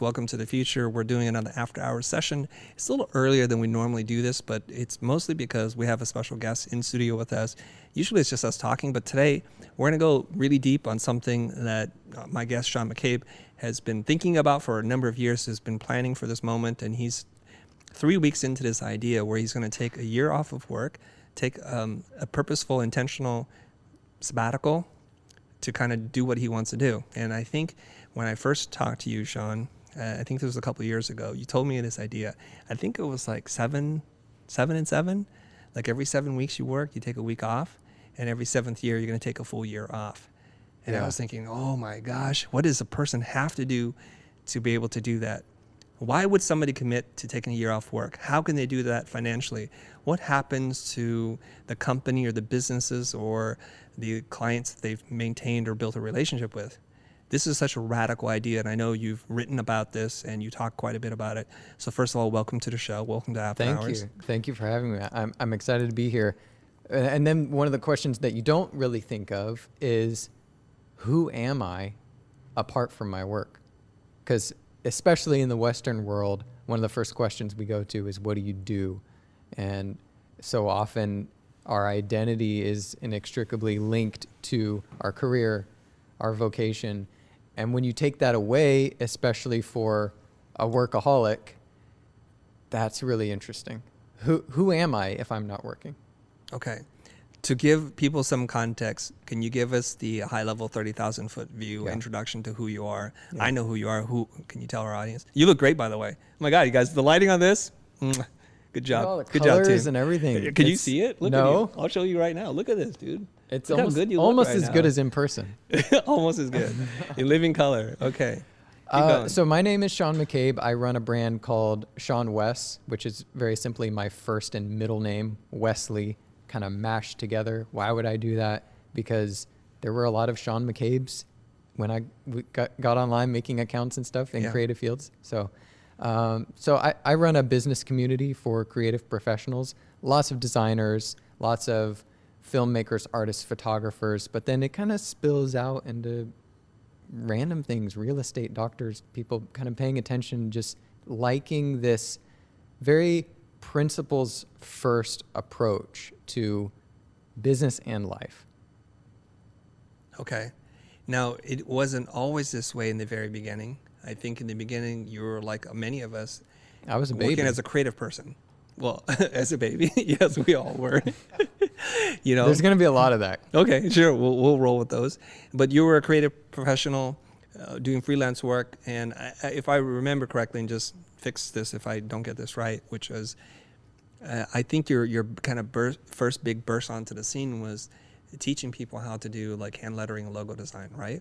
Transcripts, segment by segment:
Welcome to the Future. We're doing another after hours session. It's a little earlier than we normally do this, but it's mostly because we have a special guest in studio with us. Usually it's just us talking, but today we're going to go really deep on something that my guest, Sean McCabe, has been thinking about for a number of years, has been planning for this moment, and he's 3 weeks into this idea where he's going to take a year off of work, take a purposeful, intentional sabbatical to kind of do what he wants to do. And I think when I first talked to you, Sean, I think this was a couple of years ago, you told me this idea. I think it was like seven and seven. Like every 7 weeks you work, you take a week off, and every 7th year you're going to take a full year off. And I was thinking, oh my gosh, what does a person have to do to be able to do that? Why would somebody commit to taking a year off work? How can they do that financially? What happens to the company or the businesses or the clients that they've maintained or built a relationship with? This is such a radical idea, and I know you've written about this and you talk quite a bit about it. So first of all, welcome to the show. Welcome to After Hours. Thank you for having me. I'm excited to be here. And then one of the questions that you don't really think of is, who am I apart from my work? Because especially in the Western world, one of the first questions we go to is, what do you do? And so often our identity is inextricably linked to our career, our vocation. And when you take that away, especially for a workaholic, that's really interesting. Who am I if I'm not working? Okay. To give people some context, can you give us the high-level 30,000-foot view introduction to who you are? Yeah. I know who you are. Who can you tell our audience? You look great, by the way. Oh my God, you guys, the lighting on this, good job. All the good job, colors team. and everything. Can you see it? Look no. at you. I'll show you right now. Look at this, dude. It's look almost, how good you almost look right as now. good as in person. Almost as good. In living color. Okay. So my name is Sean McCabe. I run a brand called SeanWes, which is very simply my first and middle name, Wesley, kind of mashed together. Why would I do that? Because there were a lot of Sean McCabes when I got online making accounts and stuff in creative fields. So I run a business community for creative professionals, lots of designers, lots of filmmakers, artists, photographers, but then it kind of spills out into random things, real estate, doctors, people kind of paying attention, just liking this very principles first approach to business and life. Okay. Now, it wasn't always this way in the very beginning. I think in the beginning, you were like many of us. I was a baby. Working as a creative person. Well, as a baby, yes, we all were. You know, there's going to be a lot of that. Okay, sure, we'll roll with those. But you were a creative professional doing freelance work, and if I remember correctly, and just fix this if I don't get this right, which was, I think your kind of first big burst onto the scene was teaching people how to do like hand lettering and logo design, right?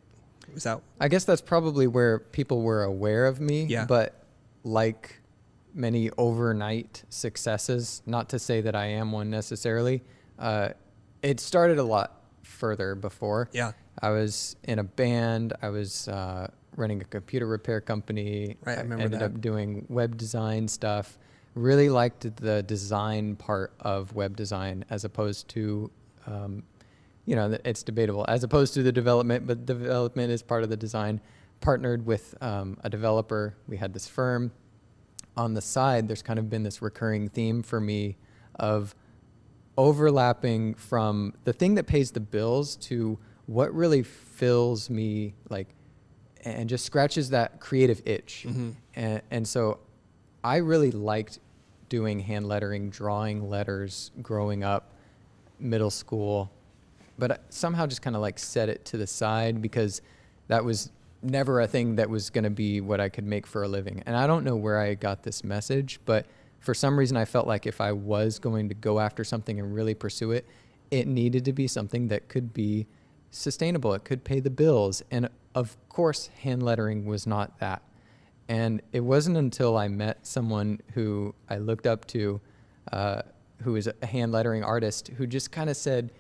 Was that? I guess that's probably where people were aware of me. Yeah. But like many overnight successes, not to say that I am one necessarily, it started a lot further before. Yeah. I was in a band. I was running a computer repair company. Right, I remember ended that. up doing web design stuff. Really liked the design part of web design as opposed to, it's debatable, as opposed to the development, but development is part of the design. Partnered with a developer. We had this firm. On the side, there's kind of been this recurring theme for me of overlapping from the thing that pays the bills to what really fills me, like, and just scratches that creative itch. Mm-hmm. And so I really liked doing hand lettering, drawing letters growing up, middle school, but I somehow just kind of like set it to the side because that was never a thing that was going to be what I could make for a living. And I don't know where I got this message, but for some reason I felt like if I was going to go after something and really pursue it, it needed to be something that could be sustainable. It could pay the bills. And of course, hand lettering was not that. And it wasn't until I met someone who I looked up to, who is a hand lettering artist, who just kind of said,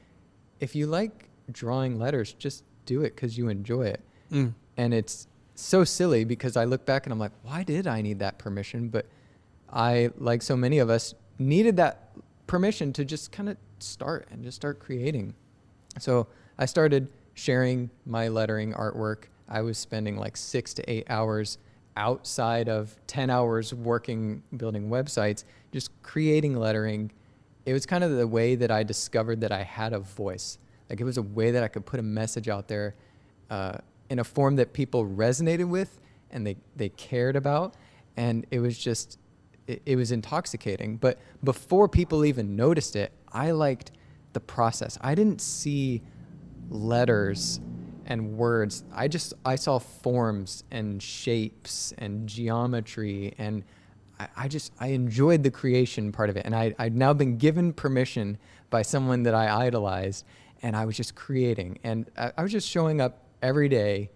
if you like drawing letters, just do it because you enjoy it. Mm. And it's so silly because I look back and I'm like, why did I need that permission? But I, like so many of us, needed that permission to just kind of start creating. So I started sharing my lettering artwork. I was spending like 6 to 8 hours outside of 10 hours working, building websites, just creating lettering. It was kind of the way that I discovered that I had a voice. Like, it was a way that I could put a message out there in a form that people resonated with and they cared about. And it was just, it was intoxicating. But before people even noticed it, I liked the process. I didn't see letters and words. I saw forms and shapes and geometry, and I enjoyed the creation part of it. And I'd now been given permission by someone that I idolized, and I was just creating. And I was just showing up every day,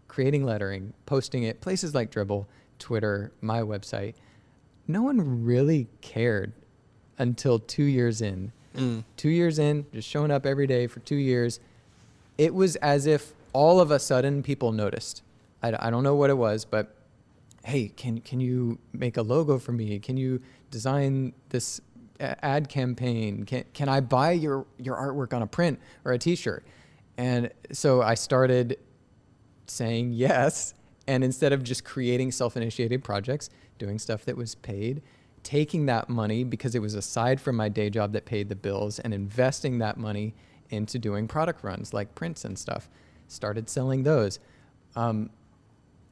creating lettering, posting it, places like Dribbble, Twitter, my website. No one really cared until 2 years in. 2 years in, just showing up every day for 2 years. It was as if all of a sudden people noticed. I don't know what it was, but hey, can you make a logo for me? Can you design this ad campaign? Can I buy your artwork on a print or a t-shirt? And so I started saying yes. And instead of just creating self-initiated projects, doing stuff that was paid, taking that money, because it was aside from my day job that paid the bills, and investing that money into doing product runs like prints and stuff, started selling those.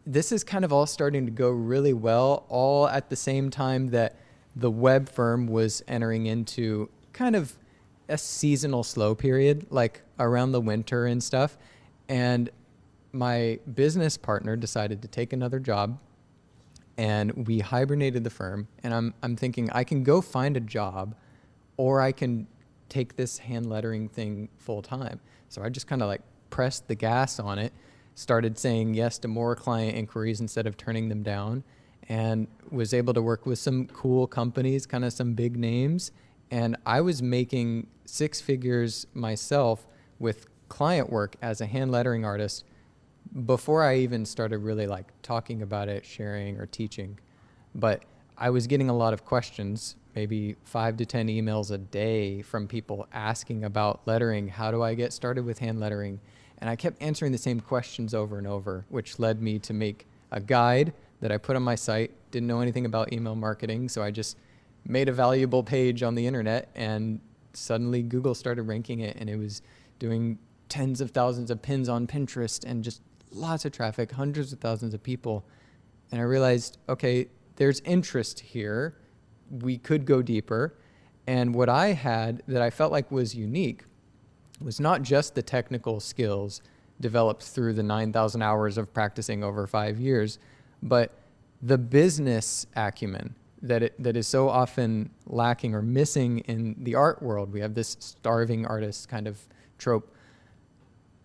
This is kind of all starting to go really well, all at the same time that the web firm was entering into kind of a seasonal slow period, like around the winter and stuff. And my business partner decided to take another job, and we hibernated the firm. And I'm thinking, I can go find a job, or I can take this hand lettering thing full time. So I just kind of like pressed the gas on it, started saying yes to more client inquiries instead of turning them down, and was able to work with some cool companies, kind of some big names. And I was making 6 figures myself with client work as a hand lettering artist before I even started really like talking about it, sharing or teaching. But I was getting a lot of questions, maybe 5 to 10 emails a day from people asking about lettering. How do I get started with hand lettering? And I kept answering the same questions over and over, which led me to make a guide that I put on my site. Didn't know anything about email marketing, so I just made a valuable page on the internet, and suddenly Google started ranking it, and it was doing tens of thousands of pins on Pinterest and just lots of traffic, hundreds of thousands of people. And I realized, okay, there's interest here. We could go deeper. And what I had that I felt like was unique was not just the technical skills developed through the 9,000 hours of practicing over 5 years, but the business acumen that is so often lacking or missing in the art world. We have this starving artist kind of trope.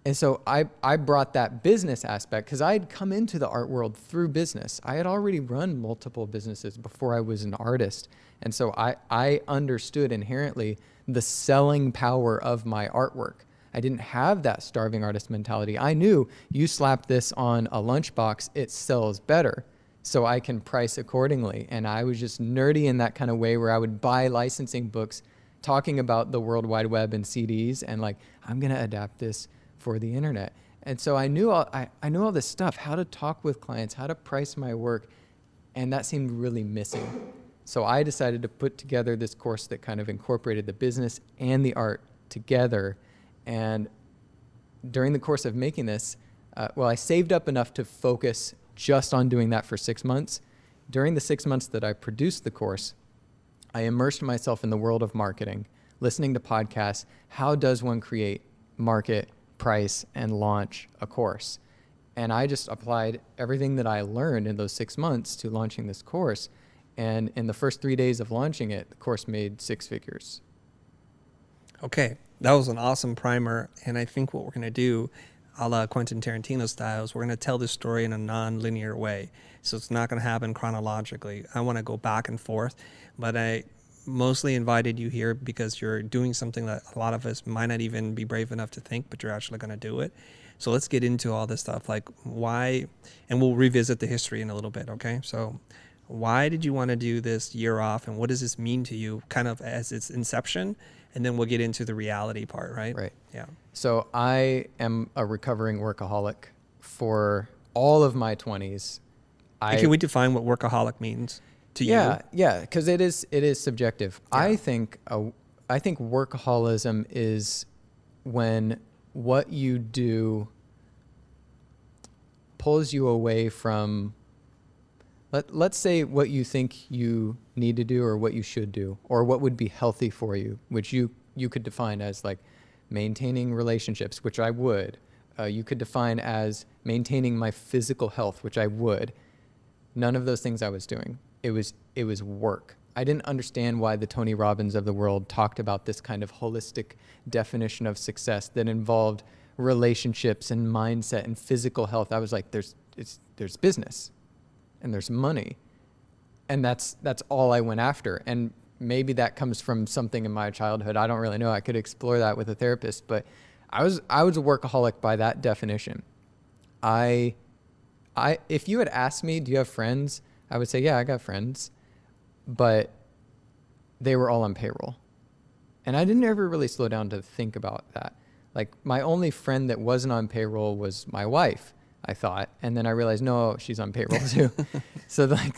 And so I brought that business aspect, because I had come into the art world through business. I had already run multiple businesses before I was an artist. And so I understood inherently the selling power of my artwork. I didn't have that starving artist mentality. I knew you slap this on a lunchbox, it sells better, so I can price accordingly. And I was just nerdy in that kind of way, where I would buy licensing books talking about the World Wide Web and CDs, and like, I'm going to adapt this for the internet. And so I knew all this stuff, how to talk with clients, how to price my work, and that seemed really missing. So I decided to put together this course that kind of incorporated the business and the art together. And during the course of making this, I saved up enough to focus just on doing that for 6 months. During the 6 months that I produced the course, I immersed myself in the world of marketing, listening to podcasts. How does one create, market, price, and launch a course? And I just applied everything that I learned in those 6 months to launching this course. And in the first 3 days of launching it, the course made 6 figures. Okay, that was an awesome primer. And I think what we're going to do, a la Quentin Tarantino style, is we're going to tell this story in a non-linear way. So it's not going to happen chronologically. I want to go back and forth, but I mostly invited you here because you're doing something that a lot of us might not even be brave enough to think, but you're actually going to do it. So let's get into all this stuff, like why, and we'll revisit the history in a little bit, okay? So why did you want to do this year off, and what does this mean to you kind of as its inception? And then we'll get into the reality part, right? Right. Yeah. So I am a recovering workaholic. For all of my 20s, Can we define what workaholic means to you? Yeah, because it is subjective. Yeah. I think workaholism is when what you do pulls you away from, let's say, what you think you need to do or what you should do or what would be healthy for you, which you could define as like maintaining relationships, which I would. You could define as maintaining my physical health, which I would. None of those things I was doing. It was work. I didn't understand why the Tony Robbins of the world talked about this kind of holistic definition of success that involved relationships and mindset and physical health. I was like, there's business and there's money. And that's all I went after. And maybe that comes from something in my childhood. I don't really know. I could explore that with a therapist, but I was a workaholic by that definition. If you had asked me, do you have friends? I would say, yeah, I got friends, but they were all on payroll. And I didn't ever really slow down to think about that. Like, my only friend that wasn't on payroll was my wife, I thought. And then I realized, no, she's on payroll too. So like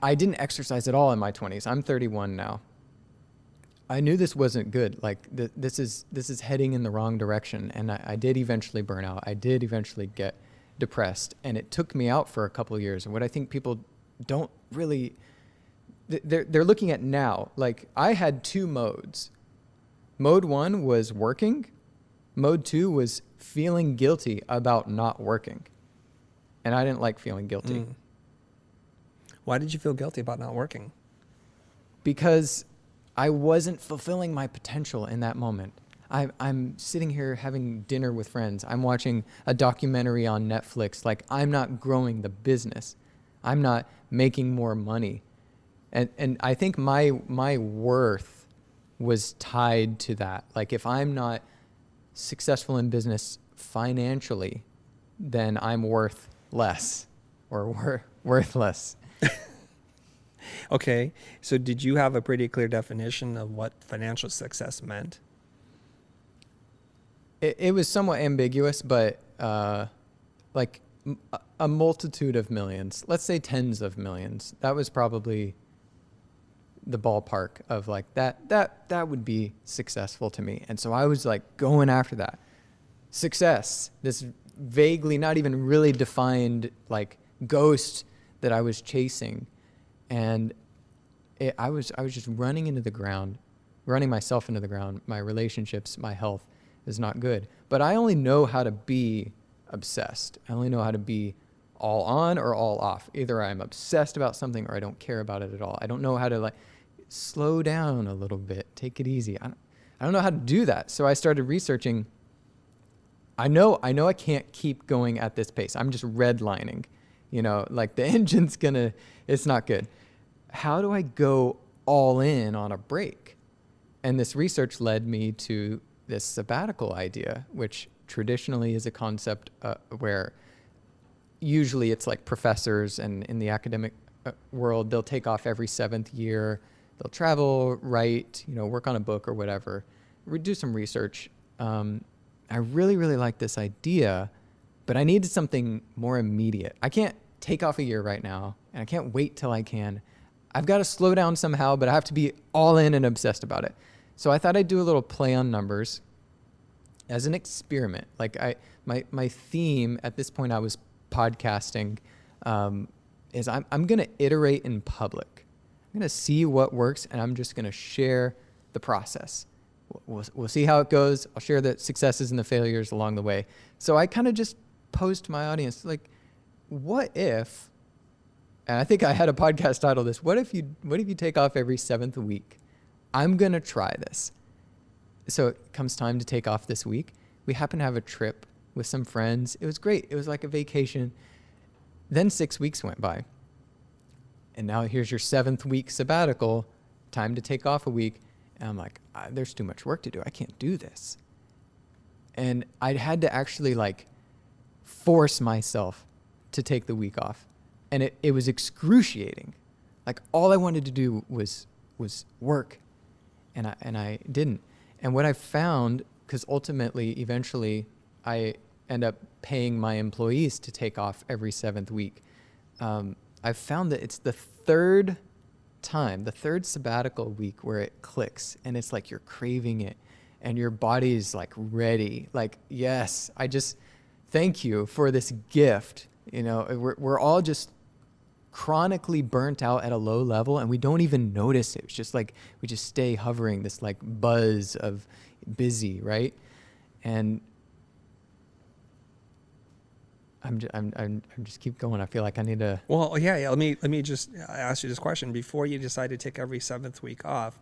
I didn't exercise at all in my 20s. I'm 31 now. I knew this wasn't good. Like this is heading in the wrong direction. And I did eventually burn out. I did eventually get depressed, and it took me out for a couple of years. And what I think people don't really, they're looking at now, like I had two modes. Mode 1 was working. Mode 2 was feeling guilty about not working. And I didn't like feeling guilty. Why did you feel guilty about not working? Because I wasn't fulfilling my potential in that moment. I'm sitting here having dinner with friends. I'm watching a documentary on Netflix. Like, I'm not growing the business. I'm not making more money. And I think my worth was tied to that. Like, if I'm not successful in business financially, then I'm worth less or worthless. Okay, so did you have a pretty clear definition of what financial success meant? It was somewhat ambiguous, but like a multitude of millions, let's say tens of millions. That was probably the ballpark of like that would be successful to me. And so I was like going after that success, this vaguely not even really defined like ghost that I was chasing. And I was just running into the ground, running myself into the ground. My relationships, my health is not good. But I only know how to be obsessed. I only know how to be all on or all off. Either I'm obsessed about something or I don't care about it at all. I don't know how to like slow down a little bit, take it easy. I don't know how to do that. So I started researching. I know I can't keep going at this pace. I'm just redlining, like the engine's it's not good. How do I go all in on a break? And this research led me to this sabbatical idea, which traditionally is a concept where usually it's like professors and in the academic world, they'll take off every 7th year. They'll travel, write, work on a book or whatever, do some research. I really, really like this idea, but I needed something more immediate. I can't take off a year right now, and I can't wait till I can. I've got to slow down somehow, but I have to be all in and obsessed about it. So I thought I'd do a little play on numbers as an experiment. Like my theme at this point, I was podcasting, is I'm going to iterate in public. I'm going to see what works, and I'm just going to share the process. We'll see how it goes. I'll share the successes and the failures along the way. So I kind of just posed to my audience, like, what if, and I think I had a podcast title this, what if you take off every 7th week? I'm going to try this. So it comes time to take off this week. We happen to have a trip with some friends. It was great. It was like a vacation. Then 6 weeks went by. And now here's your 7th week sabbatical, time to take off a week. And I'm like, there's too much work to do. I can't do this. And I had to actually like force myself to take the week off. And it was excruciating. Like all I wanted to do was work. And I didn't. And what I found, because ultimately, eventually, I end up paying my employees to take off every 7th week. I've found that it's the third sabbatical week where it clicks, and it's like you're craving it and your body is like ready. Like, yes, I just thank you for this gift. You know, we're all just chronically burnt out at a low level, and we don't even notice it. It's just like we just stay hovering this like buzz of busy, right? And I'm just keep going. I feel like I need to. Well, yeah. Let me just ask you this question: before you decide to take every 7th week off,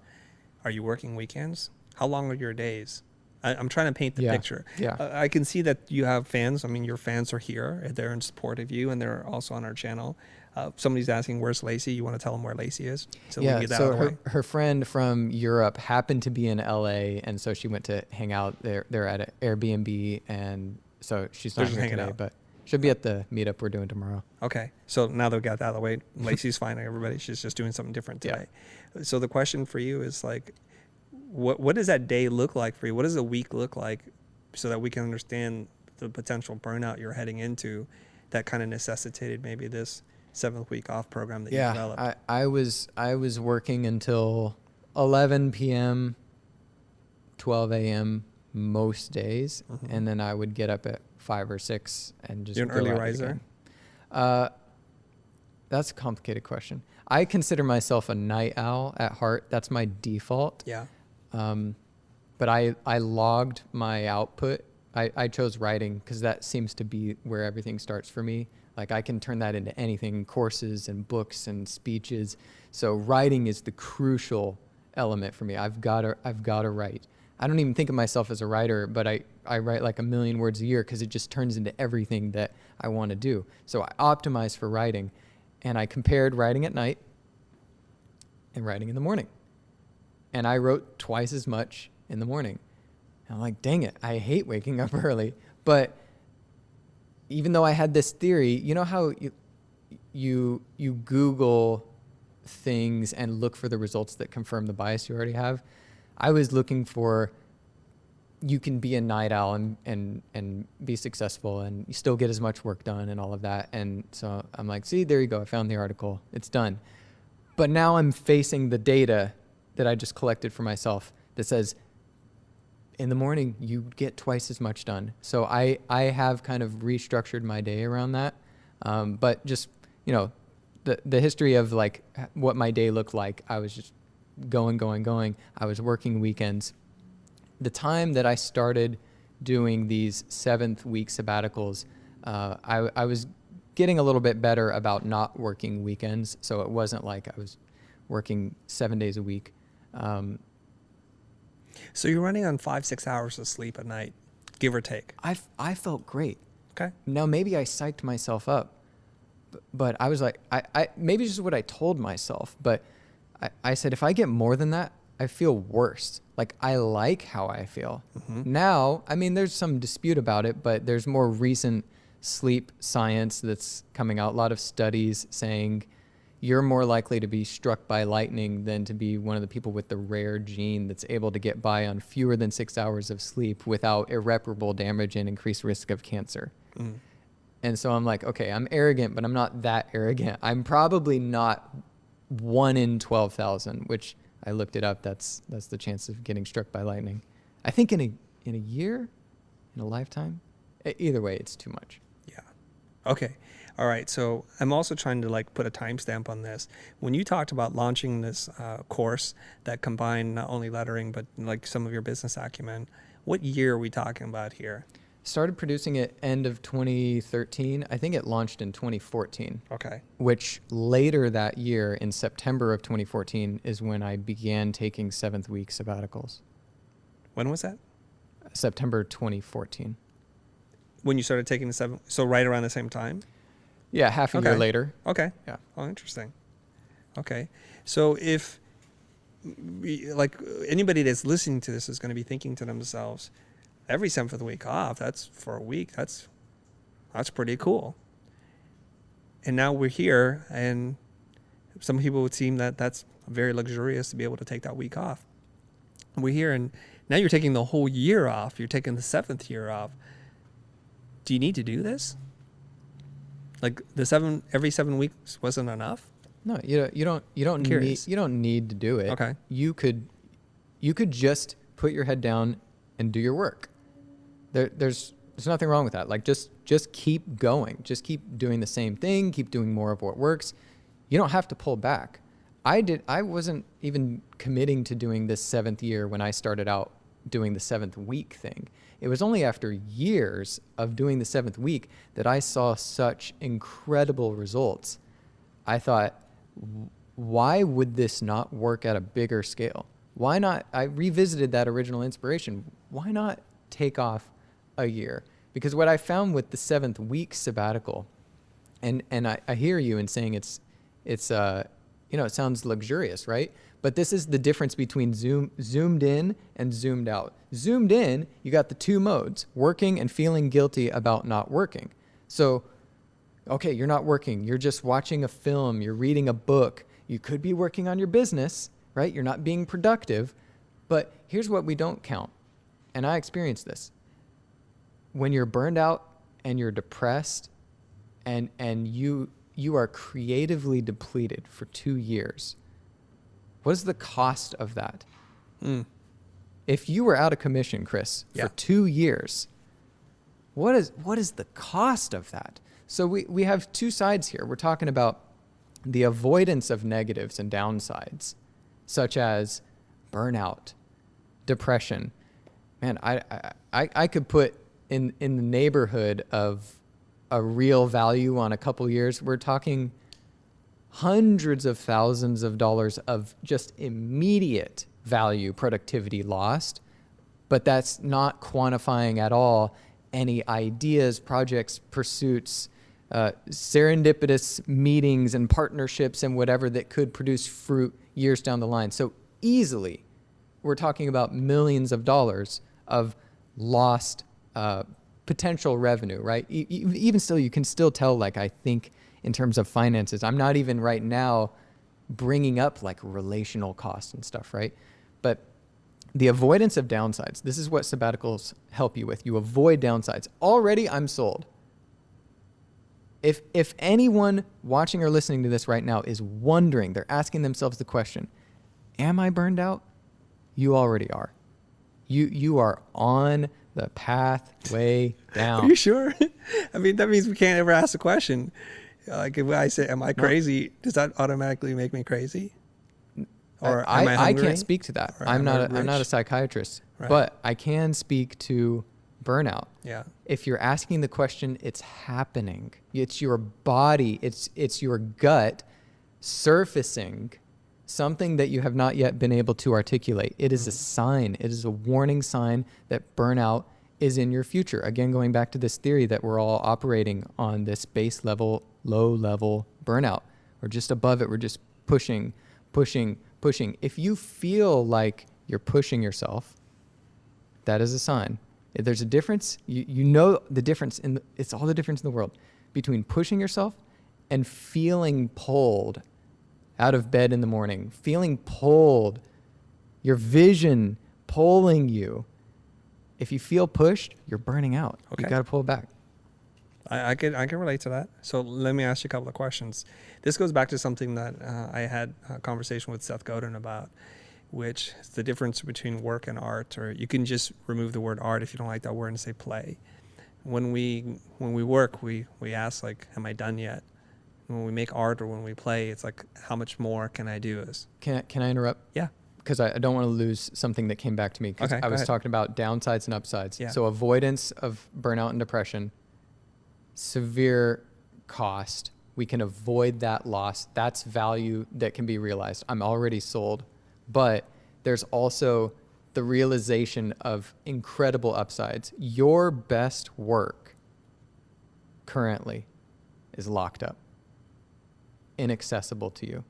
are you working weekends? How long are your days? I'm trying to paint the picture. Yeah. I can see that you have fans. I mean, your fans are here. They're in support of you, and they're also on our channel. Somebody's asking, where's Lacey? You want to tell them where Lacey is? So we can get that out of the way. Her friend from Europe happened to be in LA, and so she went to hang out there. They're at an Airbnb, and so she's not here today, but she'll be at the meetup we're doing tomorrow. Okay. So now that we got that out of the way, Lacey's fine, everybody. She's just doing something different today. Yeah. So the question for you is like, what does that day look like for you? What does a week look like so that we can understand the potential burnout you're heading into that kind of necessitated maybe this 7th week off program that you developed? I was working until 11 p.m., 12 a.m. most days, and then I would get up at 5 or 6 and just. You're an early riser? That's a complicated question. I consider myself a night owl at heart. That's my default. Yeah. But I logged my output. I chose writing because that seems to be where everything starts for me. Like I can turn that into anything, courses and books and speeches. So writing is the crucial element for me. I've got to write. I don't even think of myself as a writer, but I write like 1 million words a year because it just turns into everything that I want to do. So I optimize for writing, and I compared writing at night and writing in the morning. And I wrote twice as much in the morning. And I'm like, dang it, I hate waking up early. But even though I had this theory, you know how you Google things and look for the results that confirm the bias you already have? I was looking for, you can be a night owl and be successful and you still get as much work done and all of that. And so I'm like, see, there you go. I found the article. It's done. But now I'm facing the data that I just collected for myself that says in the morning you get twice as much done. So I have kind of restructured my day around that. But just, you know, the history of like what my day looked like, I was just going. I was working weekends. The time that I started doing these 7th week sabbaticals, I was getting a little bit better about not working weekends. So it wasn't like I was working 7 days a week. So you're running on 5-6 hours of sleep a night, give or take. I felt great. Okay. Now maybe I psyched myself up, but I was like, I maybe this is what I told myself, but I said, if I get more than that, I feel worse. Like I like how I feel. Now, I mean, there's some dispute about it, but there's more recent sleep science that's coming out. A lot of studies saying you're more likely to be struck by lightning than to be one of the people with the rare gene that's able to get by on fewer than 6 hours of sleep without irreparable damage and increased risk of cancer. And so I'm like, okay, I'm arrogant, but I'm not that arrogant. I'm probably not 1 in 12,000, which I looked it up. That's the chance of getting struck by lightning. I think in a year, in a lifetime. Either way, it's too much. Yeah. Okay. All right. So I'm also trying to like put a timestamp on this. When you talked about launching this course that combined not only lettering but like some of your business acumen, what year are we talking about here? Started producing it end of 2013. I think it launched in 2014. Okay. Which later that year, in September of 2014, is when I began taking 7th week sabbaticals. When was that? September 2014. When you started taking the 7, so right around the same time? Yeah, half a year later. Okay. Yeah. Oh, interesting. Okay. So if, like, anybody that's listening to this is going to be thinking to themselves, every 7th week off, that's for a week, that's pretty cool. And now we're here, and some people would seem that that's very luxurious to be able to take that week off. We're here, and now you're taking the whole year off. You're taking the 7th year off. do you need to do this? Like every 7 weeks wasn't enough? No, you don't need to do it. Okay. You could just put your head down and do your work. There's nothing wrong with that. Like just keep going. Just keep doing the same thing, keep doing more of what works. You don't have to pull back. I wasn't even committing to doing this 7th year when I started out doing the 7th week thing. It was only after years of doing the 7th week that I saw such incredible results. I thought, why would this not work at a bigger scale? Why not? I revisited that original inspiration. Why not take off a year? Because what I found with the 7th week sabbatical, and I hear you in saying it's it sounds luxurious, right? But this is the difference between zoomed in and zoomed out. Zoomed in, you got the 2 modes, working and feeling guilty about not working. So, okay, you're not working. You're just watching a film. You're reading a book. You could be working on your business, right? You're not being productive. But here's what we don't count. And I experienced this. When you're burned out and you're depressed and you are creatively depleted for 2 years, what is the cost of that? If you were out of commission, Chris, for 2 years, what is the cost of that? So we have 2 sides here. We're talking about the avoidance of negatives and downsides, such as burnout, depression. Man, I could put in the neighborhood of a real value on a couple years. We're talking hundreds of thousands of dollars of just immediate value, productivity lost, but that's not quantifying at all any ideas, projects, pursuits, serendipitous meetings and partnerships and whatever that could produce fruit years down the line. So easily, we're talking about millions of dollars of lost potential revenue, right? Even still, you can still tell, like, I think in terms of finances, I'm not even right now bringing up like relational costs and stuff, right? But the avoidance of downsides, this is what sabbaticals help you with. You avoid downsides. Already, I'm sold. If anyone watching or listening to this right now is wondering, they're asking themselves the question, am I burned out? You already are. You are on the pathway down. Are you sure? I mean, that means we can't ever ask the question. Like if I say, am I crazy? Does that automatically make me crazy? Or I can't speak to that. I'm not a psychiatrist, right. But I can speak to burnout. Yeah. If you're asking the question, it's happening. It's your body. It's your gut surfacing something that you have not yet been able to articulate. It is a sign. It is a warning sign that burnout is in your future. Again, going back to this theory that we're all operating on this base level, low level burnout. We're just above it. We're just pushing. If you feel like you're pushing yourself, that is a sign. If there's a difference, you know the difference it's all the difference in the world between pushing yourself and feeling pulled out of bed in the morning, feeling pulled, your vision pulling you. If you feel pushed, you're burning out. Okay. You got to pull back. I can relate to that. So let me ask you a couple of questions. This goes back to something that I had a conversation with Seth Godin about, which is the difference between work and art. Or you can just remove the word art if you don't like that word and say play. When we work, we ask, like, am I done yet? When we make art or when we play, it's like, how much more can I do this? Can I interrupt? Yeah. Because I don't want to lose something that came back to me. Because Okay, I was ahead. talking about downsides and upsides. Yeah. So avoidance of burnout and depression, severe cost. We can avoid that loss. That's value that can be realized. I'm already sold. But there's also the realization of incredible upsides. Your best work currently is locked up, inaccessible to you.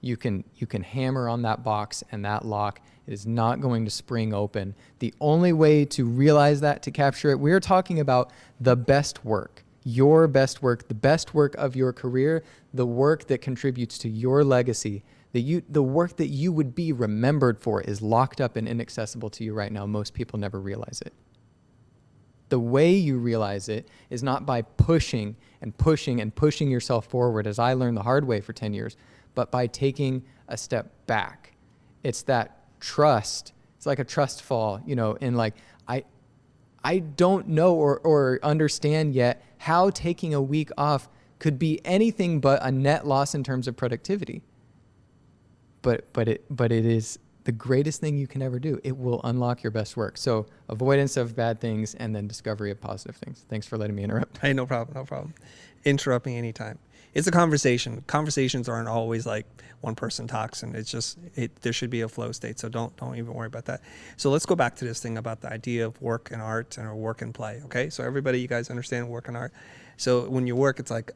You can hammer on that box and that lock is not going to spring open. The only way to realize that, to capture it, we're talking about the best work, your best work, the best work of your career, the work that contributes to your legacy, the work that you would be remembered for is locked up and inaccessible to you right now. Most people never realize it. The way you realize it is not by pushing and pushing and pushing yourself forward, as I learned the hard way for 10 years, but by taking a step back. It's that trust. It's like a trust fall, you know, in like, I don't know or understand yet how taking a week off could be anything but a net loss in terms of productivity. But it is the greatest thing you can ever do. It will unlock your best work. So avoidance of bad things and then discovery of positive things. Thanks for letting me interrupt. Hey, no problem, no problem. Interrupt me anytime. It's a conversation. Conversations aren't always like one person talks, and it's just there should be a flow state. So don't even worry about that. So let's go back to this thing about the idea of work and art or work and play. Okay, so everybody, you guys understand work and art. So when you work, it's like,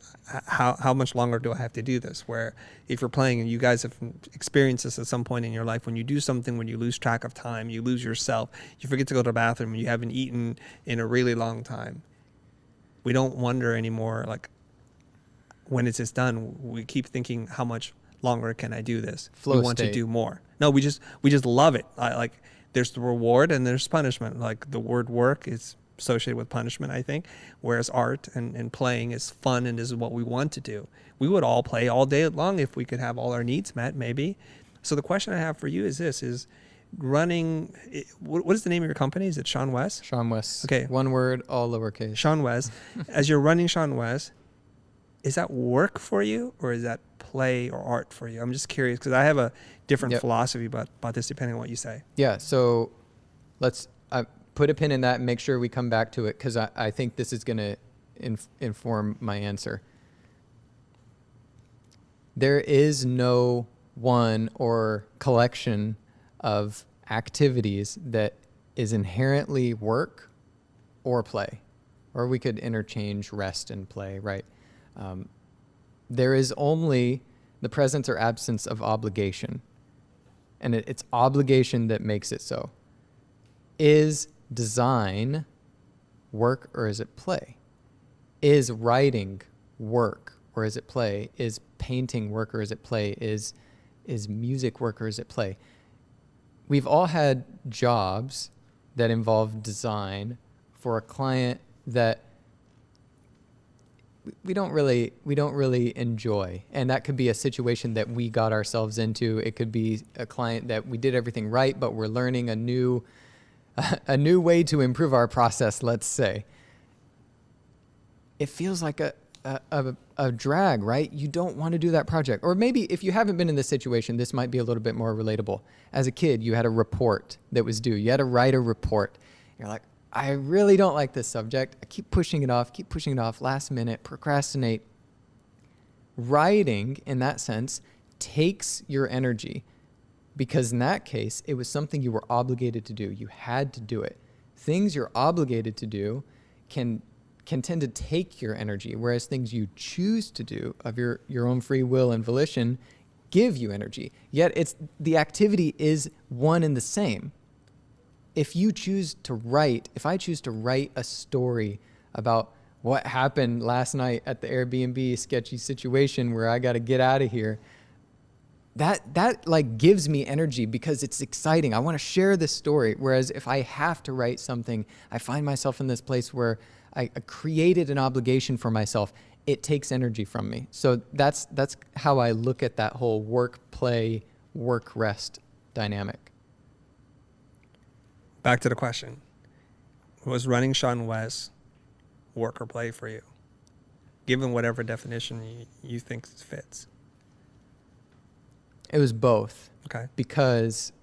how much longer do I have to do this? Where if you're playing, and you guys have experienced this at some point in your life, when you do something, when you lose track of time, you lose yourself, you forget to go to the bathroom, and you haven't eaten in a really long time. We don't wonder anymore, like, when it's just done, we keep thinking, how much longer can I do this? Flow we want state. to do more. No, we just love it. Like, there's the reward and there's punishment. Like, the word work is associated with punishment, I think, whereas art and playing is fun and is what we want to do. We would all play all day long if we could have all our needs met, maybe. So the question I have for you is this, is running, what is the name of your company? Is it SeanWes? SeanWes. Okay. One word, all lowercase. SeanWes. As you're running SeanWes, is that work for you or is that play or art for you? I'm just curious because I have a different philosophy about this depending on what you say. Yeah, so let's put a pin in that and make sure we come back to it because I think this is going to inform my answer. There is no one or collection of activities that is inherently work or play, or we could interchange rest and play, right? There is only the presence or absence of obligation, and it's obligation that makes it so. Is design work or is it play? Is writing work or is it play? Is painting work or is it play? Is music work or is it play? We've all had jobs that involve design for a client that we don't really enjoy. And that could be a situation that we got ourselves into. It could be a client that we did everything right, but we're learning a new way to improve our process, let's say. It feels like a drag, right? You don't want to do that project. Or maybe if you haven't been in this situation, this might be a little bit more relatable. As a kid, you had a report that was due. You had to write a report. You're like, I really don't like this subject. I keep pushing it off, last minute, procrastinate. Writing, in that sense, takes your energy because in that case, it was something you were obligated to do. You had to do it. Things you're obligated to do can tend to take your energy, whereas things you choose to do of your own free will and volition give you energy. Yet the activity is one and the same. If I choose to write a story about what happened last night at the Airbnb sketchy situation where I got to get out of here, that like gives me energy because it's exciting. I want to share this story. Whereas if I have to write something, I find myself in this place where I created an obligation for myself. It takes energy from me. So that's how I look at that whole work, play, work, rest dynamic. Back to the question. Was running SeanWes work or play for you? Given whatever definition you think fits. It was both. Okay. Because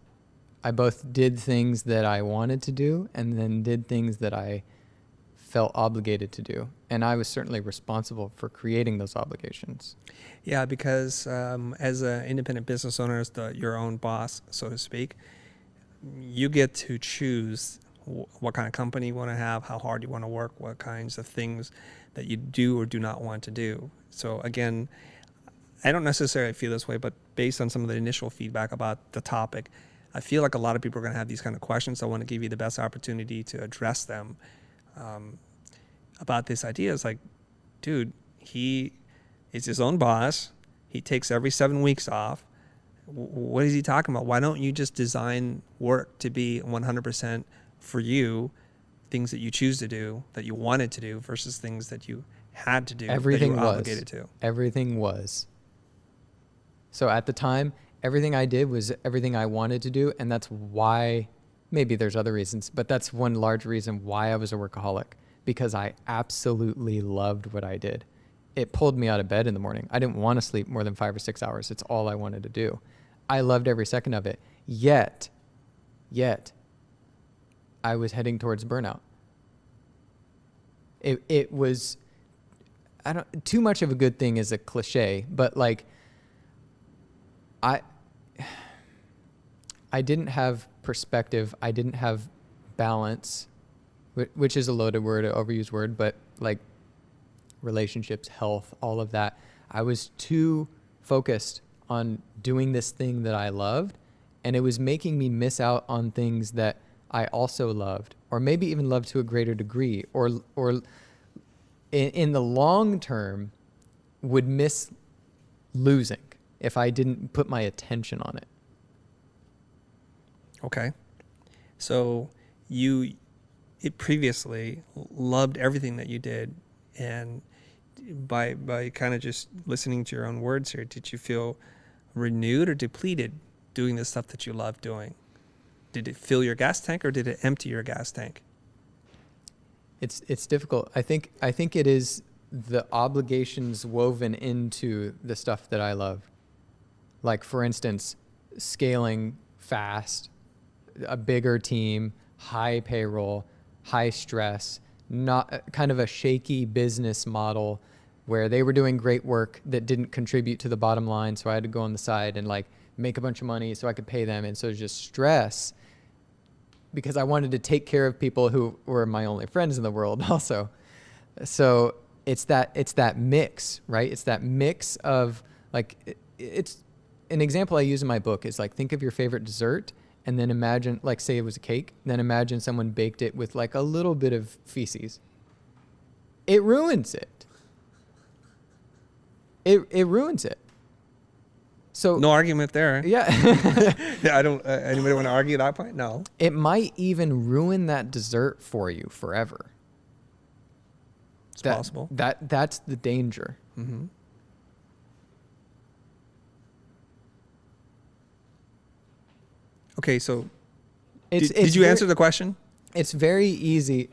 I both did things that I wanted to do and then did things that I felt obligated to do. And I was certainly responsible for creating those obligations. Yeah, because as an independent business owner, as your own boss, so to speak, you get to choose what kind of company you want to have, how hard you want to work, what kinds of things that you do or do not want to do. So again, I don't necessarily feel this way, but based on some of the initial feedback about the topic, I feel like a lot of people are going to have these kind of questions. I want to give you the best opportunity to address them about this idea. It's like, dude, he is his own boss. He takes every 7 weeks off. What is he talking about? Why don't you just design work to be 100% for you, things that you choose to do, that you wanted to do, versus things that you had to do, Everything that you were was. obligated to? Everything was. So at the time, everything I did was everything I wanted to do, and that's why, maybe there's other reasons, but that's one large reason why I was a workaholic, because I absolutely loved what I did. It pulled me out of bed in the morning. I didn't want to sleep more than 5 or 6 hours. It's all I wanted to do. I loved every second of it. Yet, I was heading towards burnout. It was, too much of a good thing is a cliche, but like, I didn't have perspective. I didn't have balance, which is a loaded word, an overused word, but like relationships, health, all of that. I was too focused on doing this thing that I loved, and it was making me miss out on things that I also loved, or maybe even loved to a greater degree, or in the long term would miss losing if I didn't put my attention on it. Okay. So you previously loved everything that you did, and by kind of just listening to your own words here, did you feel renewed or depleted doing the stuff that you love doing? Did it fill your gas tank or did it empty your gas tank? It's difficult. I think it is the obligations woven into the stuff that I love. Like, for instance, scaling fast, a bigger team, high payroll, high stress, not kind of a shaky business model where they were doing great work that didn't contribute to the bottom line. So I had to go on the side and like make a bunch of money so I could pay them. And so it was just stress because I wanted to take care of people who were my only friends in the world also. So it's that mix, right? It's that mix of like, it's an example I use in my book is like, think of your favorite dessert and then imagine, like say it was a cake, then imagine someone baked it with like a little bit of feces. It ruins it. It ruins it. So no argument there. Yeah. Yeah, I don't. Anybody want to argue that point? No. It might even ruin that dessert for you forever. It's possible. That's the danger. Mm-hmm. Okay, so did you answer the question? It's very easy.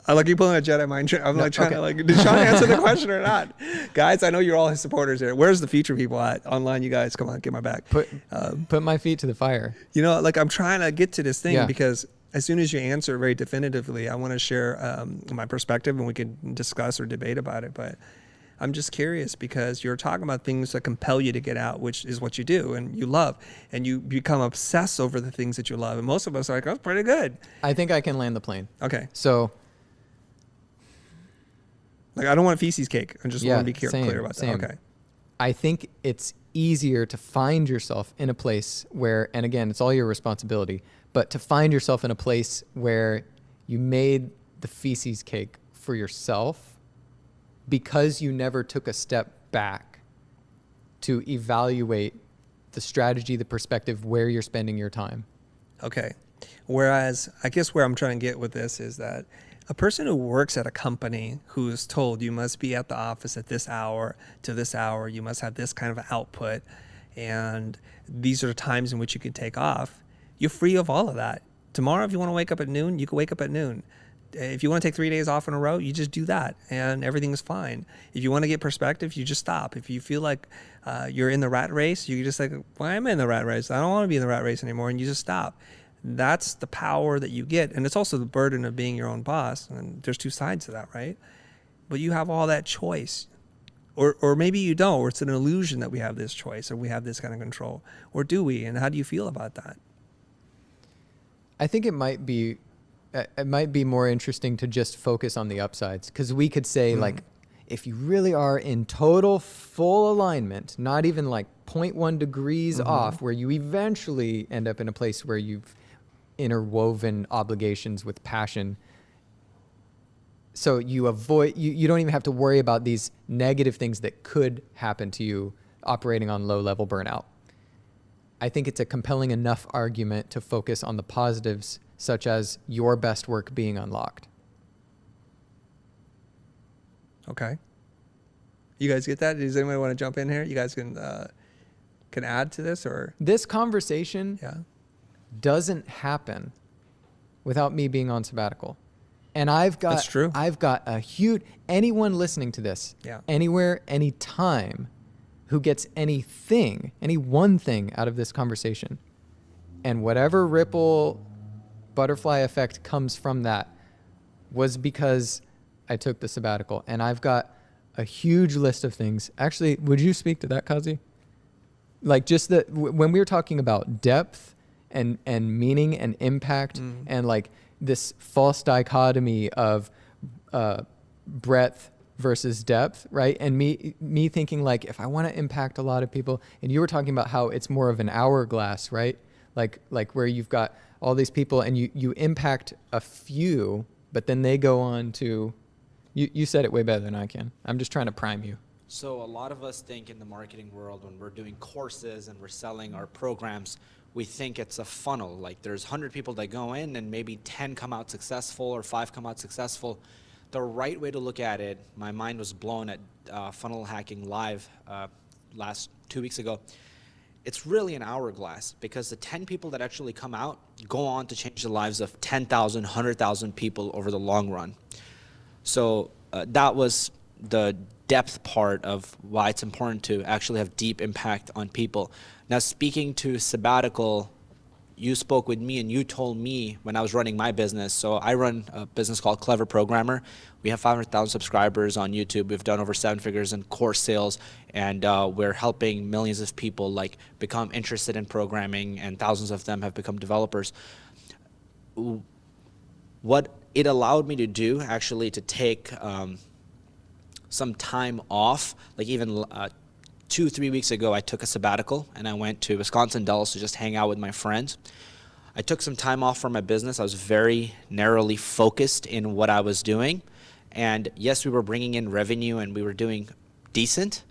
I like you pulling a Jedi mind trick. I'm like trying to like, did Sean answer the question or not? Guys, I know you're all his supporters here. Where's the Future people at online? You guys, come on, get my back. Put my feet to the fire. You know, like I'm trying to get to this thing Yeah. because as soon as you answer very definitively, I want to share my perspective and we can discuss or debate about it. But I'm just curious because you're talking about things that compel you to get out, which is what you do and you love, and you become obsessed over the things that you love. And most of us are like, oh, pretty good. I think I can land the plane. Okay. So, like, I don't want feces cake. I just want to be clear about same. that. Okay. I think it's easier to find yourself in a place where, and again, it's all your responsibility, but to find yourself in a place where you made the feces cake for yourself because you never took a step back to evaluate the strategy, the perspective, where you're spending your time. Okay. Whereas I guess where I'm trying to get with this is that a person who works at a company who is told you must be at the office at this hour to this hour, you must have this kind of output, and these are the times in which you can take off, you're free of all of that. Tomorrow, if you want to wake up at noon, you can wake up at noon. If you want to take 3 days off in a row, you just do that and everything's fine. If you want to get perspective, you just stop. If you feel like you're in the rat race, you just like, why am I in the rat race? I don't want to be in the rat race anymore. And you just stop. That's the power that you get. And it's also the burden of being your own boss. And there's two sides to that, right? But you have all that choice. Or maybe you don't, or it's an illusion that we have this choice or we have this kind of control. Or do we? And how do you feel about that? I think it might be more interesting to just focus on the upsides, because we could say like, if you really are in total full alignment, not even like 0.1 degrees off, where you eventually end up in a place where you've interwoven obligations with passion. So you avoid, you don't even have to worry about these negative things that could happen to you operating on low level burnout. I think it's a compelling enough argument to focus on the positives such as your best work being unlocked. Okay. You guys get that? Does anybody want to jump in here? You guys can add to this, or This conversation yeah. doesn't happen without me being on sabbatical. And I've got That's true. I've got a huge, anyone listening to this, Yeah. anywhere, anytime, who gets anything, any one thing out of this conversation, and whatever ripple butterfly effect comes from that, was because I took the sabbatical. And I've got a huge list of things. Actually, would you speak to that, Kazi? Like, just that when we were talking about depth and meaning and impact, and like this false dichotomy of breadth versus depth, right? And me thinking, like, if I want to impact a lot of people, and you were talking about how it's more of an hourglass, right? Like where you've got all these people and you impact a few, but then they go on to, you said it way better than I can. I'm just trying to prime you. So a lot of us think in the marketing world, when we're doing courses and we're selling our programs, we think it's a funnel. Like, there's 100 people that go in and maybe 10 come out successful or 5 come out successful. The right way to look at it, my mind was blown at Funnel Hacking Live last 2 weeks ago. It's really an hourglass, because the 10 people that actually come out go on to change the lives of 10,000, 100,000 people over the long run. So that was the depth part of why it's important to actually have deep impact on people. Now, speaking to Sabbatical, you spoke with me and you told me when I was running my business. So I run a business called Clever Programmer. We have 500,000 subscribers on YouTube. We've done over 7 figures in course sales, and we're helping millions of people like become interested in programming, and thousands of them have become developers. What it allowed me to do, actually, to take some time off, like even 2-3 weeks ago, I took a sabbatical and I went to Wisconsin Dells to just hang out with my friends. I took some time off from my business. I was very narrowly focused in what I was doing. And yes, we were bringing in revenue and we were doing decent.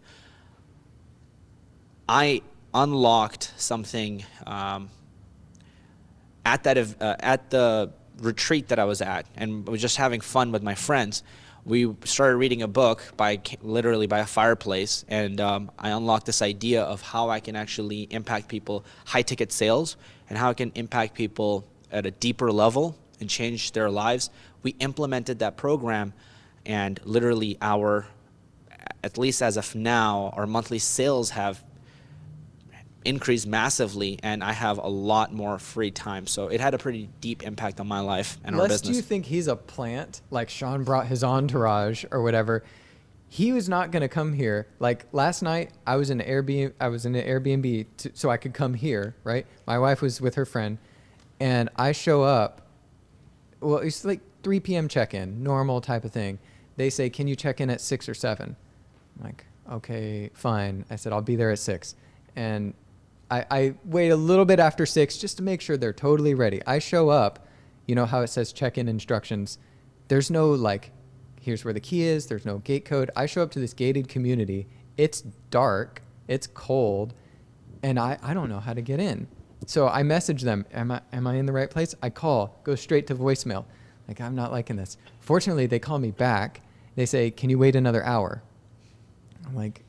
I unlocked something at the retreat that I was at, and was just having fun with my friends. We started reading a book literally by a fireplace, and I unlocked this idea of how I can actually impact people, high-ticket sales, and how I can impact people at a deeper level and change their lives. We implemented that program, and literally at least as of now, our monthly sales have increased massively, and I have a lot more free time. So it had a pretty deep impact on my life and our business. Lest you think he's a plant, like Sean brought his entourage or whatever, he was not going to come here. Like last night, I was in an Airbnb so I could come here, right? My wife was with her friend, and I show up. Well, it's like 3 p.m. check-in, normal type of thing. They say, can you check in at 6 or 7? I'm like, okay, fine. I said, I'll be there at 6. And I wait a little bit after 6 just to make sure they're totally ready. I show up, you know how it says check-in instructions. There's no like, here's where the key is. There's no gate code. I show up to this gated community. It's dark. It's cold. And I don't know how to get in. So I message them. Am I in the right place? I call, go straight to voicemail. Like, I'm not liking this. Fortunately, they call me back. They say, can you wait another hour? I'm like,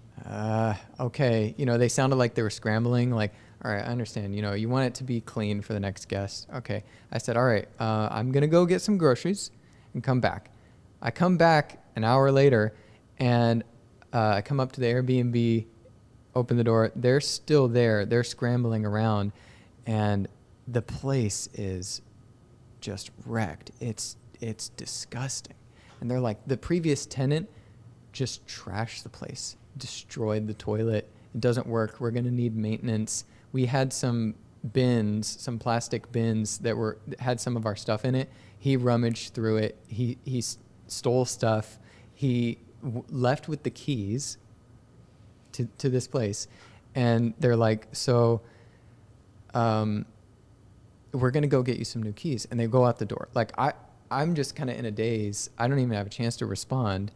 okay. You know, they sounded like they were scrambling. Like, all right, I understand. You know, you want it to be clean for the next guest. Okay. I said, all right, I'm going to go get some groceries and come back. I come back an hour later, and I come up to the Airbnb, open the door. They're still there. They're scrambling around, and the place is just wrecked. It's disgusting. And they're like, the previous tenant just trashed the place, destroyed the toilet. It doesn't work. We're going to need maintenance. We had some bins, some plastic bins that had some of our stuff in it. He rummaged through it. He stole stuff. He left with the keys to this place. And they're like, so we're going to go get you some new keys. And they go out the door. Like, I'm just kind of in a daze. I don't even have a chance to respond.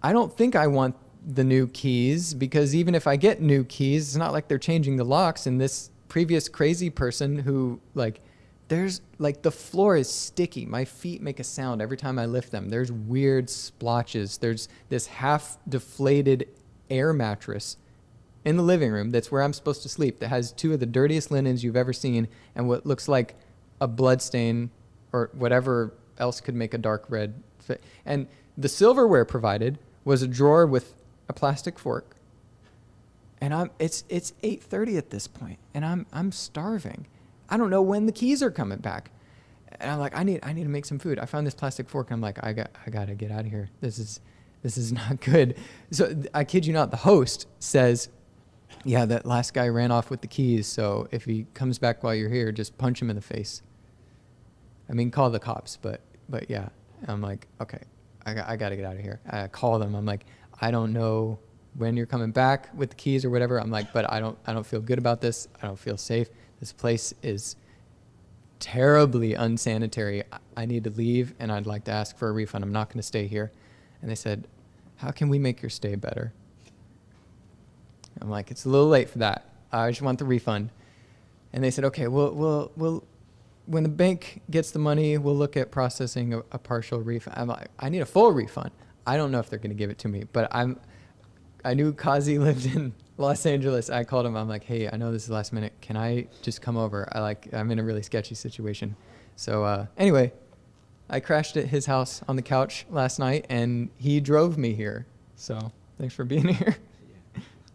I don't think I want the new keys, because even if I get new keys, it's not like they're changing the locks. And this previous crazy person who like there's like the floor is sticky. My feet make a sound every time I lift them. There's weird splotches. There's this half deflated air mattress in the living room that's where I'm supposed to sleep that has 2 of the dirtiest linens you've ever seen and what looks like a blood stain or whatever else could make a dark red fit. And the silverware provided was a drawer with a plastic fork. And it's 8:30 at this point, and I'm starving. I don't know when the keys are coming back. And I'm like, I need to make some food. I found this plastic fork. I'm like, I got to get out of here. This is not good. So I kid you not, the host says, yeah, that last guy ran off with the keys. So if he comes back while you're here, just punch him in the face. I mean, call the cops, but yeah. I'm like, okay, I got to get out of here. I call them. I'm like, I don't know when you're coming back with the keys or whatever. I'm like, but I don't feel good about this. I don't feel safe. This place is terribly unsanitary. I need to leave, and I'd like to ask for a refund. I'm not going to stay here. And they said, how can we make your stay better? I'm like, it's a little late for that. I just want the refund. And they said, okay, we'll when the bank gets the money, we'll look at processing a partial refund. I'm like, I need a full refund. I don't know if they're going to give it to me, but I knew Kazi lived in Los Angeles. I called him. I'm like, hey, I know this is last minute. Can I just come over? I'm in a really sketchy situation. So anyway, I crashed at his house on the couch last night, and he drove me here. So thanks for being here.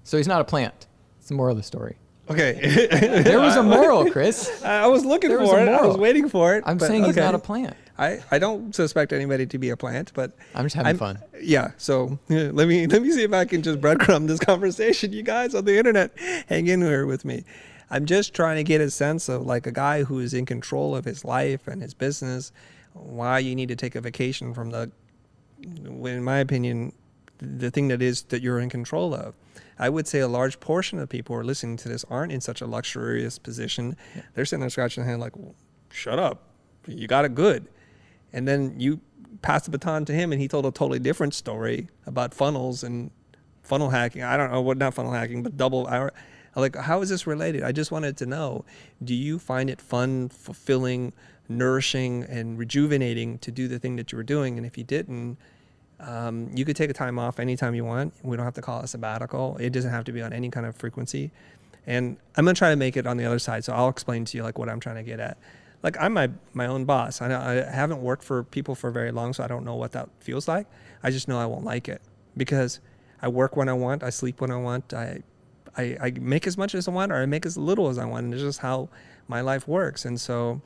So he's not a plant. It's the moral of the story. Okay. There was a moral, Chris. I was looking for it. I was waiting for it. I'm saying he's not a plant. I don't suspect anybody to be a plant, but I'm just having fun. Yeah. So let me see if I can just breadcrumb this conversation. You guys on the internet, hang in here with me. I'm just trying to get a sense of like a guy who is in control of his life and his business, why you need to take a vacation from in my opinion, the thing that you're in control of. I would say a large portion of people who are listening to this aren't in such a luxurious position. Yeah. They're sitting there scratching their head like, well, shut up. You got it good. And then you pass the baton to him, and he told a totally different story about funnels and funnel hacking. I don't know what, not funnel hacking, but double hour. Like, how is this related? I just wanted to know, do you find it fun, fulfilling, nourishing, and rejuvenating to do the thing that you were doing? And if you didn't, you could take a time off anytime you want. We don't have to call it a sabbatical. It doesn't have to be on any kind of frequency. And I'm going to try to make it on the other side. So I'll explain to you like what I'm trying to get at. Like, I'm my own boss. I haven't worked for people for very long, so I don't know what that feels like. I just know I won't like it because I work when I want. I sleep when I want. I make as much as I want, or I make as little as I want. And it's just how my life works. And so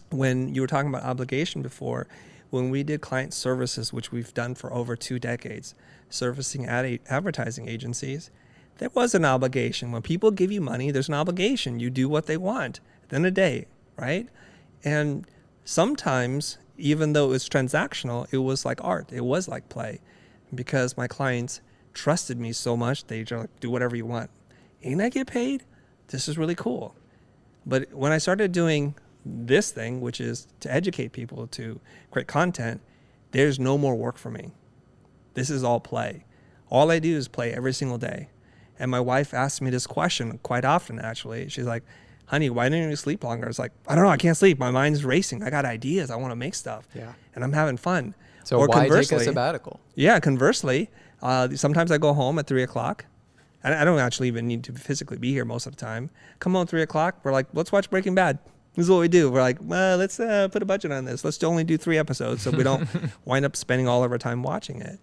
when you were talking about obligation before, when we did client services, which we've done for over 2 decades, servicing advertising agencies, there was an obligation. When people give you money, there's an obligation. You do what they want at the end of the day, right? And sometimes, even though it's transactional, it was like art. It was like play, because my clients trusted me so much. They just like, do whatever you want. And I get paid. This is really cool. But when I started doing this thing, which is to educate people, to create content, there's no more work for me. This is all play. All I do is play every single day. And my wife asks me this question quite often, actually. She's like, honey, why didn't you sleep longer? It's like, I don't know, I can't sleep. My mind's racing. I got ideas. I want to make stuff. Yeah. And I'm having fun. So or why take a sabbatical? Yeah, conversely, sometimes I go home at 3 o'clock. I don't actually even need to physically be here most of the time. Come home at 3 o'clock. We're like, let's watch Breaking Bad. This is what we do. We're like, well, let's put a budget on this. Let's only do 3 episodes so we don't wind up spending all of our time watching it.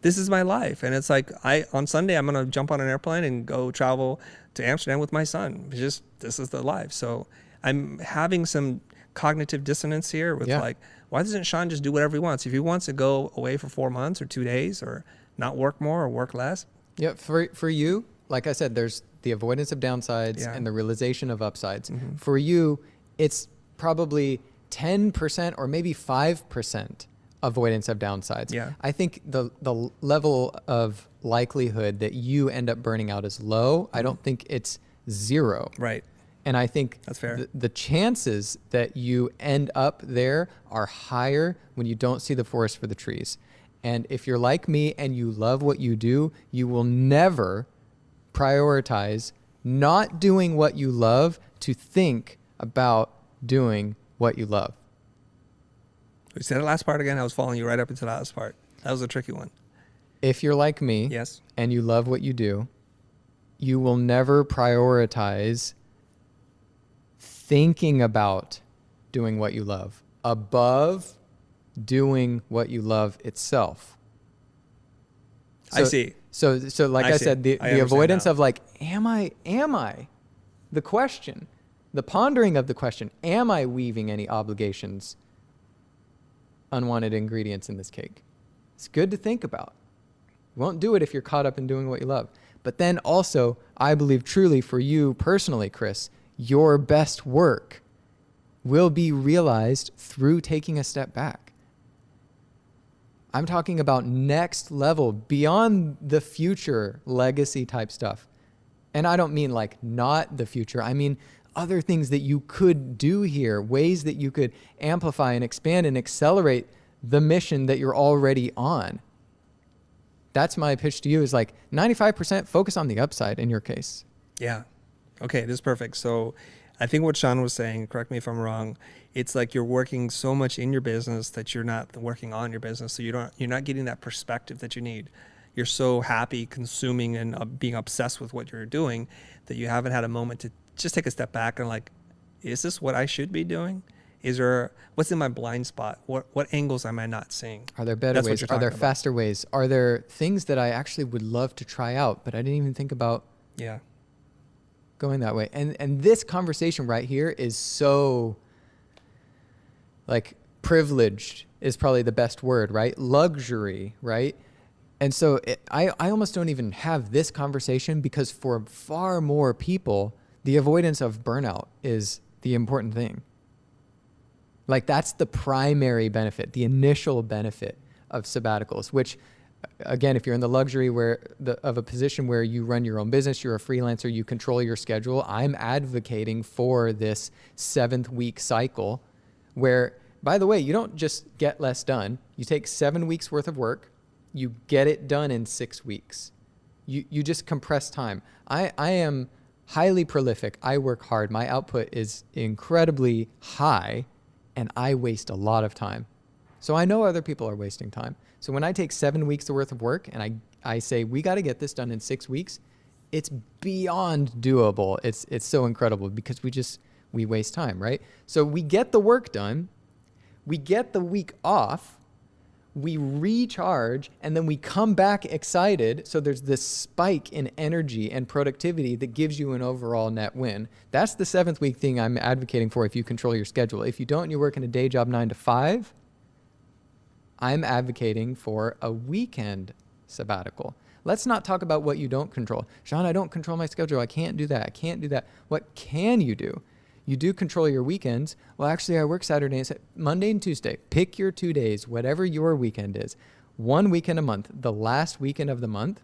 This is my life. And it's like, on Sunday, I'm going to jump on an airplane and go travel to Amsterdam with my son. It's just, this is the life. So I'm having some cognitive dissonance here with like, why doesn't Sean just do whatever he wants? If he wants to go away for 4 months or 2 days or not work more or work less. Yeah, for you, like I said, there's the avoidance of downsides and the realization of upsides. Mm-hmm. For you, it's probably 10% or maybe 5% avoidance of downsides. Yeah. I think the level of likelihood that you end up burning out is low. Mm-hmm. I don't think it's 0. Right. And I think that's fair. The chances that you end up there are higher when you don't see the forest for the trees. And if you're like me and you love what you do, you will never prioritize not doing what you love to think about doing what you love. You said the last part again. I was following you right up into the last part. That was a tricky one. If you're like me, Yes. and you love what you do, you will never prioritize thinking about doing what you love above doing what you love itself. I see. So like I said, the avoidance now. of like, am I, the question, the pondering of the question, am I weaving any obligations, unwanted ingredients in this cake? It's good to think about. You won't do it if you're caught up in doing what you love. But then also, I believe truly for you personally, Chris, your best work will be realized through taking a step back. I'm talking about next level, beyond the future legacy type stuff. And I don't mean like not the future. I mean other things that you could do here, ways that you could amplify and expand and accelerate the mission that you're already on. That's my pitch to you, is like 95% focus on the upside in your case. Yeah. Okay, this is perfect. So I think what Sean was saying, correct me if I'm wrong, it's like you're working so much in your business that you're not working on your business. So you're not getting that perspective that you need. You're so happy consuming and being obsessed with what you're doing that you haven't had a moment to just take a step back and like, is this what I should be doing? What's in my blind spot? What angles am I not seeing? Are there better ways? Are there faster ways? Are there things that I actually would love to try out, but I didn't even think about going that way? And this conversation right here is so like privileged is probably the best word, right? Luxury, right? And so I almost don't even have this conversation because for far more people, the avoidance of burnout is the important thing. Like that's the primary benefit, the initial benefit of sabbaticals, which again, if you're in the luxury of a position where you run your own business, you're a freelancer, you control your schedule, I'm advocating for this 7th week cycle where, by the way, you don't just get less done. You take 7 weeks worth of work, you get it done in 6 weeks. You just compress time. I am highly prolific. I work hard. My output is incredibly high. And I waste a lot of time. So I know other people are wasting time. So when I take 7 weeks worth of work and I say, we got to get this done in 6 weeks, it's beyond doable. It's so incredible because we waste time, right? So we get the work done, we get the week off, we recharge, and then we come back excited. So there's this spike in energy and productivity that gives you an overall net win. That's the 7th week thing I'm advocating for if you control your schedule. If you don't and you're working a day job 9 to 5, I'm advocating for a weekend sabbatical. Let's not talk about what you don't control. Sean, I don't control my schedule. I can't do that. I can't do that. What can you do? You do control your weekends. Well, actually, I work Saturday and Monday and Tuesday. Pick your 2 days, whatever your weekend is. 1 weekend a month, the last weekend of the month.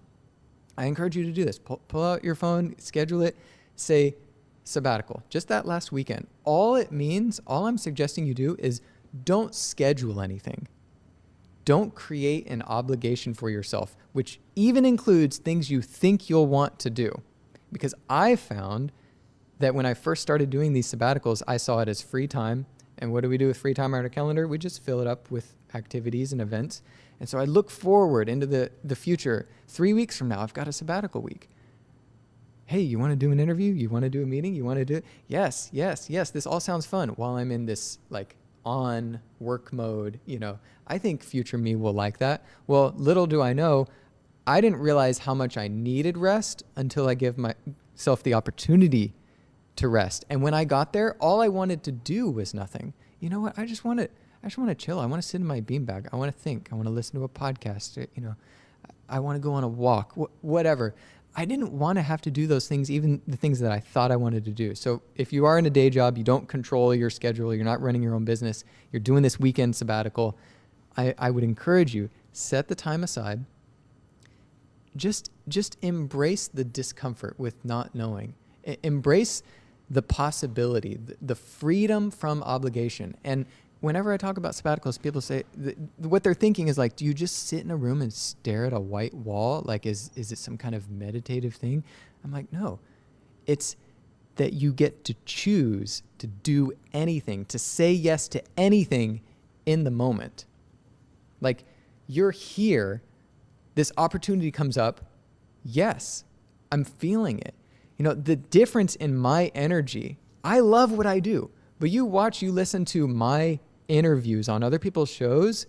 I encourage you to do this. Pull out your phone, schedule it, say sabbatical. Just that last weekend. All I'm suggesting you do is don't schedule anything. Don't create an obligation for yourself, which even includes things you think you'll want to do. Because I found that when I first started doing these sabbaticals, I saw it as free time. And what do we do with free time on our calendar? We just fill it up with activities and events. And so I look forward into the future. 3 weeks from now, I've got a sabbatical week. Hey, you want to do an interview? You want to do a meeting? You want to do it? Yes. This all sounds fun while I'm in this like on work mode. I think future me will like that. Well, little do I know, I didn't realize how much I needed rest until I give myself the opportunity to rest. And when I got there, all I wanted to do was nothing. You know what? I just want to chill. I want to sit in my beanbag. I want to think. I want to listen to a podcast. I want to go on a walk, whatever. I didn't want to have to do those things, even the things that I thought I wanted to do. So if you are in a day job, you don't control your schedule, you're not running your own business, you're doing this weekend sabbatical, I would encourage you, set the time aside. Just embrace the discomfort with not knowing. Embrace the possibility, the freedom from obligation. And whenever I talk about sabbaticals, people say what they're thinking is like, do you just sit in a room and stare at a white wall? Like, is it some kind of meditative thing? I'm like, no, it's that you get to choose to do anything, to say yes to anything in the moment. Like, you're here, this opportunity comes up, yes, I'm feeling it. You know, the difference in my energy, I love what I do, but you listen to my interviews on other people's shows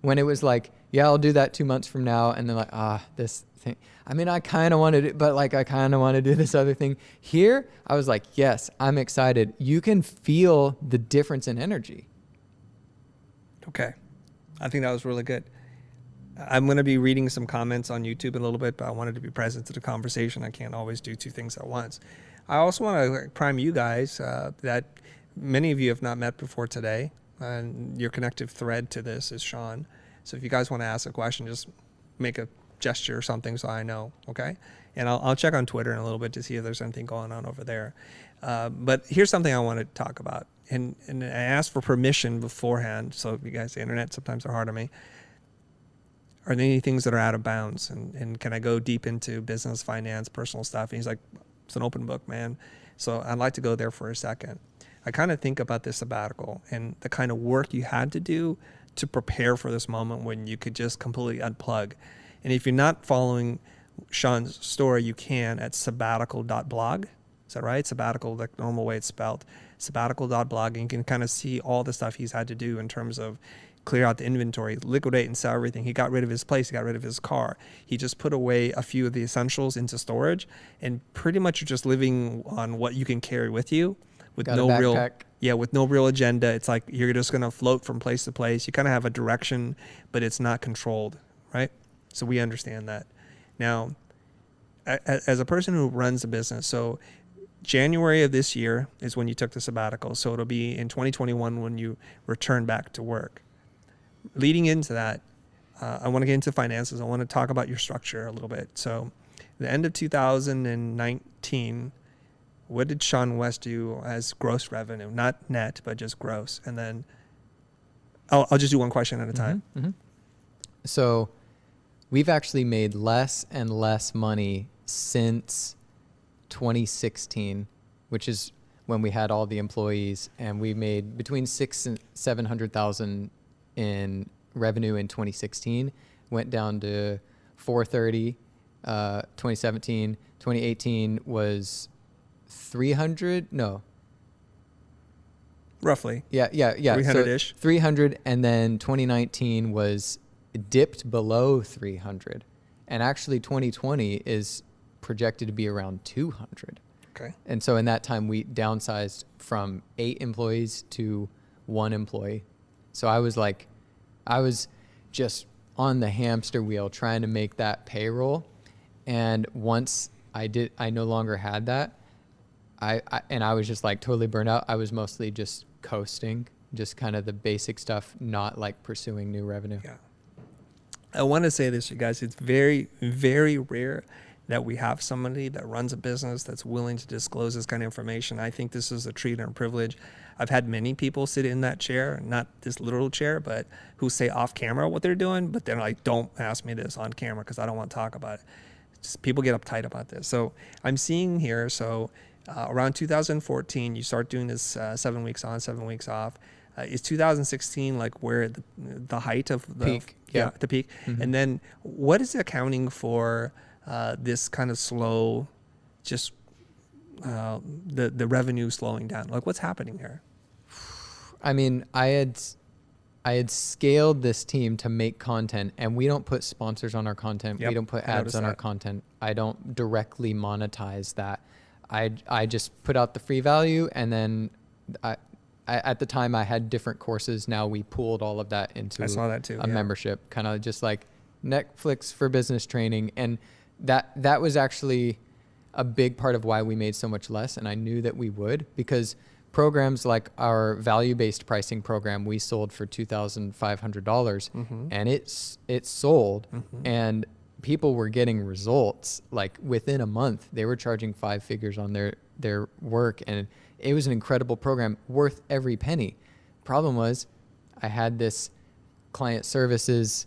when it was like, yeah, I'll do that 2 months from now. And they're like, this thing. I mean, I kind of want to do, but like, I kind of want to do this other thing. Here, I was like, yes, I'm excited. You can feel the difference in energy. Okay. I think that was really good. I'm going to be reading some comments on YouTube in a little bit, but I wanted to be present to the conversation. I can't always do two things at once. I also want to prime you guys that many of you have not met before today, and your connective thread to this is Sean. So if you guys want to ask a question, just make a gesture or something so I know, okay? And I'll check on Twitter in a little bit to see if there's anything going on over there. But here's something I want to talk about. And I asked for permission beforehand, so you guys, the internet sometimes are hard on me. Are there any things that are out of bounds? And can I go deep into business, finance, personal stuff? And he's like, it's an open book, man. So I'd like to go there for a second. I kind of think about this sabbatical and the kind of work you had to do to prepare for this moment when you could just completely unplug. And if you're not following Sean's story, you can at sabbatical.blog. Is that right? Sabbatical, the normal way it's spelled. Sabbatical.blog. And you can kind of see all the stuff he's had to do in terms of clear out the inventory, liquidate and sell everything. He got rid of his place. He got rid of his car. He just put away a few of the essentials into storage, and pretty much you're just living on what you can carry with you with Got no a real, backpack. with no real agenda. It's like you're just going to float from place to place. You kind of have a direction, but it's not controlled, right? So we understand that. Now, as a person who runs a business, so January of this year is when you took the sabbatical. So it'll be in 2021 when you return back to work. Leading into that, I want to get into finances. I want to talk about your structure a little bit. So the end of 2019, what did SeanWes do as gross revenue? Not net, but just gross. And then I'll just do one question at a time. Mm-hmm. So we've actually made less and less money since 2016, which is when we had all the employees, and we made between $600,000 and $700,000 in revenue in 2016, went down to 430, 2017, 2018 was 300, no. Roughly. Yeah. 300-ish. So 300, and then 2019 was dipped below 300. And actually 2020 is projected to be around 200. Okay. And so in that time, we downsized from 8 employees to 1 employee. So I was just on the hamster wheel trying to make that payroll. And once I no longer had that, I was just like totally burnt out. I was mostly just coasting, just kind of the basic stuff, not like pursuing new revenue. Yeah. I want to say this, you guys. It's very, very rare that we have somebody that runs a business that's willing to disclose this kind of information. I think this is a treat and a privilege. I've had many people sit in that chair, not this literal chair, but who say off camera what they're doing, but they're like, don't ask me this on camera because I don't want to talk about it. Just people get uptight about this. So I'm seeing here, around 2014, you start doing this 7 weeks on, 7 weeks off. Is 2016 like where the height of the peak? Yeah, the peak. Mm-hmm. And then what is accounting for this kind of slow, just the revenue slowing down? Like, what's happening here? I mean, I had scaled this team to make content, and we don't put sponsors on our content. Yep, we don't put ads on our content. I don't directly monetize that. I just put out the free value, and then I at the time I had different courses. Now we pooled all of that into I saw that too, a membership, kind of just like Netflix for business training. And that was actually a big part of why we made so much less. And I knew that we would, because programs like our value-based pricing program, we sold for $2,500 and it sold and people were getting results like within a month. They were charging 5 figures on their work, and it was an incredible program worth every penny. Problem was I had this client services,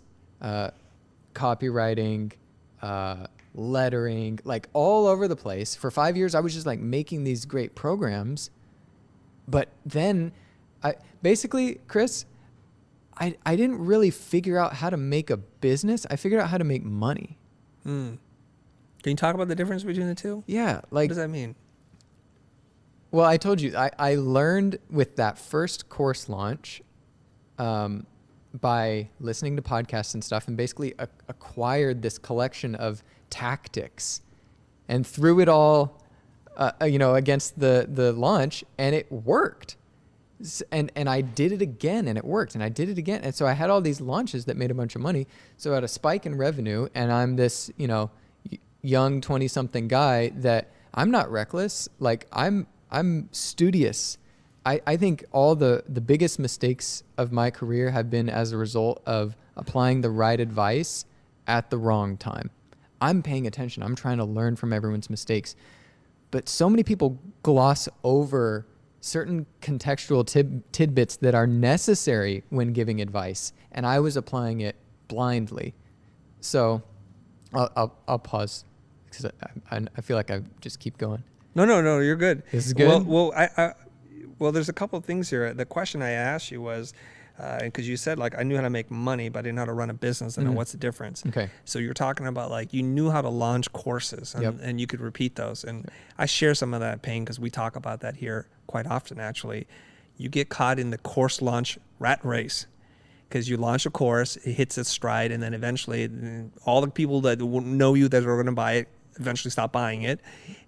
copywriting, lettering, like all over the place. For 5 years, I was just like making these great programs. But then basically, Chris, I didn't really figure out how to make a business. I figured out how to make money. Can you talk about the difference between the two? Yeah. What Like, does that mean? well, I told you, I learned with that first course launch by listening to podcasts and stuff, and basically acquired this collection of tactics and threw it all, against the launch, and it worked. And I did it again, and it worked, and I did it again. And so I had all these launches that made a bunch of money. So I had a spike in revenue, and I'm this, young 20-something guy that I'm not reckless. Like I'm studious. I think all the biggest mistakes of my career have been as a result of applying the right advice at the wrong time. I'm paying attention. I'm trying to learn from everyone's mistakes. But so many people gloss over certain contextual tidbits that are necessary when giving advice, and I was applying it blindly. So I'll pause because I feel like I just keep going. No, you're good. This is good? Well, there's a couple of things here. The question I asked you was, because you said, like, I knew how to make money, but I didn't know how to run a business. And what's the difference? Okay. So you're talking about, like, you knew how to launch courses, and you could repeat those. And I share some of that pain because we talk about that here quite often, actually. You get caught in the course launch rat race because you launch a course, it hits its stride, and then eventually all the people that know you that are going to buy it eventually stop buying it,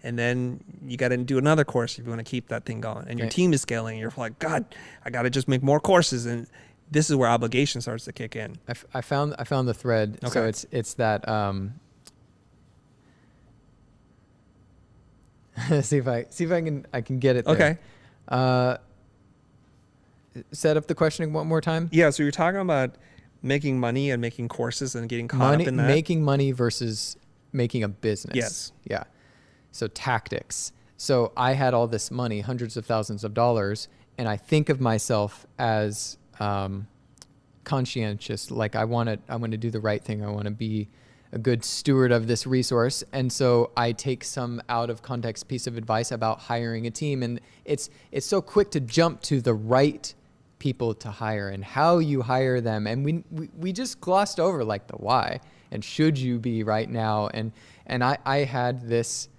and then you got to do another course if you want to keep that thing going, and your team is scaling. You're like, God, I got to just make more courses, and this is where obligation starts to kick in. I found the thread. Okay. So it's that see if I can get it there. Okay. Set up the questioning one more time. Yeah, so you're talking about making money and making courses and getting caught up in that. Making money versus making a business. Yes. Yeah. So tactics. So I had all this money, hundreds of thousands of dollars, and I think of myself as conscientious. Like I want to do the right thing. I want to be a good steward of this resource. And so I take some out of context piece of advice about hiring a team. And it's so quick to jump to the right people to hire and how you hire them. And we just glossed over like the why. And should you be right now? And I had this,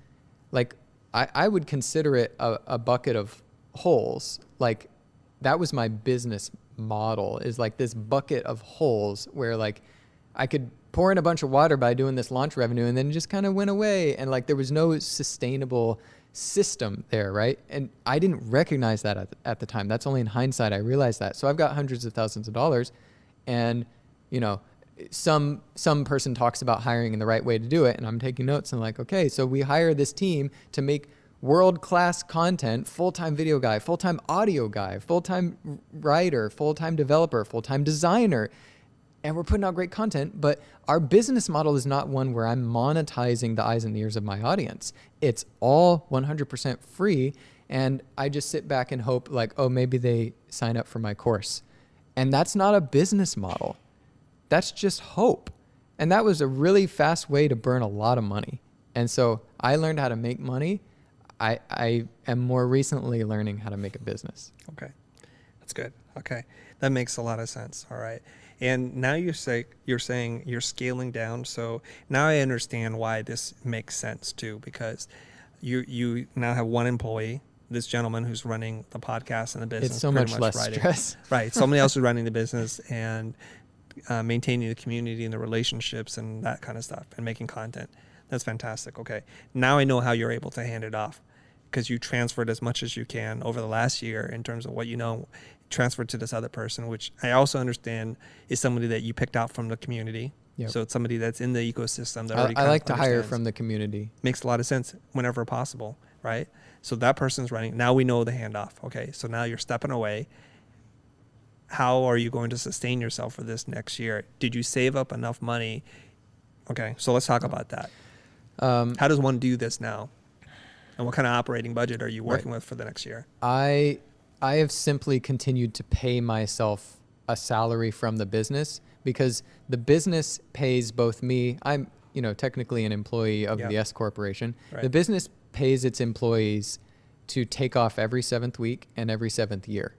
like, I would consider it a bucket of holes. Like that was my business model, is like this bucket of holes where like I could pour in a bunch of water by doing this launch revenue and then it just kind of went away. And like there was no sustainable system there, right? And I didn't recognize that at the time. That's only in hindsight I realized that. So I've got hundreds of thousands of dollars, and some person talks about hiring and the right way to do it, and I'm taking notes and like, okay, so we hire this team to make world-class content, full-time video guy, full-time audio guy, full-time writer, full-time developer, full-time designer, and we're putting out great content, but our business model is not one where I'm monetizing the eyes and ears of my audience. It's all 100% free, and I just sit back and hope like, oh, maybe they sign up for my course. And that's not a business model. That's just hope. And that was a really fast way to burn a lot of money. And so I learned how to make money. I am more recently learning how to make a business. Okay. That's good. Okay. That makes a lot of sense. All right. And now you're saying you're scaling down. So now I understand why this makes sense too, because you now have one employee, this gentleman who's running the podcast and the business. It's so much less stress. Right. Somebody else is running the business and maintaining the community and the relationships and that kind of stuff and making content. That's fantastic. Okay. Now I know how you're able to hand it off, because you transferred as much as you can over the last year in terms of what you know, transferred to this other person, which I also understand is somebody that you picked out from the community. Yep. So it's somebody that's in the ecosystem that already I like to hire from the community. Makes a lot of sense whenever possible, right? So that person's running. Now we know the handoff. Okay. So now you're stepping away. How are you going to sustain yourself for this next year? Did you save up enough money? Okay. So let's talk about that. How does one do this now? And what kind of operating budget are you working with for the next year? I have simply continued to pay myself a salary from the business, because the business pays both me. technically an employee of Yeah. the S corporation. Right. The business pays its employees to take off every 7th week and every 7th year.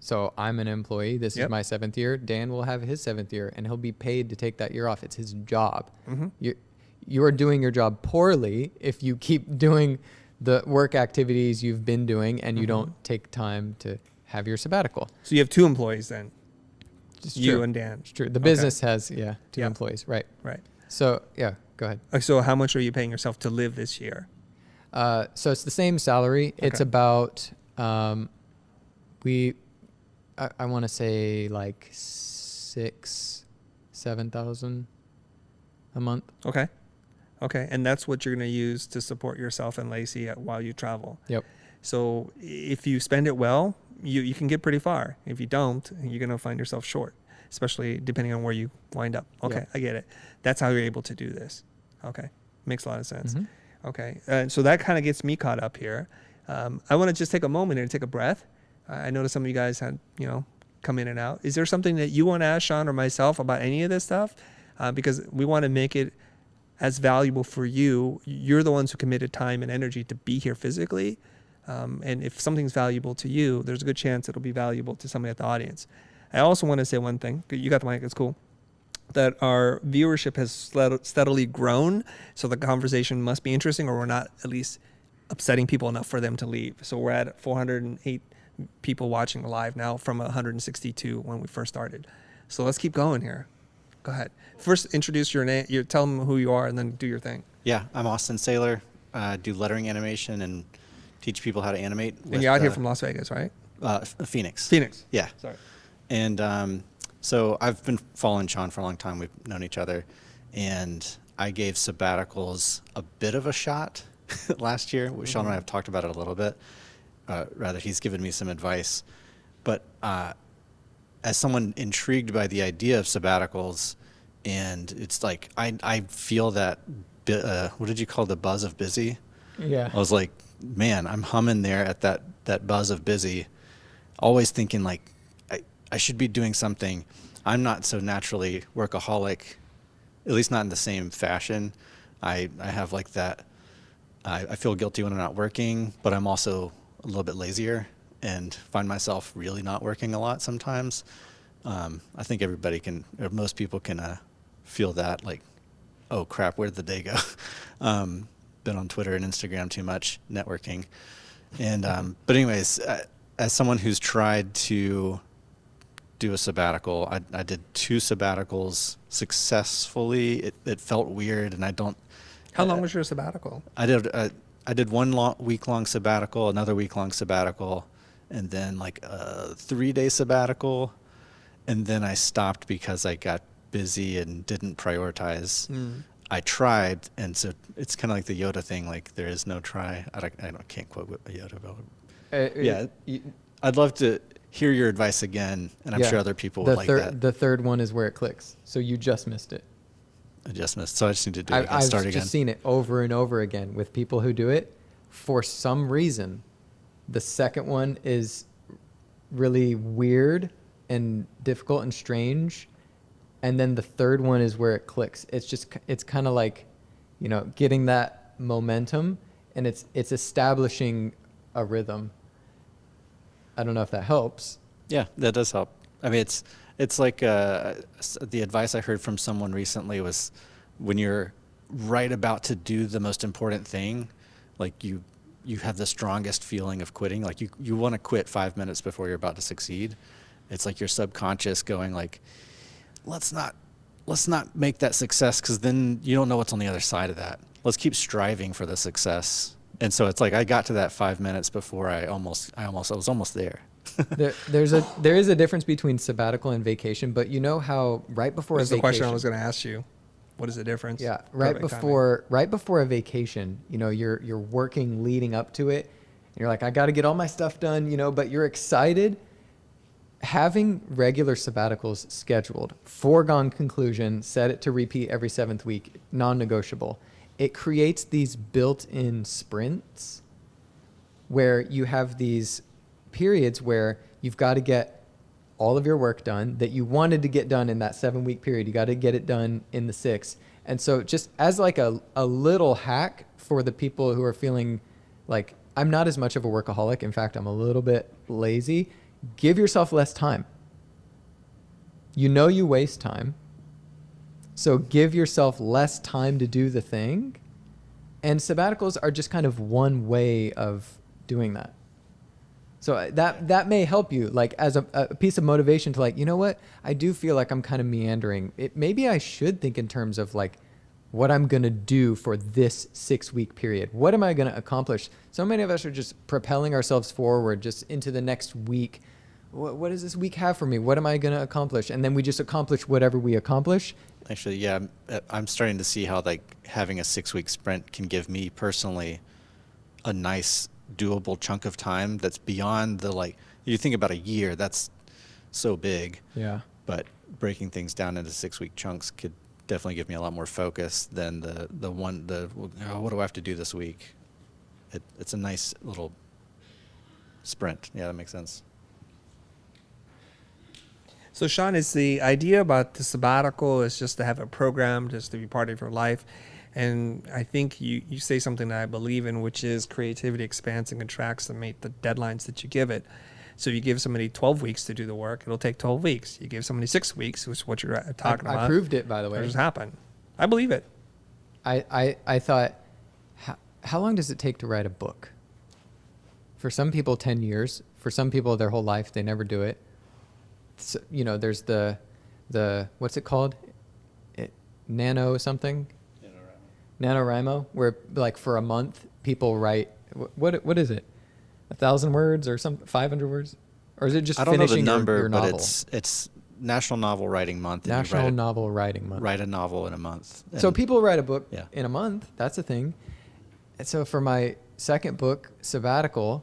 So I'm an employee. This Yep. is my 7th year. Dan will have his 7th year, and he'll be paid to take that year off. It's his job. Mm-hmm. You are doing your job poorly if you keep doing the work activities you've been doing and you Mm-hmm. don't take time to have your sabbatical. So you have 2 employees then, It's you true. and Dan. It's true. The Okay. business has, 2 Yeah. employees. Right. Right. So, yeah, go ahead. So how much are you paying yourself to live this year? So it's the same salary. It's Okay. about, I want to say like 7,000 a month. Okay. Okay. And that's what you're going to use to support yourself and Lacey while you travel. Yep. So if you spend it well, you can get pretty far. If you don't, you're going to find yourself short, especially depending on where you wind up. Okay. Yeah. I get it. That's how you're able to do this. Okay. Makes a lot of sense. Mhm. Okay. So that kind of gets me caught up here. I want to just take a moment and take a breath. I noticed some of you guys had, come in and out. Is there something that you want to ask Sean or myself about any of this stuff? Because we want to make it as valuable for you. You're the ones who committed time and energy to be here physically. And if something's valuable to you, there's a good chance it'll be valuable to somebody at the audience. I also want to say one thing. You got the mic. It's cool. That our viewership has steadily grown. So the conversation must be interesting, or we're not at least upsetting people enough for them to leave. So we're at 408 people watching live now from 162 when we first started. So let's keep going here. Go ahead. First, introduce your name. Tell them who you are, and then do your thing. Yeah, I'm Austin Saylor. Do lettering animation and teach people how to animate. And you're out here from Las Vegas, right? Phoenix. Phoenix. Yeah. Sorry. And so I've been following Sean for a long time. We've known each other. And I gave sabbaticals a bit of a shot last year. Sean and I have talked about it a little bit. Rather, he's given me some advice. But as someone intrigued by the idea of sabbaticals, and it's like I feel that, what did you call the buzz of busy? Yeah. I was like, man, I'm humming there at that buzz of busy, always thinking like I should be doing something. I'm not so naturally workaholic, at least not in the same fashion. I have like that. I feel guilty when I'm not working, but I'm also a little bit lazier and find myself really not working a lot sometimes. I think everybody can, or most people can feel that, like, oh crap, where did the day go? Been on Twitter and Instagram too much, networking. And but anyways, as someone who's tried to do a sabbatical, I did 2 sabbaticals successfully. It felt weird, and I don't. How long was your sabbatical? I did one week-long sabbatical, another week-long sabbatical, and then like a 3-day sabbatical, and then I stopped because I got busy and didn't prioritize. I tried, and so it's kind of like the Yoda thing, like there is no try. I can't quote what Yoda, but yeah, I'd love to hear your advice again, and I'm sure other people would like that. The third one is where it clicks. So you just missed it. I just missed, so I just need to do it again, start I've again. just seen it over and over again with people who do it. For some reason, the second one is really weird and difficult and strange. And then the third one is where it clicks. It's kind of like, getting that momentum, and it's establishing a rhythm. I don't know if that helps. Yeah, that does help. I mean, it's like the advice I heard from someone recently was when you're right about to do the most important thing, like you have the strongest feeling of quitting. Like you want to quit 5 minutes before you're about to succeed. It's like your subconscious going like, let's not make that success, because then you don't know what's on the other side of that. Let's keep striving for the success. And so it's like I got to that 5 minutes before I was almost there. There is a difference between sabbatical and vacation, but you know how right before That's a the question I vacation, was going to ask you. What is the difference? yeah, Perfect timing. right before a vacation, you're working leading up to it, and you're like, I got to get all my stuff done, but you're excited. Having regular sabbaticals scheduled, foregone conclusion, set it to repeat every 7th week, non-negotiable. It creates these built-in sprints where you have these periods where you've got to get all of your work done that you wanted to get done in that 7-week period. You got to get it done in the 6. And so just as like a little hack for the people who are feeling like, I'm not as much of a workaholic. In fact, I'm a little bit lazy. Give yourself less time. You know you waste time. So give yourself less time to do the thing. And sabbaticals are just kind of one way of doing that. So that may help you, like as a piece of motivation to like, you know what, I do feel like I'm kind of meandering. Maybe I should think in terms of like what I'm going to do for this 6-week period. What am I going to accomplish? So many of us are just propelling ourselves forward just into the next week. What does this week have for me? What am I going to accomplish? And then we just accomplish whatever we accomplish. Actually, yeah, I'm starting to see how like having a 6-week sprint can give me personally a nice doable chunk of time that's beyond the, like, you think about a year, that's so big. Yeah. But breaking things down into 6-week chunks could definitely give me a lot more focus than what do I have to do this week? It's a nice little sprint. Yeah, that makes sense. So Sean, is the idea about the sabbatical is just to have a program, just to be part of your life. And I think you say something that I believe in, which is creativity expands and contracts to meet the deadlines that you give it. So if you give somebody 12 weeks to do the work, it'll take 12 weeks. You give somebody 6 weeks, which is what you're talking about. I proved it, by the way. It'll just happen. I believe it. I thought, how long does it take to write a book? For some people, 10 years. For some people, their whole life, they never do it. So, you know, there's the what's it called? Nano something? NaNoWriMo, where like for a month people write, what is it? 1,000 words or 500 words? Or is it just I don't know the finishing number, your novel? but it's National Novel Writing Month. And National Novel Writing Month. Write a novel in a month. So people write a book Yeah. in a month. That's a thing. And so for my second book, Sabbatical,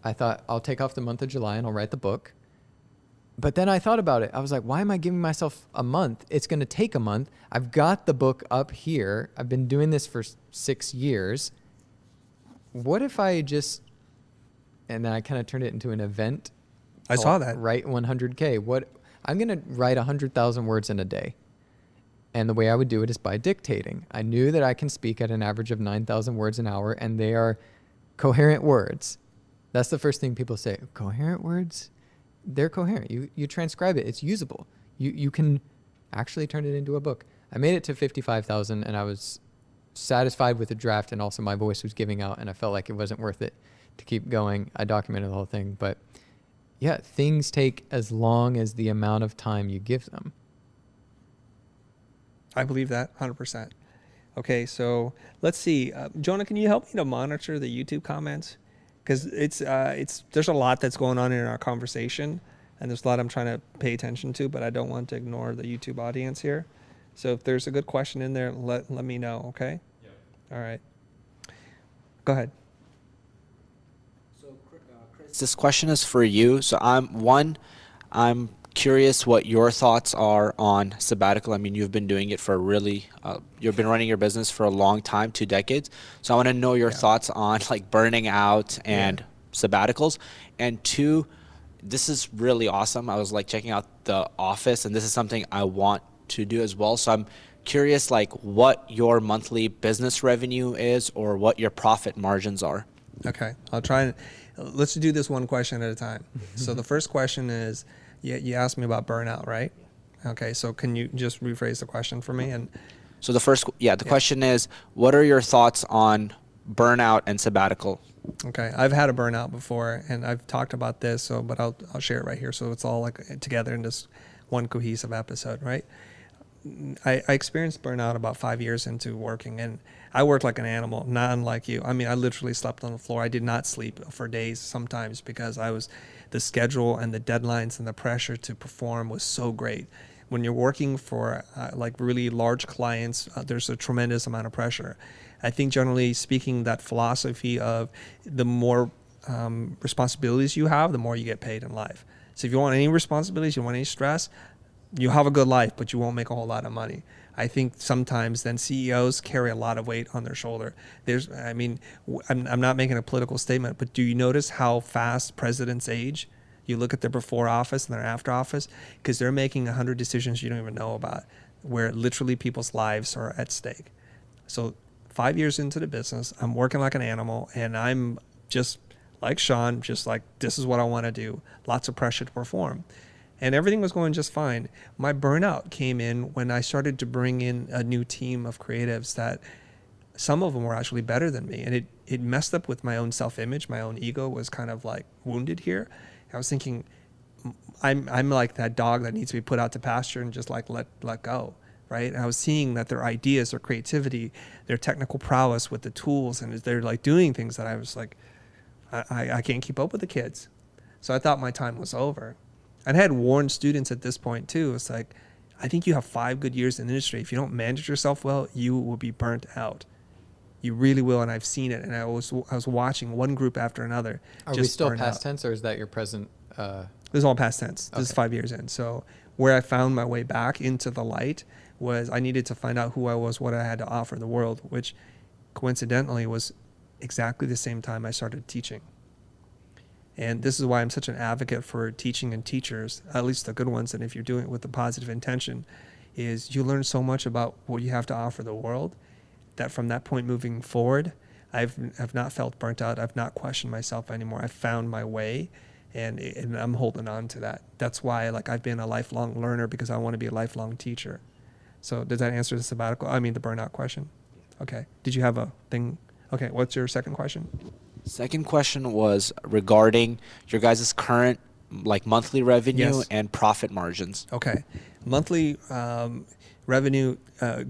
I thought I'll take off the month of July and I'll write the book. But then I thought about it. I was like, why am I giving myself a month? It's going to take a month. I've got the book up here. I've been doing this for 6 years. What if I just, and then I kind of turned it into an event. I saw that. Write 100K. I'm going to write 100,000 words in a day. And the way I would do it is by dictating. I knew that I can speak at an average of 9,000 words an hour, and they are coherent words. That's the first thing people say. Coherent words? They're coherent. You transcribe it. It's usable. You can actually turn it into a book. I made it to 55,000 and I was satisfied with the draft, and also my voice was giving out and I felt like it wasn't worth it to keep going. I documented the whole thing, but yeah, things take as long as the amount of time you give them. I believe that 100%. Okay, so let's see. Jonah, can you help me to monitor the YouTube comments? Because there's a lot that's going on in our conversation, and there's a lot I'm trying to pay attention to, but I don't want to ignore the YouTube audience here. So if there's a good question in there, let me know, okay? Yeah. All right. Go ahead. So, Chris, this question is for you. So I'm curious what your thoughts are on sabbatical. I mean, you've been doing it for you've been running your business for a long time, 2 decades. So I want to know your thoughts on like burning out and sabbaticals. And 2, this is really awesome. I was like checking out The Office, and this is something I want to do as well. So I'm curious like what your monthly business revenue is or what your profit margins are. Okay, I'll try and let's do this one question at a time. So the first question is, you asked me about burnout, right? Okay, so can you just rephrase the question for me? And so the question is, what are your thoughts on burnout and sabbatical? Okay, I've had a burnout before, and I've talked about this, but I'll share it right here, so it's all like together in this one cohesive episode, right? I experienced burnout about 5 years into working, and I worked like an animal, not unlike you. I mean, I literally slept on the floor. I did not sleep for days sometimes because the schedule and the deadlines and the pressure to perform was so great. When you're working for like really large clients, there's a tremendous amount of pressure. I think generally speaking, that philosophy of the more responsibilities you have, the more you get paid in life. So if you want any responsibilities, you want any stress, you have a good life, but you won't make a whole lot of money. I think sometimes then CEOs carry a lot of weight on their shoulder. I'm not making a political statement, but do you notice how fast presidents age? You look at their before office and their after office, because they're making 100 decisions you don't even know about, where literally people's lives are at stake. So 5 years into the business, I'm working like an animal, and I'm just like Sean, just like, this is what I want to do. Lots of pressure to perform. And everything was going just fine. My burnout came in when I started to bring in a new team of creatives that some of them were actually better than me. And it messed up with my own self-image. My own ego was kind of like wounded here. I was thinking, I'm like that dog that needs to be put out to pasture and just like let go, right? And I was seeing that their ideas, their creativity, their technical prowess with the tools, and they're like doing things that I was like, I can't keep up with the kids. So I thought my time was over. And I had warned students at this point too. It's like, I think you have 5 good years in the industry. If you don't manage yourself well, you will be burnt out. You really will, and I've seen it. And I was watching one group after another. Are we still past tense, or is that your present? This is all past tense. This is 5 years in. So where I found my way back into the light was I needed to find out who I was, what I had to offer the world, which coincidentally was exactly the same time I started teaching. And this is why I'm such an advocate for teaching and teachers, at least the good ones. And if you're doing it with a positive intention, is you learn so much about what you have to offer the world that from that point moving forward, I've not felt burnt out. I've not questioned myself anymore. I've found my way, and I'm holding on to that. That's why I've been a lifelong learner, because I want to be a lifelong teacher. So does that answer the the burnout question? Okay. Did you have a thing? Okay. What's your second question? Second question was regarding your guys' current monthly revenue and profit margins. Okay. Monthly revenue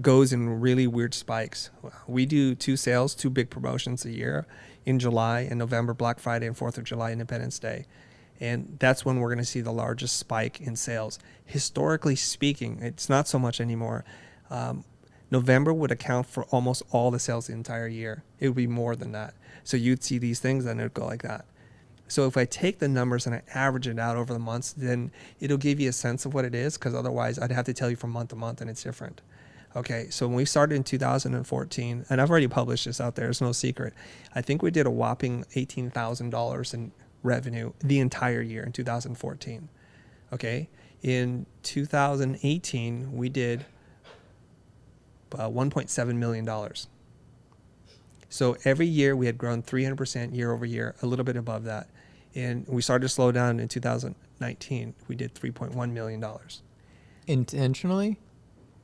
goes in really weird spikes. We do 2 big promotions a year in July and November, Black Friday and 4th of July, Independence Day. And that's when we're going to see the largest spike in sales. Historically speaking, it's not so much anymore. November would account for almost all the sales the entire year. It would be more than that. So you'd see these things and it would go like that. So if I take the numbers and I average it out over the months, then it'll give you a sense of what it is, because otherwise I'd have to tell you from month to month, and it's different. Okay, so when we started in 2014, and I've already published this out there, it's no secret, I think we did a whopping $18,000 in revenue the entire year in 2014. Okay, in 2018, we did $1.7 million. So every year we had grown 300% year over year, a little bit above that. And we started to slow down in 2019. We did $3.1 million. Intentionally?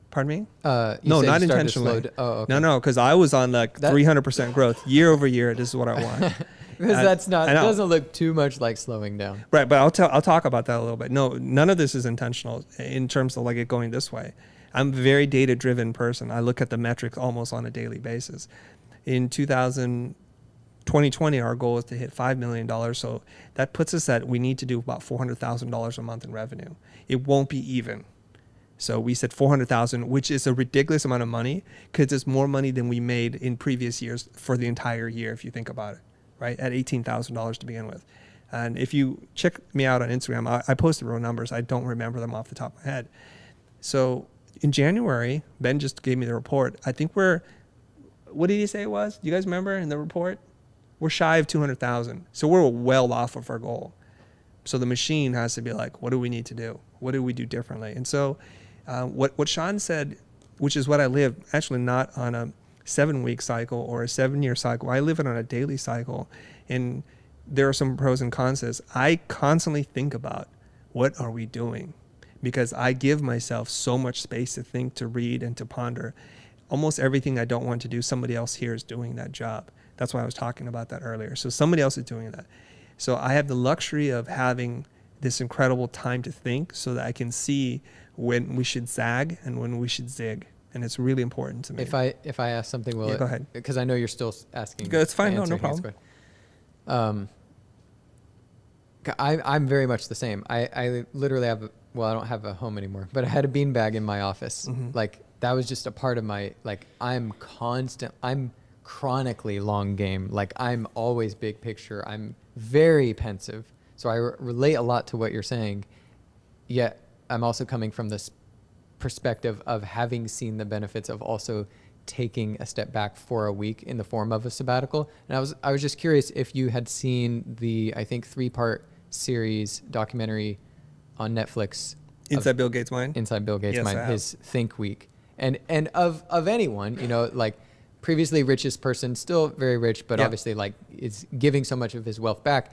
Pardon me? No, not intentionally. Okay. No, because I was on 300% growth year over year. This is what I want. Because it doesn't look too much like slowing down. Right, but I'll talk about that a little bit. No, none of this is intentional in terms of it going this way. I'm a very data-driven person. I look at the metrics almost on a daily basis. In 2020, our goal is to hit $5 million. So that puts us at, we need to do about $400,000 a month in revenue. It won't be even. So we said 400,000, which is a ridiculous amount of money, because it's more money than we made in previous years for the entire year, if you think about it, right? At $18,000 to begin with. And if you check me out on Instagram, I posted real numbers. I don't remember them off the top of my head. So in January, Ben just gave me the report. I think what did he say it was? Do you guys remember in the report? We're shy of 200,000. So we're well off of our goal. So the machine has to be like, what do we need to do? What do we do differently? And so what Sean said, which is what I live, actually not on a 7-week cycle or a 7-year cycle. I live it on a daily cycle. And there are some pros and cons to this. I constantly think about, what are we doing? Because I give myself so much space to think, to read, and to ponder. Almost everything I don't want to do, somebody else here is doing that job. That's why I was talking about that earlier. So somebody else is doing that. So I have the luxury of having this incredible time to think, so that I can see when we should zag and when we should zig. And it's really important to me. If I ask something, will go ahead. Because I know you're still asking. It's fine. No problem. I'm very much the same. I literally have, I don't have a home anymore, but I had a beanbag in my office. Mm-hmm. That was just a part of my, I'm chronically long game. I'm always big picture. I'm very pensive. So I relate a lot to what you're saying. Yet I'm also coming from this perspective of having seen the benefits of also taking a step back for a week in the form of a sabbatical. And I was just curious if you had seen the, I think, 3-part series documentary on Netflix. Inside Bill Gates' Mind? Inside Bill Gates' Yes, I Mind, have. his Think Week. And of anyone, you know, like previously richest person, still very rich, but Yeah. obviously like is giving so much of his wealth back.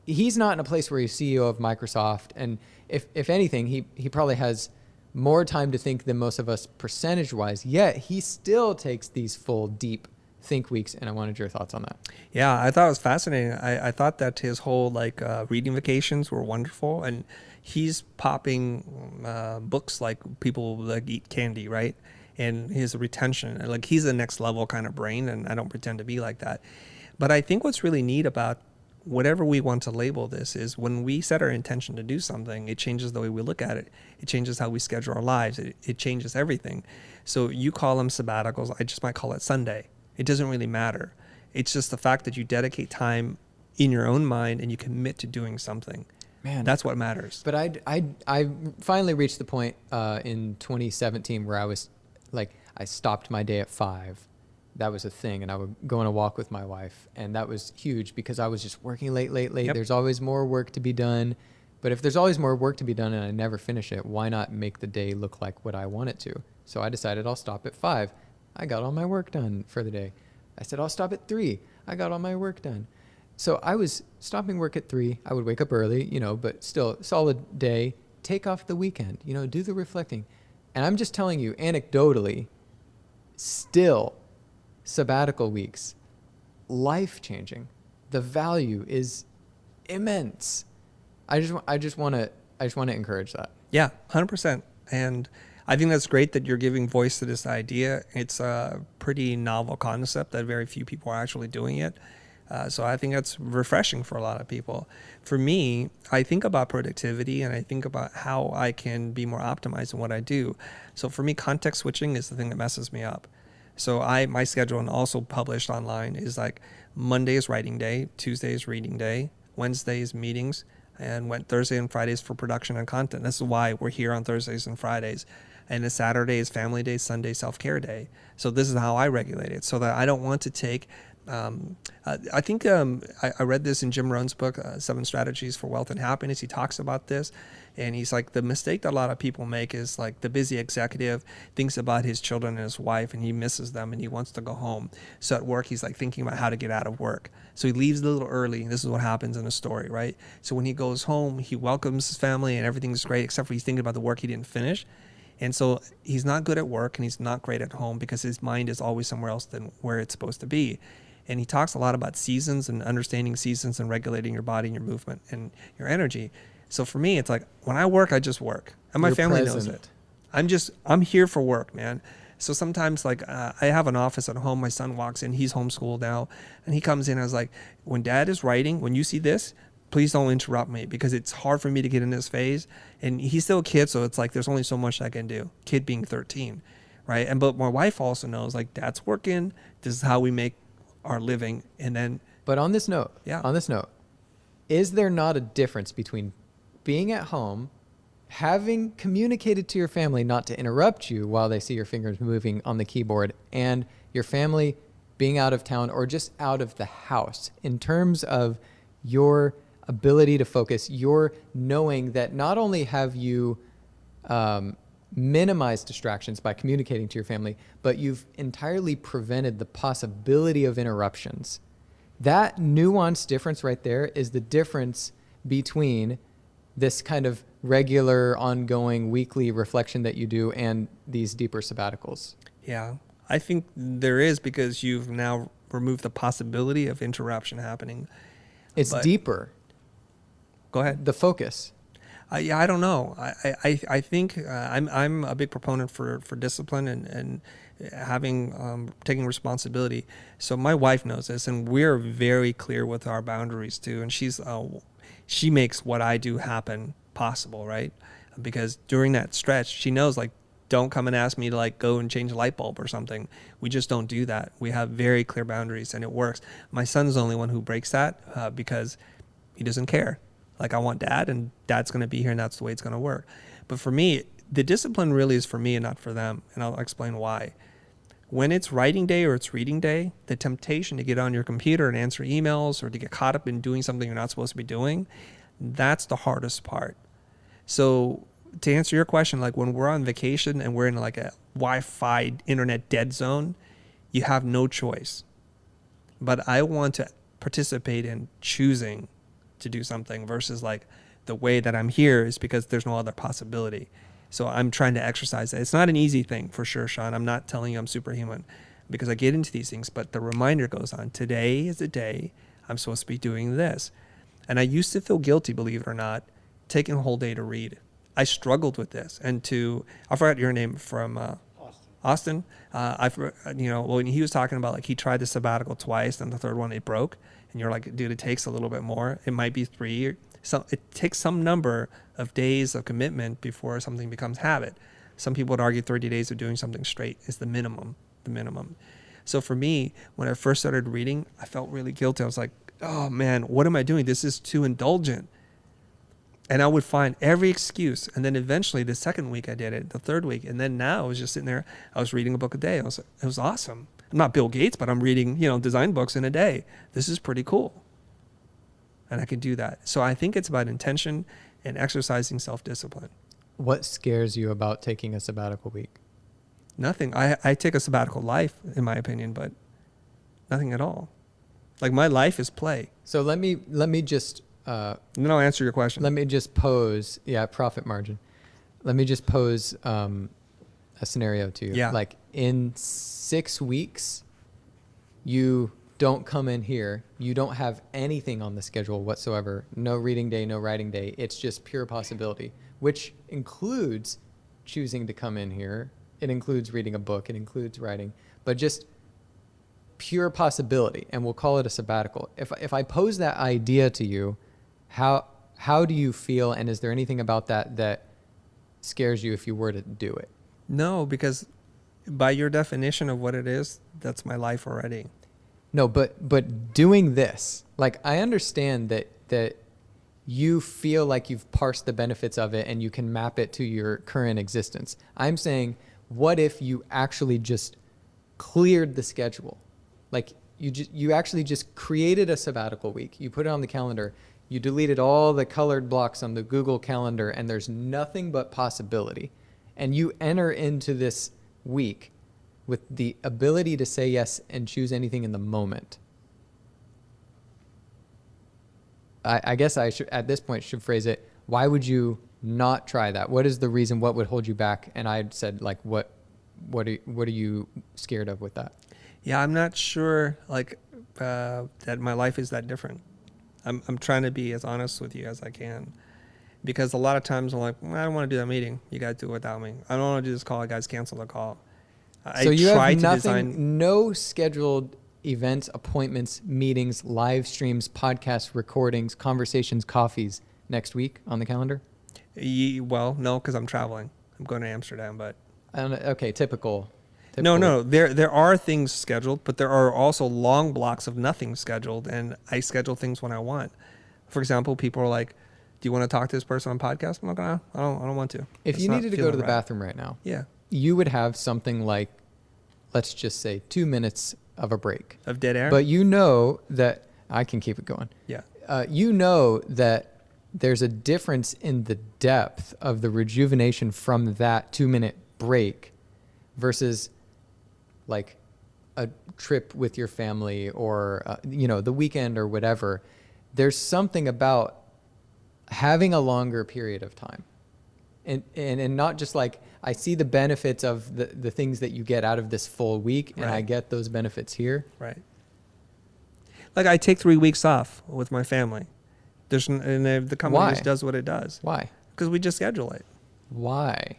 He's not in a place where he's CEO of Microsoft. And if anything, he probably has more time to think than most of us percentage-wise, yet he still takes these full, deep Think Weeks, and I wanted your thoughts on that. Yeah, I thought it was fascinating. I thought that his whole like reading vacations were wonderful, and he's popping books like people like eat candy, right? And his retention, like he's a next level kind of brain, and I don't pretend to be like that. But I think what's really neat about whatever we want to label this is when we set our intention to do something, it changes the way we look at it. It changes how we schedule our lives. It changes everything. So you call them sabbaticals. I just might call it Sunday. It doesn't really matter. It's just the fact that you dedicate time in your own mind and you commit to doing something. Man, that's what matters. But I finally reached the point in 2017 where I was like, I stopped my day at 5. That was a thing, and I would go on a walk with my wife, and that was huge because I was just working late. Yep. There's always more work to be done, but if there's always more work to be done and I never finish it, why not make the day look like what I want it to? So I decided I'll stop at 5. I got all my work done for the day. I said I'll stop at 3. I got all my work done. So I was stopping work at 3. I would wake up early, you know, but still solid day. Take off the weekend, you know, do the reflecting. And I'm just telling you anecdotally, still sabbatical weeks, life-changing. The value is immense. I just want to encourage that. Yeah, 100%. And I think that's great that you're giving voice to this idea. It's a pretty novel concept that very few people are actually doing it. So I think that's refreshing for a lot of people. For me, I think about productivity and I think about how I can be more optimized in what I do. So for me, context switching is the thing that messes me up. So my schedule, and also published online, is like Monday is writing day, Tuesday is reading day, Wednesday is meetings, and Thursday and Fridays for production and content. This is why we're here on Thursdays and Fridays. And the Saturday is family day, Sunday self-care day. So this is how I regulate it, so that I don't want to take I think I read this in Jim Rohn's book, 7 Strategies for Wealth and Happiness. He talks about this, and he's like, the mistake that a lot of people make is like the busy executive thinks about his children and his wife, and he misses them, and he wants to go home. So at work, he's like thinking about how to get out of work. So he leaves a little early. This is what happens in the story, right? So when he goes home, he welcomes his family, and everything's great, except for he's thinking about the work he didn't finish. And so he's not good at work, and he's not great at home because his mind is always somewhere else than where it's supposed to be. And he talks a lot about seasons and understanding seasons and regulating your body and your movement and your energy. So for me, it's like when I work, I just work. And my family knows it. I'm here for work, man. So sometimes like I have an office at home. My son walks in. He's homeschooled now. And he comes in and I was like, when Dad is writing, when you see this, please don't interrupt me because it's hard for me to get in this phase. And he's still a kid, so it's like there's only so much I can do. Kid being 13, right? But my wife also knows like Dad's working. This is how we make our living. And then but on this note, is there not a difference between being at home, having communicated to your family not to interrupt you while they see your fingers moving on the keyboard, and your family being out of town or just out of the house, in terms of your ability to focus, your knowing that not only have you minimize distractions by communicating to your family, but you've entirely prevented the possibility of interruptions. That nuanced difference right there is the difference between this kind of regular, ongoing, weekly reflection that you do and these deeper sabbaticals. Yeah, I think there is, because you've now removed the possibility of interruption happening. It's deeper. Go ahead. The focus. I don't know. I think I'm a big proponent for discipline and having taking responsibility. So my wife knows this, and we're very clear with our boundaries too. And she makes what I do happen possible, right? Because during that stretch, she knows like, don't come and ask me to like go and change a light bulb or something. We just don't do that. We have very clear boundaries, and it works. My son's the only one who breaks that because he doesn't care. Like, I want Dad, and Dad's going to be here, and that's the way it's going to work. But for me, the discipline really is for me and not for them. And I'll explain why. When it's writing day or it's reading day, the temptation to get on your computer and answer emails or to get caught up in doing something you're not supposed to be doing, That's the hardest part. So to answer your question, like when we're on vacation and we're in like a Wi-Fi internet dead zone, you have no choice. But I want to participate in choosing to do something versus like the way that I'm here is because there's no other possibility. So I'm trying to exercise that. It's not an easy thing for sure, Sean. I'm not telling you I'm superhuman because I get into these things, but the reminder goes on. Today is the day I'm supposed to be doing this. And I used to feel guilty, believe it or not, taking a whole day to read. I struggled with this. And I forgot your name from Austin. When he was talking about like he tried the sabbatical twice and the third one it broke. And you're like, dude, it takes a little bit more. It might be 3. It takes some number of days of commitment before something becomes habit. Some people would argue 30 days of doing something straight is the minimum. So for me, when I first started reading, I felt really guilty. I was like, oh man, what am I doing? This is too indulgent. And I would find every excuse. And then eventually the second week I did it, the third week. And then now I was just sitting there, I was reading a book a day. It was awesome. I'm not Bill Gates, but I'm reading, design books in a day. This is pretty cool. And I can do that. So I think it's about intention and exercising self-discipline. What scares you about taking a sabbatical week? Nothing. I take a sabbatical life, in my opinion, but nothing at all. Like my life is play. So let me just... and then I'll answer your question. Let me just pose, profit margin. Let me just pose a scenario to you. Yeah. Like in 6 weeks, you don't come in here. You don't have anything on the schedule whatsoever. No reading day, no writing day. It's just pure possibility, which includes choosing to come in here. It includes reading a book. It includes writing, but just pure possibility. And we'll call it a sabbatical. If I pose that idea to you, how do you feel? And is there anything about that scares you if you were to do it? No, because by your definition of what it is, that's my life already. No, but doing this, like I understand that you feel like you've parsed the benefits of it and you can map it to your current existence. I'm saying, what if you actually just cleared the schedule? Like you actually just created a sabbatical week. You put it on the calendar. You deleted all the colored blocks on the Google Calendar, and there's nothing but possibility. And you enter into this week with the ability to say yes and choose anything in the moment. I guess I should, at this point, should phrase it, why would you not try that? What is the reason? What would hold you back? And I said, like, what are you scared of with that? Yeah, I'm not sure, that my life is that different. I'm trying to be as honest with you as I can, because a lot of times I'm like, I don't want to do that meeting. You got to do it without me. I don't want to do this call. Guys, cancel the call. So you have nothing, no scheduled events, appointments, meetings, live streams, podcasts, recordings, conversations, coffees next week on the calendar? Well, no, because I'm traveling. I'm going to Amsterdam, but. Okay, typical. No. There are things scheduled, but there are also long blocks of nothing scheduled, and I schedule things when I want. For example, people are like, "Do you want to talk to this person on podcast?" I'm like, "No, I don't want to." If you needed to go to the bathroom right now, yeah, you would have something like, let's just say, 2 minutes of a break of dead air. But you know that I can keep it going. Yeah, you know that there's a difference in the depth of the rejuvenation from that 2-minute break versus like a trip with your family or, the weekend or whatever. There's something about having a longer period of time and not just like, I see the benefits of the things that you get out of this full week, and right. I get those benefits here. Right. Like I take 3 weeks off with my family. And the company just does what it does. Why? Because we just schedule it. Why?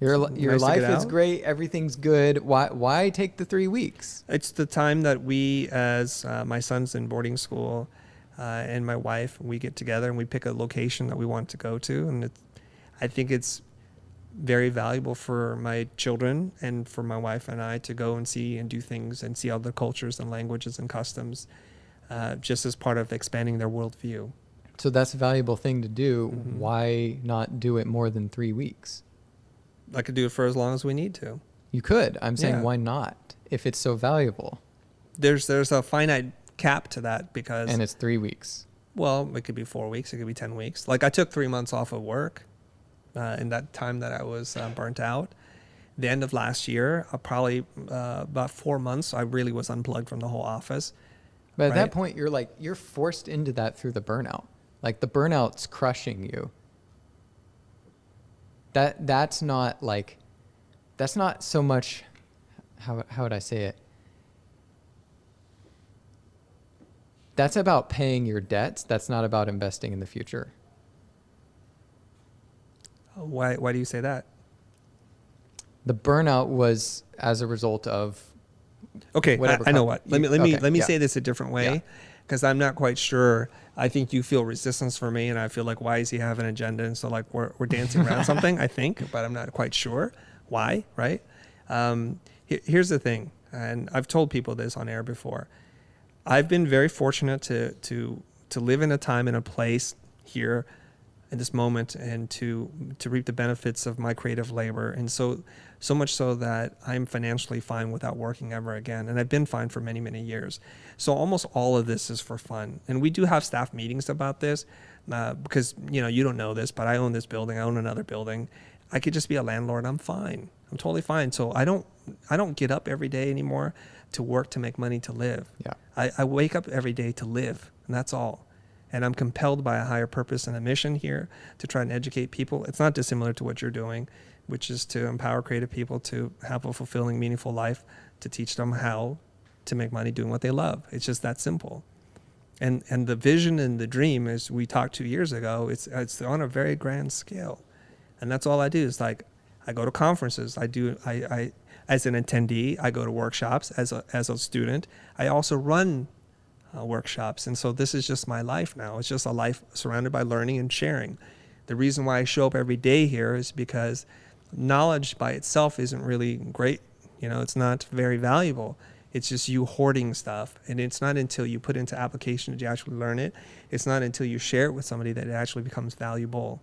Your Nice life is great. Everything's good. Why take the 3 weeks? It's the time that we, as my son's in boarding school, and my wife, we get together and we pick a location that we want to go to. And I think it's very valuable for my children and for my wife and I to go and see and do things and see other cultures and languages and customs, just as part of expanding their worldview. So that's a valuable thing to do. Mm-hmm. Why not do it more than 3 weeks? I could do it for as long as we need to. You could. I'm saying, Yeah. why not? If it's so valuable. There's a finite cap to that because... And it's 3 weeks. Well, it could be 4 weeks. It could be 10 weeks. Like I took 3 months off of work in that time that I was burnt out. The end of last year, probably about 4 months, I really was unplugged from the whole office. But at right? that point, you're forced into that through the burnout. Like the burnout's crushing you. That's not so much, how would I say it? That's about paying your debts. That's not about investing in the future. Why do you say that? The burnout was as a result of Okay, I know what. Let me yeah. say this a different way, Yeah. because I'm not quite sure. I think you feel resistance for me, and I feel like, why does he have an agenda? And so like we're dancing around something, I think, but I'm not quite sure why. Right? Here's the thing, and I've told people this on air before. I've been very fortunate to live in a time and a place here in this moment, and to reap the benefits of my creative labor. And so much so that I'm financially fine without working ever again. And I've been fine for many, many years. So almost all of this is for fun. And we do have staff meetings about this because, you don't know this, but I own this building. I own another building. I could just be a landlord. I'm fine. I'm totally fine. So I don't get up every day anymore to work to make money to live. Yeah. I wake up every day to live, and that's all. And I'm compelled by a higher purpose and a mission here to try and educate people. It's not dissimilar to what you're doing, which is to empower creative people to have a fulfilling, meaningful life, to teach them how to make money doing what they love. It's just that simple. And the vision and the dream, as we talked 2 years ago, it's on a very grand scale. And that's all I do is like, I go to conferences. I as an attendee, I go to workshops as a student. I also run workshops. And so this is just my life now. It's just a life surrounded by learning and sharing. The reason why I show up every day here is because knowledge by itself isn't really great. It's not very valuable. It's just you hoarding stuff. And it's not until you put into application that you actually learn it. It's not until you share it with somebody that it actually becomes valuable.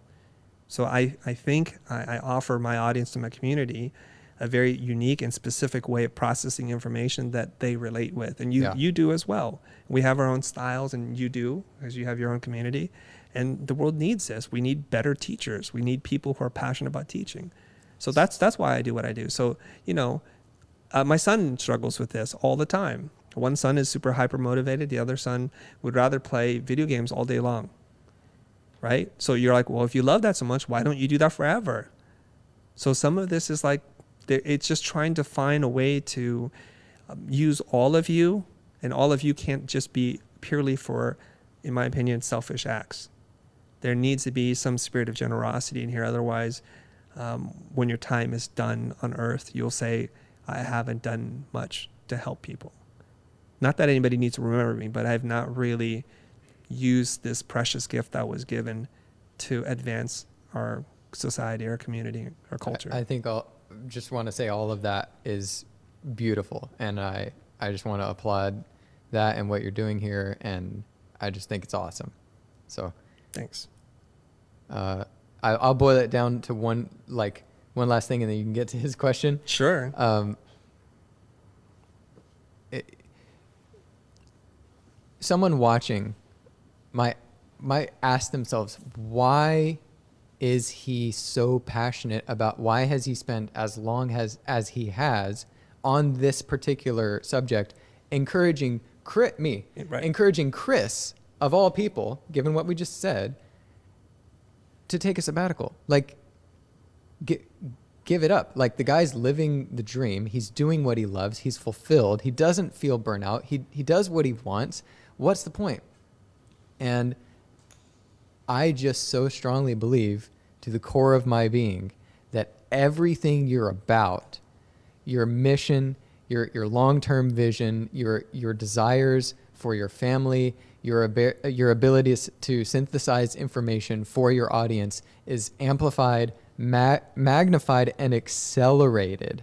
So I think I offer my audience and my community a very unique and specific way of processing information that they relate with. And you do as well. We have our own styles, and you do, as you have your own community. And the world needs this. We need better teachers. We need people who are passionate about teaching. So that's why I do what I do. So, my son struggles with this all the time. One son is super hyper motivated. The other son would rather play video games all day long. Right? So you're like, well, if you love that so much, why don't you do that forever? So some of this is like, it's just trying to find a way to use all of you, and all of you can't just be purely for, in my opinion, selfish acts. There needs to be some spirit of generosity in here. Otherwise, when your time is done on earth, you'll say, I haven't done much to help people. Not that anybody needs to remember me, but I've not really used this precious gift that was given to advance our society, our community, our culture. I think I'll just want to say all of that is beautiful, and I just want to applaud that and what you're doing here, and I just think it's awesome. So thanks. I'll boil it down to one last thing, and then you can get to his question. Sure. Someone watching might ask themselves, why is he so passionate about, why has he spent as long as he has on this particular subject, encouraging encouraging Chris, of all people, given what we just said, to take a sabbatical? Like, give it up. Like, the guy's living the dream. He's doing what he loves. He's fulfilled. He doesn't feel burnout. He does what he wants. What's the point? And I just so strongly believe, to the core of my being, that everything you're about, your mission, your long-term vision, your desires for your family, your ability to synthesize information for your audience, is amplified, magnified, and accelerated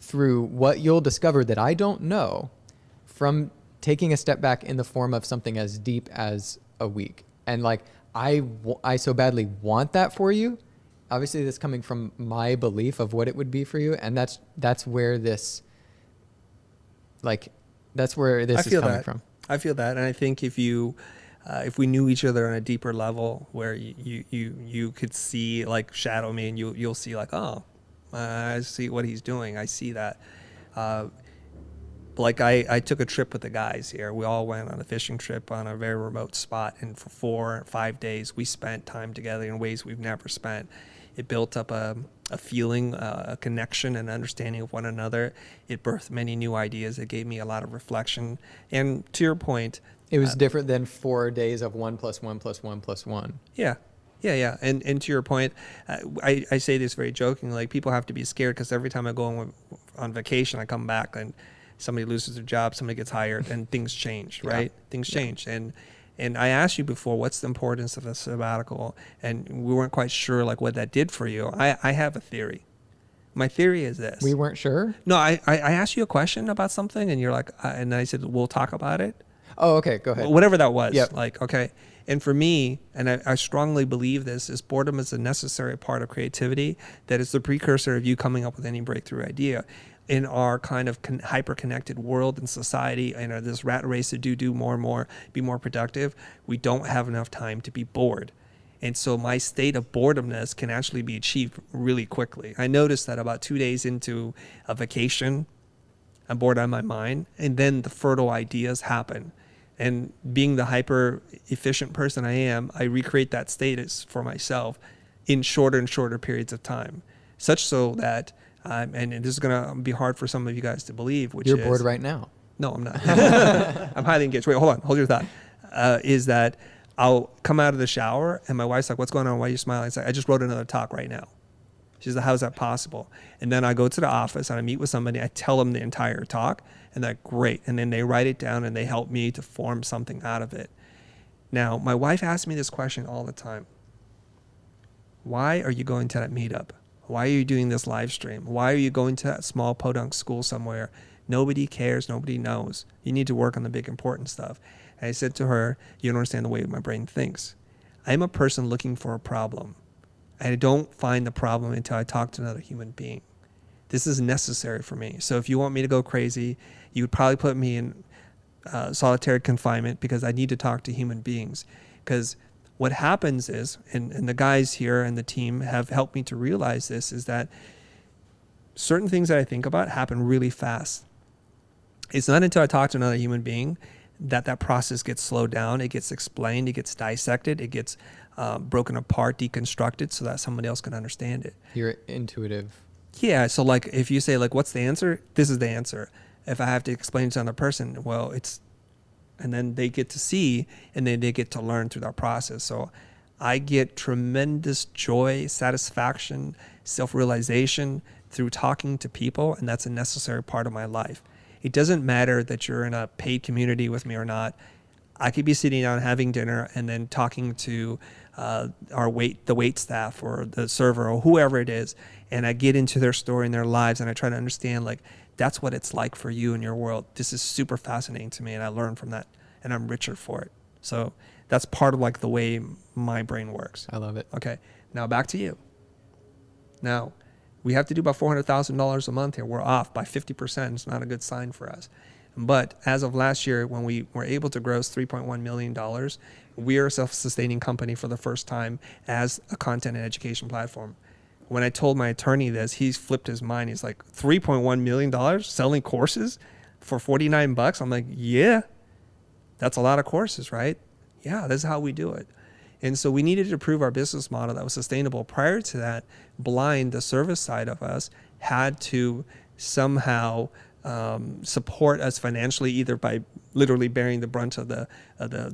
through what you'll discover that I don't know from taking a step back in the form of something as deep as a week. And like, I so badly want that for you. Obviously, that's coming from my belief of what it would be for you, and that's where this is coming from. I feel that, and I think if you if we knew each other on a deeper level, where you could see, like, shadow me, and you'll see, like, oh, I see what he's doing. I see that. Like, I took a trip with the guys here. We all went on a fishing trip on a very remote spot, and for 4 or 5 days, we spent time together in ways we've never spent. It built up a feeling, a connection, an understanding of one another. It birthed many new ideas. It gave me a lot of reflection. And to your point, It was different than 4 days of 1 + 1 + 1 + 1. Yeah. And to your point, I say this very jokingly, like, people have to be scared, because every time I go on vacation, I come back and somebody loses their job, somebody gets hired, and things change, right? Things change. And I asked you before, what's the importance of a sabbatical? And we weren't quite sure, like, what that did for you. I have a theory. My theory is this. We weren't sure? No, I asked you a question about something, and you're like, and I said, we'll talk about it. Oh, okay. Go ahead. Whatever that was. Yep. Like, okay. And for me, and I strongly believe this, is boredom is a necessary part of creativity, that is the precursor of you coming up with any breakthrough idea. In our kind of hyper-connected world and society, and this rat race to do more and more, be more productive, we don't have enough time to be bored. And so my state of boredomness can actually be achieved really quickly. I noticed that about 2 days into a vacation, I'm bored out of my mind, and then the fertile ideas happen. And being the hyper efficient person I am, I recreate that status for myself in shorter and shorter periods of time, such so that, and this is going to be hard for some of you guys to believe, which You're is, bored right now. No, I'm not. I'm highly engaged. Wait, hold your thought. Is that I'll come out of the shower and my wife's like, what's going on? Why are you smiling? It's like, I just wrote another talk right now. She's like, how's that possible? And then I go to the office and I meet with somebody. I tell them the entire talk, and they're great. And then they write it down and they help me to form something out of it. Now, my wife asks me this question all the time. Why are you going to that meetup? Why are you doing this live stream? Why are you going to that small podunk school somewhere? Nobody cares. Nobody knows. You need to work on the big important stuff. And I said to her, you don't understand the way my brain thinks. I'm a person looking for a problem. I don't find the problem until I talk to another human being. This is necessary for me. So if you want me to go crazy, you would probably put me in solitary confinement, because I need to talk to human beings. Because what happens is, and the guys here and the team have helped me to realize this, is that certain things that I think about happen really fast. It's not until I talk to another human being that process gets slowed down, it gets explained, it gets dissected, it gets broken apart, deconstructed, so that somebody else can understand it. You're intuitive. Yeah, so like if you say, like, what's the answer? This is the answer. If I have to explain to another person, well, it's, and then they get to see, and then they get to learn through that process. So I get tremendous joy, satisfaction, self-realization through talking to people, and that's a necessary part of my life. It doesn't matter that you're in a paid community with me or not. I could be sitting down having dinner and then talking to the wait staff or the server or whoever it is, and I get into their story and their lives, and I try to understand, like, that's what it's like for you in your world. This is super fascinating to me, and I learn from that, and I'm richer for it. So that's part of, like, the way my brain works. I love it. Okay, now back to you. Now, we have to do about $400,000 a month here. We're off by 50%. It's not a good sign for us. But as of last year, when we were able to gross $3.1 million, we are a self-sustaining company for the first time as a content and education platform. When I told my attorney this, he flipped his mind. He's like, $3.1 million selling courses for $49? I'm like, yeah, that's a lot of courses, right? Yeah, this is how we do it. And so we needed to prove our business model that was sustainable. Prior to that, Blind, the service side of us, had to somehow support us financially, either by literally bearing the brunt of the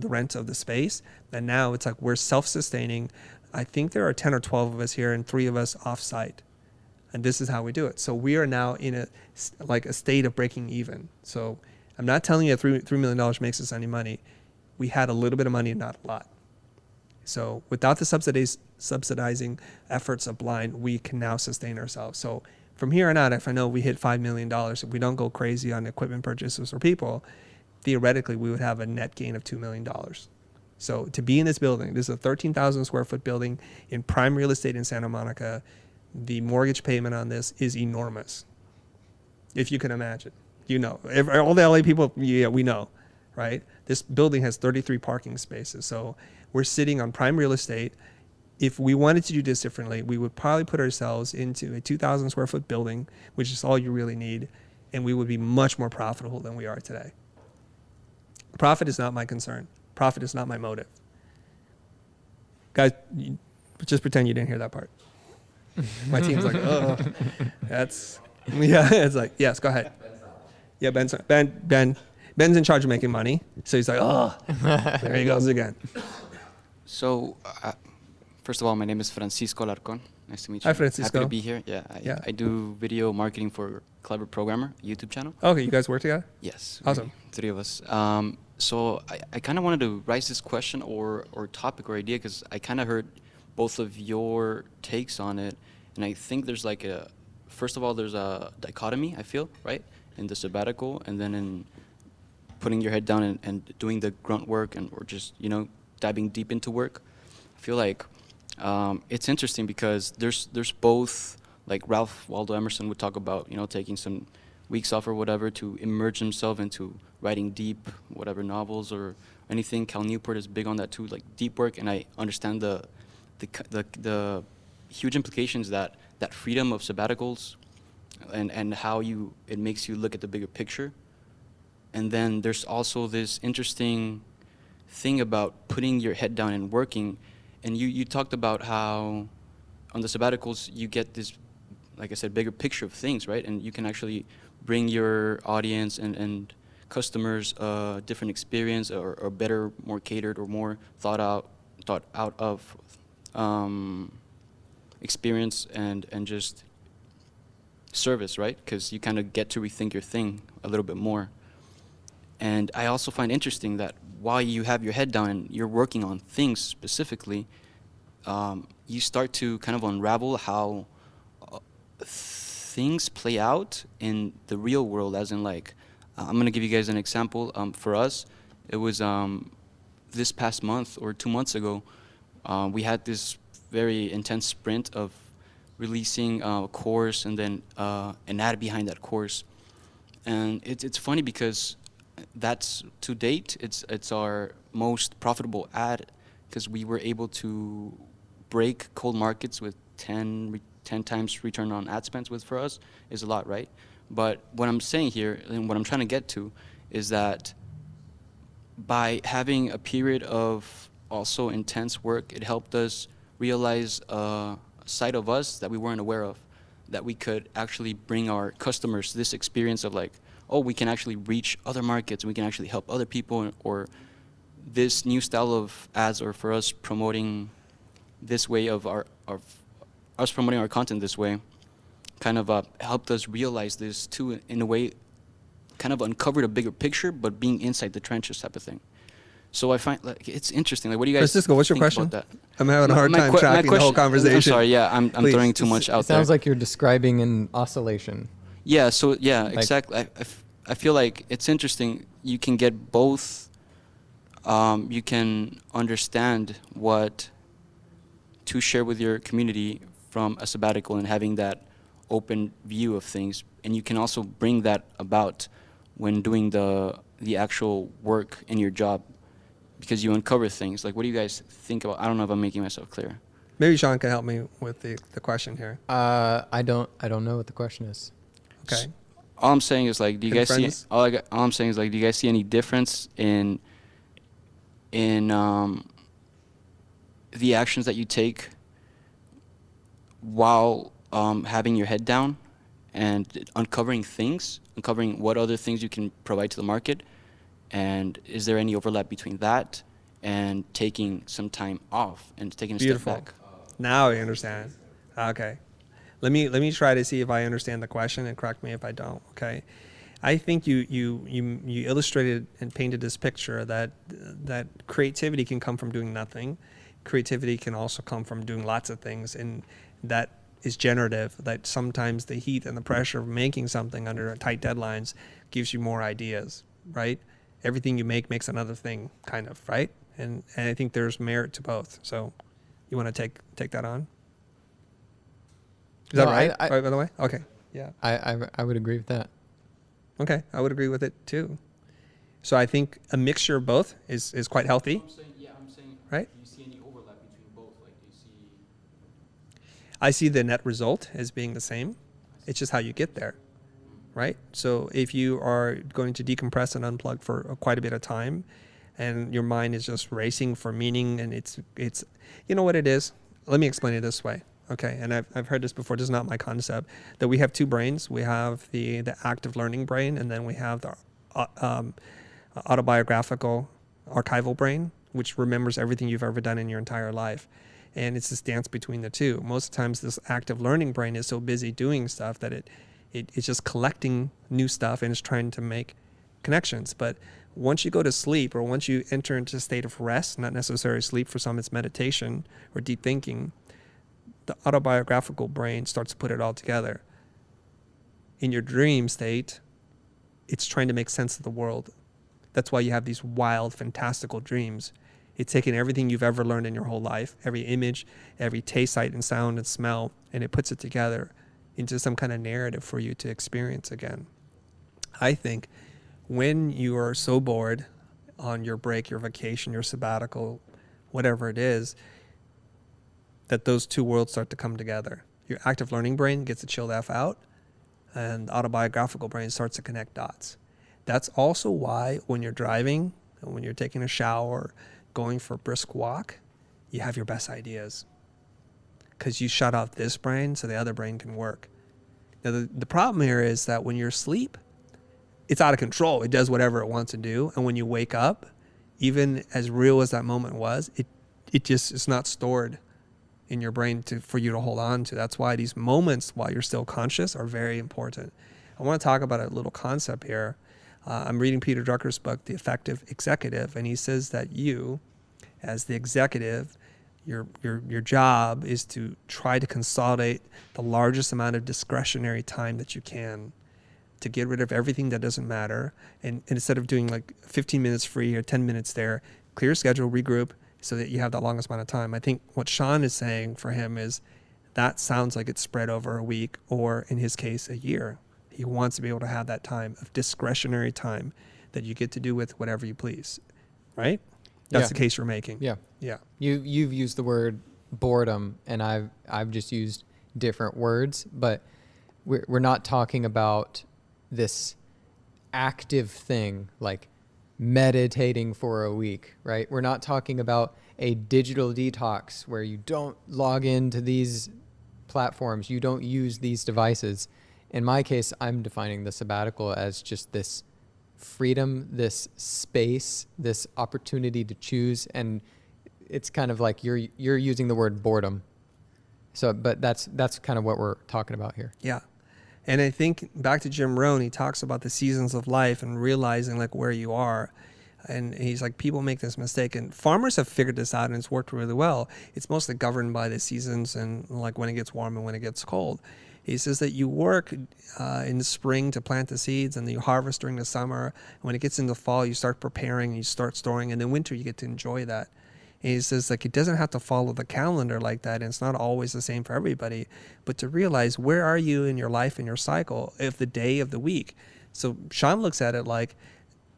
rent of the space. And now it's like we're self-sustaining. I think there are 10 or 12 of us here and 3 of us off-site. And this is how we do it. So we are now in a state of breaking even. So I'm not telling you that $3 million makes us any money. We had a little bit of money and not a lot. So without the subsidizing efforts of Blind, we can now sustain ourselves. So from here on out, if I know we hit $5 million, if we don't go crazy on equipment purchases or people, theoretically, we would have a net gain of $2 million. So to be in this building, this is a 13,000 square foot building in prime real estate in Santa Monica. The mortgage payment on this is enormous. If you can imagine, you know, all the LA people, yeah, we know. right? This building has 33 parking spaces. So we're sitting on prime real estate. If we wanted to do this differently, we would probably put ourselves into a 2,000 square foot building, which is all you really need, and we would be much more profitable than we are today. Profit is not my concern. Profit is not my motive. Guys, just pretend you didn't hear that part. My team's like, oh, that's, yeah, it's like, yes, go ahead. Yeah, Ben's in charge of making money. So he's like, oh, there he goes again. So, first of all, my name is Francisco Larcon. Nice to meet you. Hi, Francisco. Happy to be here. Yeah, I do video marketing for Clever Programmer, YouTube channel. Okay, you guys work together? Yes. Awesome. Three of us. So I kind of wanted to raise this question or topic or idea because I kind of heard both of your takes on it, and I think there's like first of all, there's a dichotomy, I feel, right? In the sabbatical, and then in putting your head down and doing the grunt work or just, diving deep into work. I feel like it's interesting because there's both, like Ralph Waldo Emerson would talk about, taking some weeks off or whatever to immerse himself into writing deep, whatever novels or anything. Cal Newport is big on that too, like deep work, and I understand the huge implications that freedom of sabbaticals and how it makes you look at the bigger picture. And then there's also this interesting thing about putting your head down and working. And you talked about how on the sabbaticals you get this, like I said, bigger picture of things, right? And you can actually bring your audience and customers a different experience or better, more catered or more thought out of experience and just service, right? Because you kind of get to rethink your thing a little bit more. And I also find interesting that while you have your head down and you're working on things specifically, you start to kind of unravel how things play out in the real world, as in like, I'm going to give you guys an example. For us, it was this past month or 2 months ago, we had this very intense sprint of releasing a course and then an ad behind that course. And it's funny because that's, to date, it's our most profitable ad because we were able to break cold markets with 10 times return on ad spend, which for us is a lot, right? But what I'm saying here and what I'm trying to get to is that by having a period of also intense work, it helped us realize a side of us that we weren't aware of, that we could actually bring our customers this experience of like, oh, we can actually reach other markets, we can actually help other people, or this new style of ads, or for us promoting this way of us promoting our content this way, kind of helped us realize this too, in a way, kind of uncovered a bigger picture, but being inside the trenches type of thing. So I find like it's interesting. Like, what do you guys Francisco, what's your think question? about that? I'm having a hard time tracking the whole conversation. I'm sorry. Yeah, I'm throwing too much out there. It sounds like you're describing an oscillation. Yeah. So yeah, exactly. I feel like it's interesting. You can get both. You can understand what to share with your community from a sabbatical and having that open view of things, and you can also bring that about when doing the actual work in your job, because you uncover things. Like, what do you guys think about? I don't know if I'm making myself clear. Maybe Sean can help me with the question here. I don't know what the question is. Okay. All I'm saying is like, do you guys see? All I'm saying is like, do you guys see any difference in the actions that you take while having your head down and uncovering what other things you can provide to the market? And is there any overlap between that and taking some time off and taking a step back? Now I understand. Okay. Let me try to see if I understand the question, and correct me if I don't. Okay. I think you illustrated and painted this picture that creativity can come from doing nothing. Creativity can also come from doing lots of things, and that is generative. That sometimes the heat and the pressure of making something under tight deadlines gives you more ideas, right? Everything you make makes another thing, kind of, right? And I think there's merit to both. So you want to take that on? Is that right? Right, by the way? Okay. Yeah. I would agree with that. Okay. I would agree with it too. So I think a mixture of both is quite healthy. I'm saying, right? Do you see any overlap between both? Like, do you see? I see the net result as being the same. It's just how you get there, right? So if you are going to decompress and unplug for quite a bit of time, and your mind is just racing for meaning, and it's you know what it is? Let me explain it this way. Okay, and I've heard this before. This is not my concept. That we have two brains. We have the active learning brain, and then we have the autobiographical archival brain, which remembers everything you've ever done in your entire life. And it's this dance between the two. Most times this active learning brain is so busy doing stuff that it's just collecting new stuff and it's trying to make connections. But once you go to sleep, or once you enter into a state of rest, not necessarily sleep, for some it's meditation or deep thinking, the autobiographical brain starts to put it all together. In your dream state, it's trying to make sense of the world. That's why you have these wild, fantastical dreams. It's taking everything you've ever learned in your whole life, every image, every taste, sight, and sound and smell, and it puts it together into some kind of narrative for you to experience again. I think when you are so bored on your break, your vacation, your sabbatical, whatever it is, that those two worlds start to come together. Your active learning brain gets to chill the F out, and the autobiographical brain starts to connect dots. That's also why when you're driving, and when you're taking a shower, going for a brisk walk, you have your best ideas. Because you shut off this brain so the other brain can work. Now the problem here is that when you're asleep, it's out of control. It does whatever it wants to do. And when you wake up, even as real as that moment was, it just is not stored in your brain for you to hold on to. That's why these moments while you're still conscious are very important. I want to talk about a little concept here. I'm reading Peter Drucker's book, The Effective Executive, and he says that you, as the executive, your job is to try to consolidate the largest amount of discretionary time that you can, to get rid of everything that doesn't matter. And instead of doing like 15 minutes free or 10 minutes there, clear your schedule, regroup, so that you have that longest amount of time. I think what Sean is saying for him is that sounds like it's spread over a week, or in his case, a year. He wants to be able to have that time of discretionary time that you get to do with whatever you please, right? That's the case you're making. Yeah. Yeah. You've used the word boredom, and I've just used different words, but we're not talking about this active thing like meditating for a week, right? We're not talking about a digital detox where you don't log into these platforms, you don't use these devices. In my case, I'm defining the sabbatical as just this freedom, this space, this opportunity to choose, and it's kind of like you're using the word boredom. So, but that's kind of what we're talking about here. Yeah. And I think back to Jim Rohn, he talks about the seasons of life and realizing like where you are. And he's like, people make this mistake, and farmers have figured this out, and it's worked really well. It's mostly governed by the seasons and like when it gets warm and when it gets cold. He says that you work in the spring to plant the seeds, and then you harvest during the summer. And when it gets into fall, you start preparing and you start storing, and in winter you get to enjoy that. And he says like it doesn't have to follow the calendar like that, and it's not always the same for everybody, but to realize where are you in your life and your cycle of the day of the week. So Sean looks at it like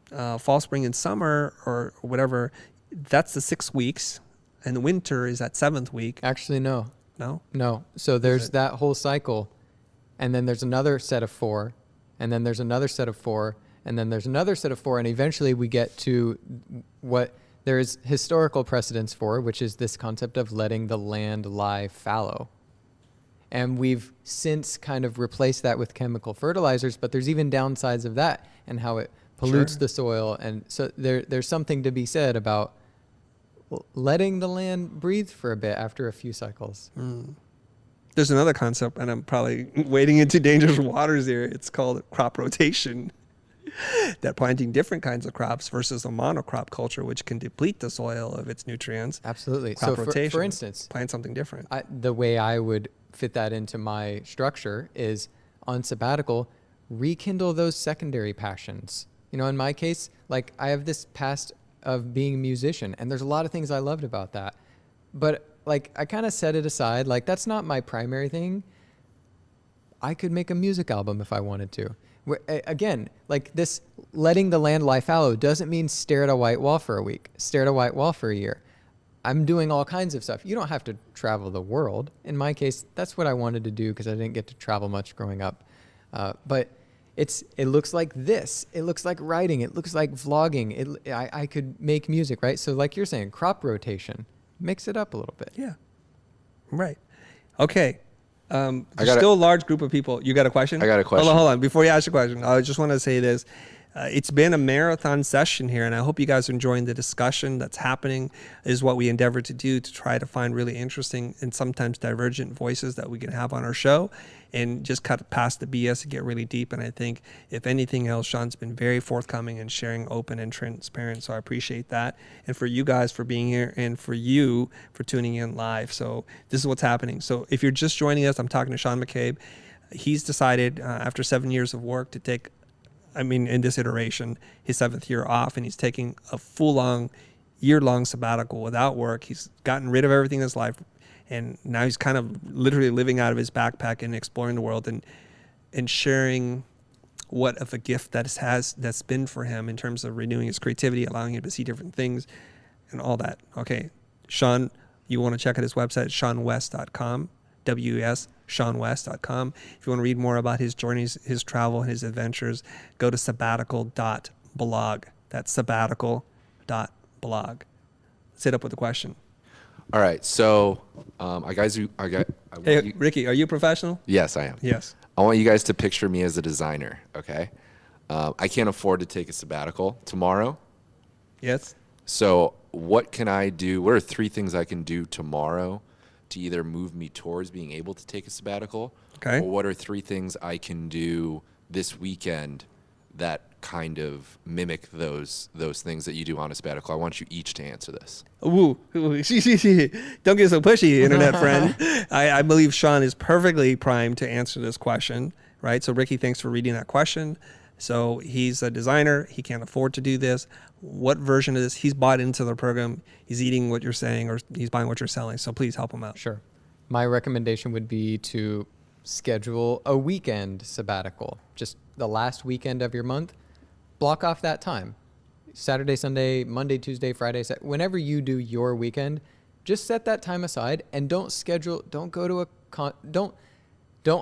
fall, spring, and summer, or whatever, that's the 6 weeks, and the winter is that 7th week. Actually, no. No? So there's that whole cycle, and then there's another set of 4, and then there's another set of 4, and then there's another set of 4, and eventually we get to what there is historical precedence for, which is this concept of letting the land lie fallow. And we've since kind of replaced that with chemical fertilizers, but there's even downsides of that and how it pollutes the soil. And so there's something to be said about letting the land breathe for a bit after a few cycles. There's another concept, and I'm probably wading into dangerous waters here. It's called crop rotation. That planting different kinds of crops versus a monocrop culture, which can deplete the soil of its nutrients. Absolutely. Crop so rotation, for instance, plant something different. The way I would fit that into my structure is on sabbatical, rekindle those secondary passions. You know, in my case, like I have this past of being a musician, and there's a lot of things I loved about that. But like I kind of set it aside, like that's not my primary thing. I could make a music album if I wanted to. Again, like this, letting the land lie fallow doesn't mean stare at a white wall for a week, stare at a white wall for a year. I'm doing all kinds of stuff. You don't have to travel the world. In my case, that's what I wanted to do because I didn't get to travel much growing up. But it looks like this. It looks like writing. It looks like vlogging. I could make music, right? So like you're saying, crop rotation, mix it up a little bit. Yeah. Right. Okay. There's still a large group of people. You got a question? I got a question. Hold on. Before you ask your question, I just want to say this. It's been a marathon session here, and I hope you guys are enjoying the discussion that's happening. Is what we endeavor to do to try to find really interesting and sometimes divergent voices that we can have on our show and just cut past the BS and get really deep. And I think, if anything else, Sean's been very forthcoming and sharing open and transparent, so I appreciate that. And for you guys for being here, and for you for tuning in live. So this is what's happening. So if you're just joining us, I'm talking to Sean McCabe. He's decided after 7 years of work to take, in this iteration, his 7th year off, and he's taking a full-long, year-long sabbatical without work. He's gotten rid of everything in his life, and now he's kind of literally living out of his backpack and exploring the world and sharing what of a gift that's been for him in terms of renewing his creativity, allowing him to see different things, and all that. Okay, Sean, you want to check out his website, SeanWes.com. WS, SeanWes.com. If you want to read more about his journeys, his travel, and his adventures, go to sabbatical.blog. That's sabbatical.blog. Let's hit up with the question. All right. So, Hey, Ricky, are you a professional? Yes, I am. Yes. I want you guys to picture me as a designer, okay? I can't afford to take a sabbatical tomorrow. Yes. So what can I do? What are 3 things I can do tomorrow to either move me towards being able to take a sabbatical? Okay. Or what are 3 things I can do this weekend that kind of mimic those things that you do on a sabbatical? I want you each to answer this. Ooh. Don't get so pushy, internet friend. I believe Sean is perfectly primed to answer this question, right? So Ricky, thanks for reading that question. So he's a designer. He can't afford to do this. What version of this? He's bought into the program. He's eating what you're saying, or he's buying what you're selling. So please help him out. Sure. My recommendation would be to schedule a weekend sabbatical. Just the last weekend of your month. Block off that time. Saturday, Sunday, Monday, Tuesday, Friday, whenever you do your weekend, just set that time aside and don't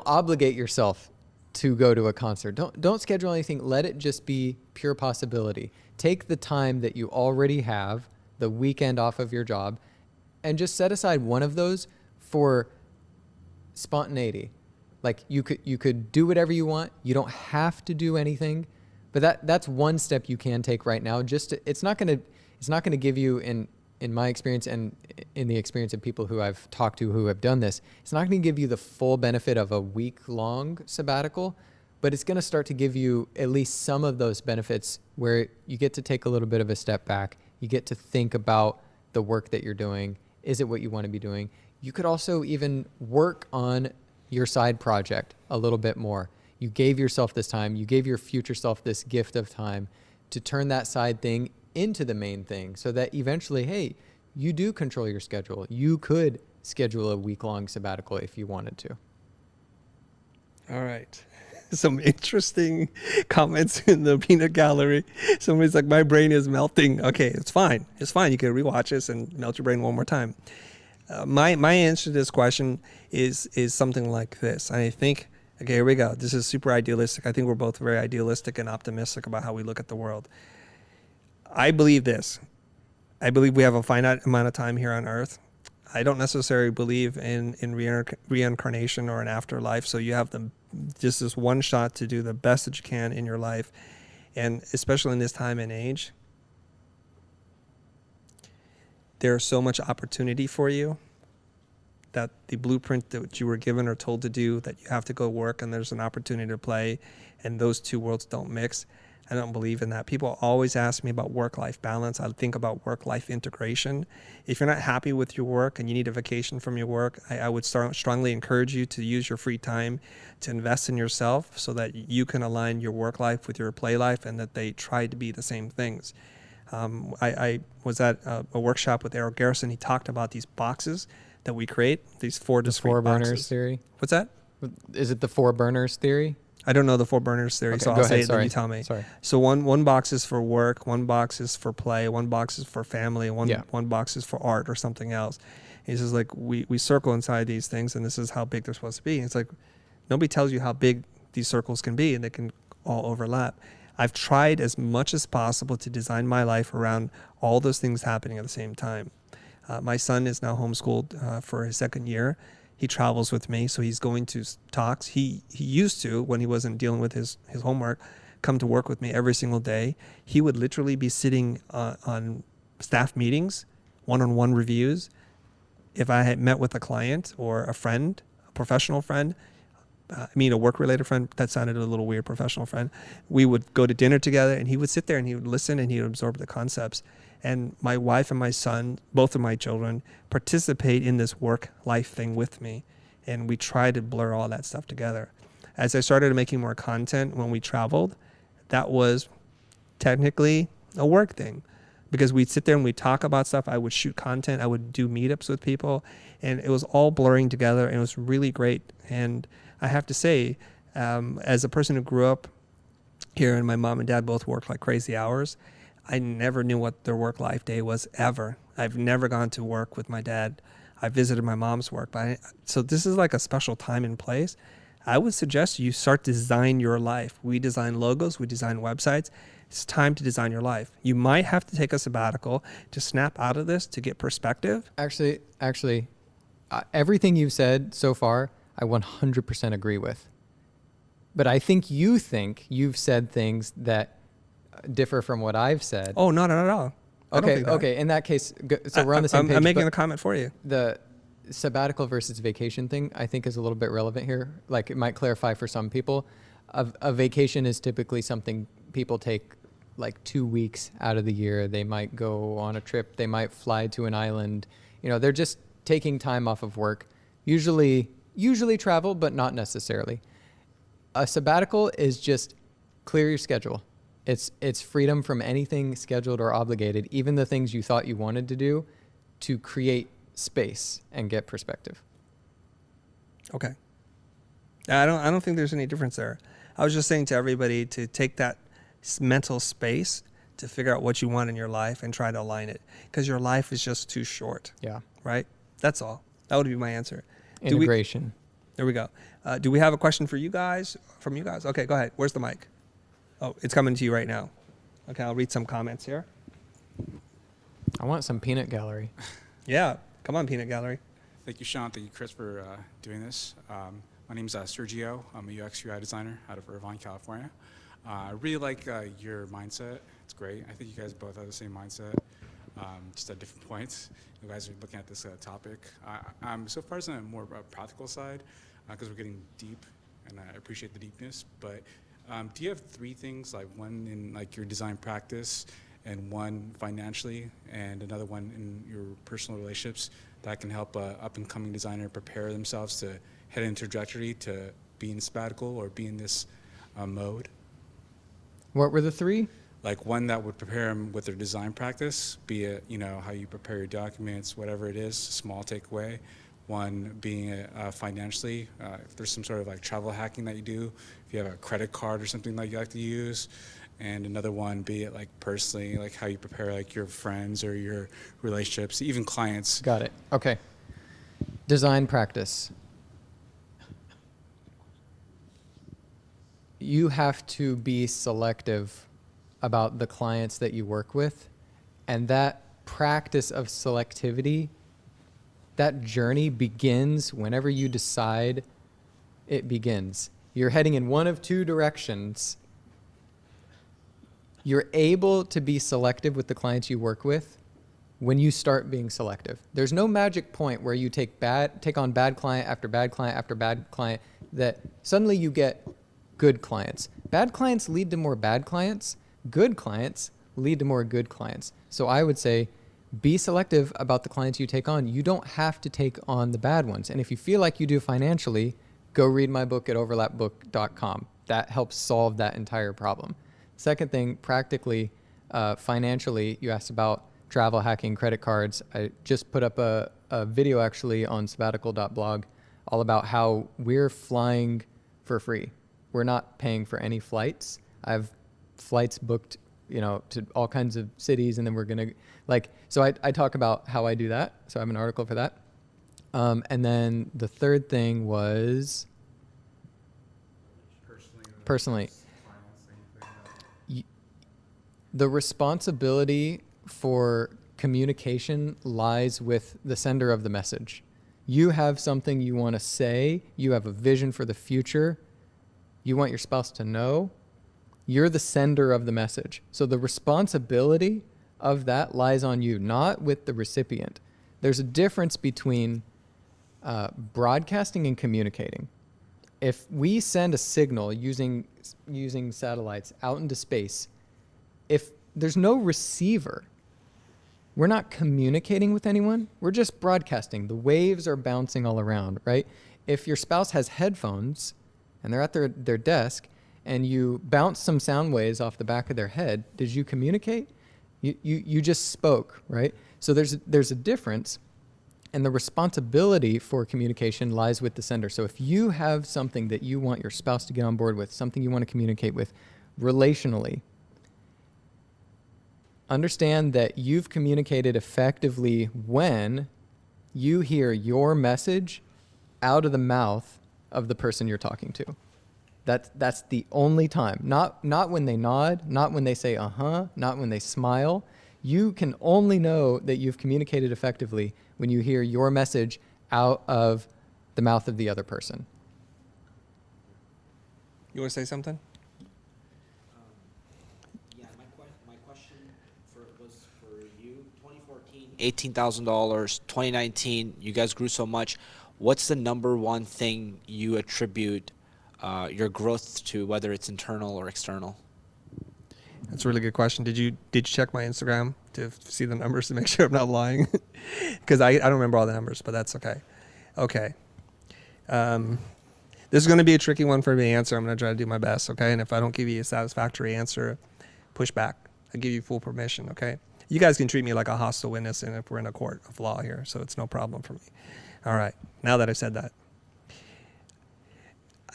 obligate yourself to go to a concert. Don't schedule anything. Let it just be pure possibility. Take the time that you already have, the weekend off of your job, and just set aside one of those for spontaneity. Like you could do whatever you want. You don't have to do anything, but that's one step you can take right now. It's not gonna give you, in my experience and in the experience of people who I've talked to who have done this, it's not going to give you the full benefit of a week-long sabbatical, but it's going to start to give you at least some of those benefits where you get to take a little bit of a step back. You get to think about the work that you're doing. Is it what you want to be doing? You could also even work on your side project a little bit more. You gave yourself this time. You gave your future self this gift of time to turn that side thing into the main thing, so that eventually, hey, you do control your schedule. You could schedule a week-long sabbatical if you wanted to. All right. Some interesting comments in the peanut gallery. Somebody's like, my brain is melting. Okay, it's fine. It's fine. You can rewatch this and melt your brain one more time. My answer to this question is something like this. I think, okay, here we go. This is super idealistic. I think we're both very idealistic and optimistic about how we look at the world. I believe this. I believe we have a finite amount of time here on Earth. I don't necessarily believe in reincarnation or an afterlife. So you have just this one shot to do the best that you can in your life. And especially in this time and age, there's so much opportunity for you that the blueprint that you were given or told to do, that you have to go work and there's an opportunity to play, and those two worlds don't mix. I don't believe in that. People always ask me about work-life balance. I think about work-life integration. If you're not happy with your work and you need a vacation from your work, I would strongly encourage you to use your free time to invest in yourself so that you can align your work life with your play life and that they try to be the same things. I was at a workshop with Errol Garrison. He talked about these boxes that we create, these four discrete boxes. Four burners theory? What's that? Is it the four burners theory? I don't know the 4 burners theory, Okay, so go I'll say ahead. it, then Sorry. you tell me. Sorry. So one box is for work, one box is for play, one box is for family, Yeah. one box is for art or something else. He says, like, we circle inside these things, and this is how big they're supposed to be. And it's like, nobody tells you how big these circles can be, and they can all overlap. I've tried as much as possible to design my life around all those things happening at the same time. My son is now homeschooled for his 2nd year. He travels with me, so he's going to talks. He used to, when he wasn't dealing with his homework, come to work with me every single day. He would literally be sitting on staff meetings, one-on-one reviews. If I had met with a client or a friend, a professional friend, a work-related friend, that sounded a little weird, professional friend, we would go to dinner together, and he would sit there and he would listen and he would absorb the concepts. And my wife and my son, both of my children, participate in this work-life thing with me. And we try to blur all that stuff together. As I started making more content when we traveled, that was technically a work thing. Because we'd sit there and we'd talk about stuff. I would shoot content. I would do meetups with people. And it was all blurring together. And it was really great. And I have to say, as a person who grew up here and my mom and dad both worked like crazy hours, I never knew what their work-life day was ever. I've never gone to work with my dad. I visited my mom's work. So this is like a special time and place. I would suggest you start to design your life. We design logos. We design websites. It's time to design your life. You might have to take a sabbatical to snap out of this to get perspective. Actually, everything you've said so far, I 100% agree with. But I think you've said things that differ from what I've said. Oh, not at all. Okay. In that case, so we're on the same page. I'm making a comment for you. The sabbatical versus vacation thing, I think, is a little bit relevant here. Like, it might clarify for some people. A vacation is typically something people take like 2 weeks out of the year. They might go on a trip. They might fly to an island. They're just taking time off of work. Usually travel, but not necessarily. A sabbatical is just clear your schedule. It's freedom from anything scheduled or obligated, even the things you thought you wanted to do, to create space and get perspective. Okay. I don't think there's any difference there. I was just saying to everybody to take that mental space to figure out what you want in your life and try to align it, because your life is just too short. Yeah. Right? That's all. That would be my answer. Integration. There we go. Do we have a question for you guys? From you guys? Okay, go ahead. Where's the mic? Oh, it's coming to you right now. Okay, I'll read some comments here. I want some peanut gallery. Yeah, come on, Peanut Gallery. Thank you, Sean. Thank you, Chris, for doing this. My name is Sergio. I'm a UX UI designer out of Irvine, California. I really like your mindset. It's great. I think you guys both have the same mindset, just at different points. You guys are looking at this topic. I'm so far as on a more practical side, because we're getting deep, and I appreciate the deepness. But do you have 3 things, like one in like your design practice, and one financially, and another one in your personal relationships that can help a up-and-coming designer prepare themselves to head in a trajectory to be in sabbatical or be in this mode? What were the 3? Like one that would prepare them with their design practice, be it how you prepare your documents, whatever it is, small takeaway. One being financially, if there's some sort of like travel hacking that you do, if you have a credit card or something that you like to use, and another one be it like personally, like how you prepare like your friends or your relationships, even clients. Got it. Okay. Design practice. You have to be selective about the clients that you work with, and that practice of selectivity, that journey begins whenever you decide it begins. You're heading in one of 2 directions. You're able to be selective with the clients you work with when you start being selective. There's no magic point where you take on bad client after bad client after bad client that suddenly you get good clients. Bad clients lead to more bad clients. Good clients lead to more good clients. So I would say be selective about the clients you take on. You don't have to take on the bad ones. And if you feel like you do financially, go read my book at overlapbook.com. That helps solve that entire problem. Second thing, practically, financially, you asked about travel hacking, credit cards. I just put up a video actually on sabbatical.blog all about how we're flying for free. we're not paying for any flights. I have flights booked, to all kinds of cities, and then we're going to, so I talk about how I do that. So I have an article for that. And then the third thing was personally. The responsibility for communication lies with the sender of the message. You have something you want to say. You have a vision for the future. You want your spouse to know. You're the sender of the message. So the responsibility of that lies on you, not with the recipient. There's a difference between broadcasting and communicating. If we send a signal using satellites out into space, if there's no receiver, we're not communicating with anyone. We're just broadcasting. The waves are bouncing all around, right? If your spouse has headphones and they're at their desk and you bounce some sound waves off the back of their head, did you communicate? You just spoke, right? So there's a difference, and the responsibility for communication lies with the sender. So if you have something that you want your spouse to get on board with, something you want to communicate with relationally, understand that you've communicated effectively when you hear your message out of the mouth of the person you're talking to. That's the only time. Not when they nod, not when they say uh-huh, not when they smile. You can only know that you've communicated effectively when you hear your message out of the mouth of the other person. You want to say something? Yeah, my question was for you. 2014, $18,000. 2019, you guys grew so much. What's the number one thing you attribute your growth to, whether it's internal or external? That's a really good question. Did you check my Instagram to see the numbers to make sure I'm not lying? Because I don't remember all the numbers, but that's okay. Okay. This is going to be a tricky one for me to answer. I'm going to try to do my best, okay? And if I don't give you a satisfactory answer, push back. I give you full permission, okay? You guys can treat me like a hostile witness, and if we're in a court of law here, so it's no problem for me. All right. Now that I've said that,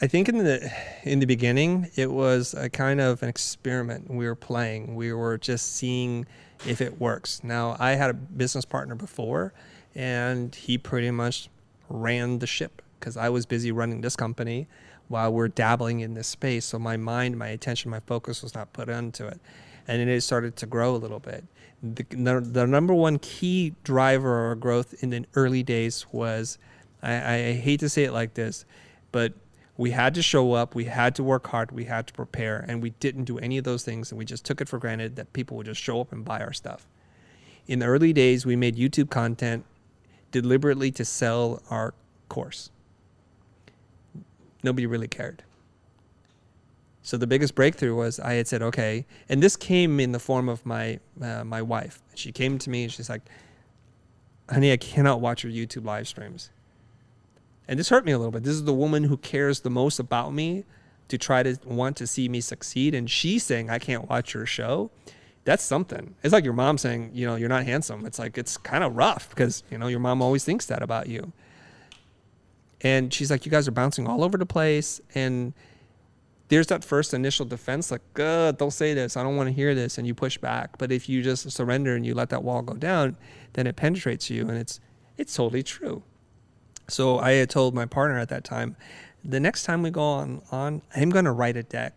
I think in the beginning, it was a kind of an experiment. We were playing. We were just seeing if it works. Now, I had a business partner before, and he pretty much ran the ship because I was busy running this company while we're dabbling in this space. So my mind, my attention, my focus was not put into it. And it started to grow a little bit. The number one key driver of growth in the early days was, I hate to say it like this, but we had to show up, we had to work hard, we had to prepare, and we didn't do any of those things, and we just took it for granted that people would just show up and buy our stuff. In the early days, we made YouTube content deliberately to sell our course. Nobody really cared. So the biggest breakthrough was I had said, okay, and this came in the form of my wife. She came to me and she's like, honey, I cannot watch your YouTube live streams. And this hurt me a little bit. This is the woman who cares the most about me to try to want to see me succeed. And she's saying, I can't watch your show. That's something. It's like your mom saying, you're not handsome. It's like, it's kind of rough because, your mom always thinks that about you. And she's like, you guys are bouncing all over the place. And there's that first initial defense, like, don't say this. I don't want to hear this. And you push back. But if you just surrender and you let that wall go down, then it penetrates you. And it's totally true. So I had told my partner at that time, the next time we go on, I'm going to write a deck.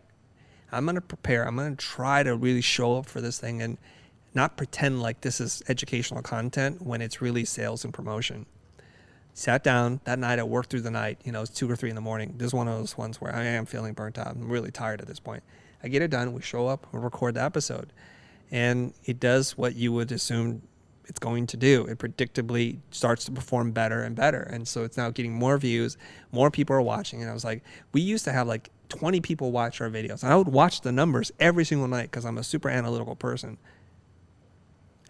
I'm going to prepare. I'm going to try to really show up for this thing and not pretend like this is educational content when it's really sales and promotion. Sat down that night. I worked through the night. It's 2 or 3 in the morning. This is one of those ones where I am feeling burnt out. I'm really tired at this point. I get it done. We show up. We record the episode. And it does what you would assume it's going to do. It predictably starts to perform better and better. And so it's now getting more views. More people are watching. And I was like, we used to have like 20 people watch our videos. And I would watch the numbers every single night because I'm a super analytical person.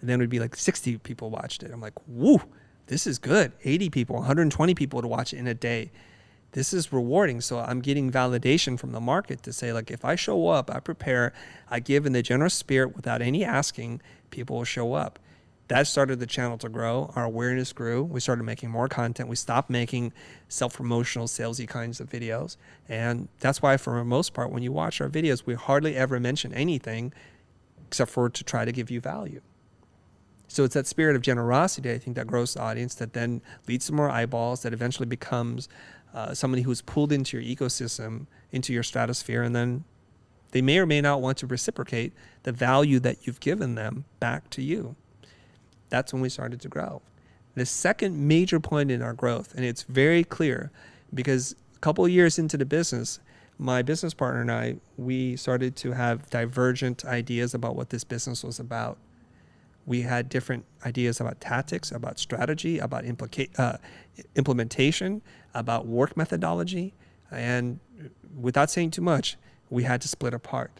And then it would be like 60 people watched it. I'm like, woo, this is good. 80 people, 120 people to watch it in a day. This is rewarding. So I'm getting validation from the market to say, like, if I show up, I prepare, I give in the generous spirit without any asking, people will show up. That started the channel to grow. Our awareness grew. We started making more content. We stopped making self-promotional, salesy kinds of videos. And that's why, for the most part, when you watch our videos, we hardly ever mention anything except for to try to give you value. So it's that spirit of generosity, I think, that grows the audience, that then leads to more eyeballs, that eventually becomes somebody who's pulled into your ecosystem, into your stratosphere, and then they may or may not want to reciprocate the value that you've given them back to you. That's when we started to grow. The second major point in our growth, and it's very clear, because a couple of years into the business, my business partner and I, we started to have divergent ideas about what this business was about. We had different ideas about tactics, about strategy, about implementation, about work methodology, and without saying too much, we had to split apart.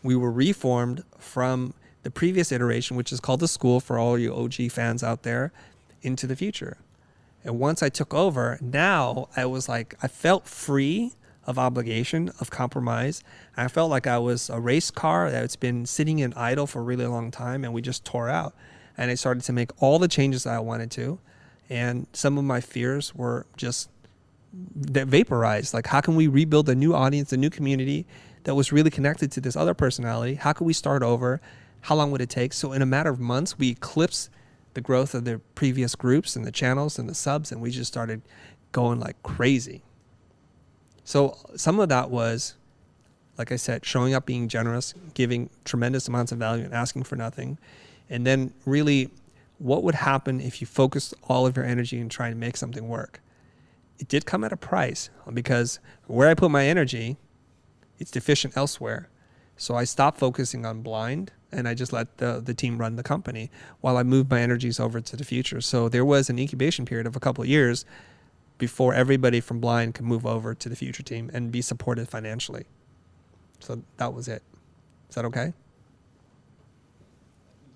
We were reformed from the previous iteration, which is called the school for all you OG fans out there, into the future. And once I took over, now I was like, I felt free of obligation, of compromise. I felt like I was a race car that's been sitting in idle for a really long time, and we just tore out. And I started to make all the changes that I wanted to. And some of my fears were just vaporized. Like, how can we rebuild a new audience, a new community that was really connected to this other personality? How could we start over? How long would it take? So in a matter of months, we eclipsed the growth of the previous groups and the channels and the subs, and we just started going like crazy. So some of that was, like I said, showing up, being generous, giving tremendous amounts of value and asking for nothing. And then really, what would happen if you focused all of your energy in trying to make something work? It did come at a price, because where I put my energy, it's deficient elsewhere. So I stopped focusing on blind, and I just let the team run the company while I moved my energies over to the future. So there was an incubation period of a couple of years before everybody from blind could move over to the future team and be supported financially. So that was it. Is that okay?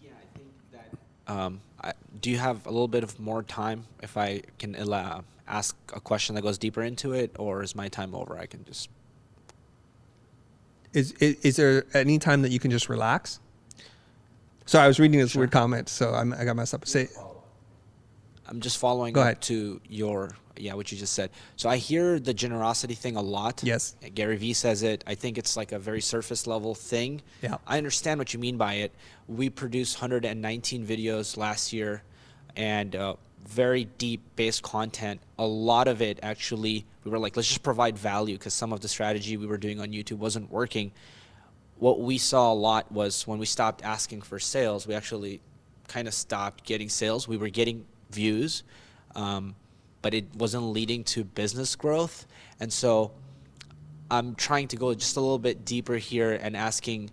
Yeah, I think that. Do you have a little bit of more time if I can ask a question that goes deeper into it, or is my time over? I can just. Is there any time that you can just relax? So I was reading this weird comment, so I got messed up. Say. I'm just following Go up ahead. to what you just said. So I hear the generosity thing a lot. Yes. Gary Vee says it. I think it's like a very surface level thing. Yeah. I understand what you mean by it. We produced 119 videos last year, and very deep based content. A lot of it actually, we were like, let's just provide value, because some of the strategy we were doing on YouTube wasn't working. What we saw a lot was when we stopped asking for sales, we actually kind of stopped getting sales. We were getting views, but it wasn't leading to business growth. And so I'm trying to go just a little bit deeper here and asking,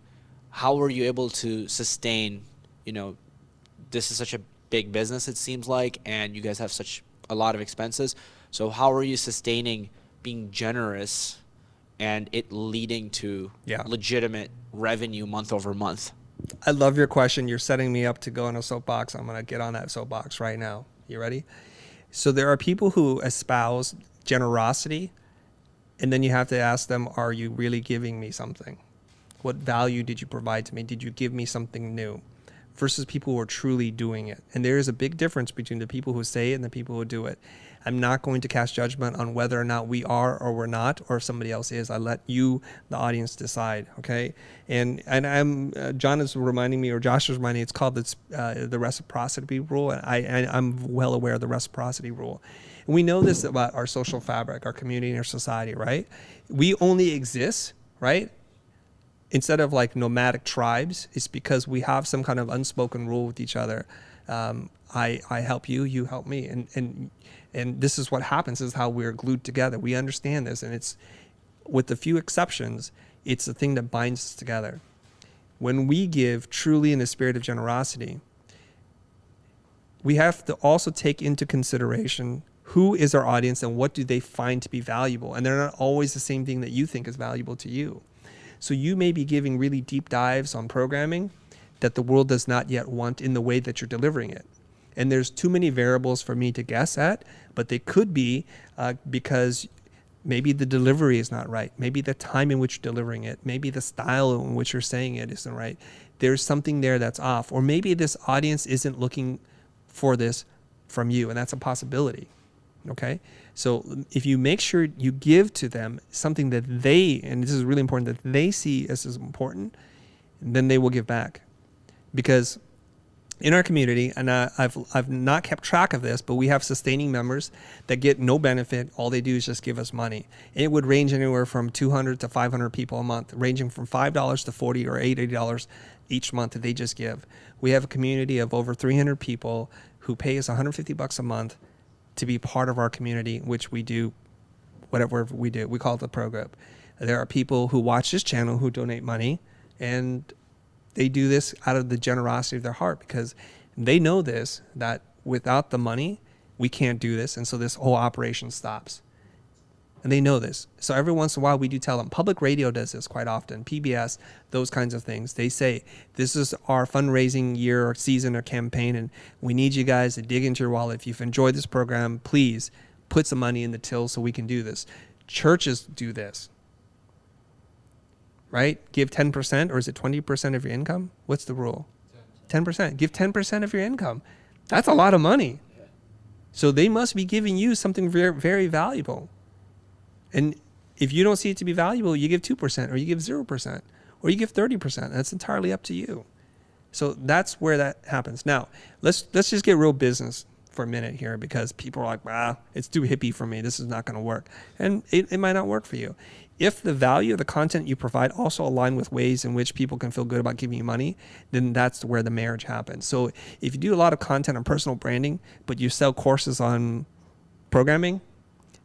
how were you able to sustain, this is such a big business, it seems like, and you guys have such a lot of expenses. So how are you sustaining being generous and it leading to legitimate revenue month over month? I love your question. You're setting me up to go on a soapbox. I'm going to get on that soapbox right now. You ready? So there are people who espouse generosity, and then you have to ask them, are you really giving me something? What value did you provide to me? Did you give me something new? Versus people who are truly doing it. And there is a big difference between the people who say it and the people who do it. I'm not going to cast judgment on whether or not we are or we're not, or if somebody else is. I let you, the audience, decide, okay? And John is reminding me, or Josh is reminding me, it's called the reciprocity rule. And I'm well aware of the reciprocity rule. And we know this about our social fabric, our community, and our society, right? We only exist, right? Instead of like nomadic tribes, it's because we have some kind of unspoken rule with each other. I help you, you help me. And this is what happens, this is how we're glued together. We understand this, and it's, with a few exceptions, it's the thing that binds us together. When we give truly in the spirit of generosity, we have to also take into consideration who is our audience and what do they find to be valuable. And they're not always the same thing that you think is valuable to you. So you may be giving really deep dives on programming that the world does not yet want in the way that you're delivering it. And there's too many variables for me to guess at, but they could be because Maybe the delivery is not right. Maybe the time in which you're delivering it. Maybe the style in which you're saying it isn't right. There's something there that's off. Or maybe this audience isn't looking for this from you, and that's a possibility. Okay? So if you make sure you give to them something that they, and this is really important, that they see as important, then they will give back. Because in our community, and I've not kept track of this, but we have sustaining members that get no benefit. All they do is just give us money. It would range anywhere from 200 to 500 people a month, ranging from $5 to $40 or $80 each month that they just give. We have a community of over 300 people who pay us $150 a month to be part of our community, which we do whatever we do. We call it the Pro Group. There are people who watch this channel who donate money, and they do this out of the generosity of their heart because they know this, that without the money, we can't do this. And so this whole operation stops. And they know this. So every once in a while, we do tell them. Public radio does this quite often. PBS, those kinds of things. They say, this is our fundraising year or season or campaign, and we need you guys to dig into your wallet. If you've enjoyed this program, please put some money in the till so we can do this. Churches do this. Right? Give 10%, or is it 20% of your income? What's the rule? 10%. Give 10% of your income. That's a lot of money. So they must be giving you something very, very valuable. And if you don't see it to be valuable, you give 2%, or you give 0%, or you give 30%. That's entirely up to you. So that's where that happens. Now, let's just get real business for a minute here, because people are like, it's too hippie for me. This is not going to work. And it might not work for you. If the value of the content you provide also align with ways in which people can feel good about giving you money, then that's where the marriage happens. So if you do a lot of content on personal branding, but you sell courses on programming,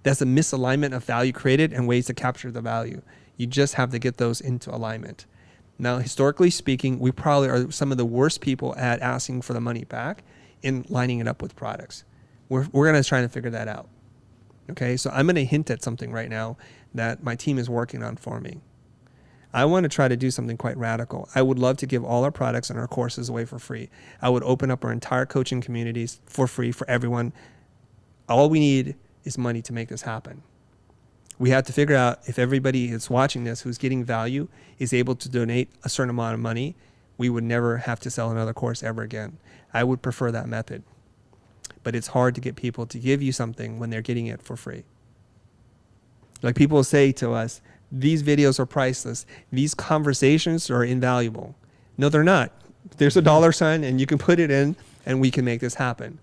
that's a misalignment of value created and ways to capture the value. You just have to get those into alignment. Now, historically speaking, we probably are some of the worst people at asking for the money back in lining it up with products. We're going to try to figure that out. Okay, so I'm going to hint at something right now that my team is working on for me. I want to try to do something quite radical. I would love to give all our products and our courses away for free. I would open up our entire coaching communities for free for everyone. All we need is money to make this happen. We have to figure out if everybody that's watching this who's getting value is able to donate a certain amount of money. We would never have to sell another course ever again. I would prefer that method. But it's hard to get people to give you something when they're getting it for free. Like people say to us, these videos are priceless. These conversations are invaluable. No, they're not. There's a dollar sign and you can put it in and we can make this happen,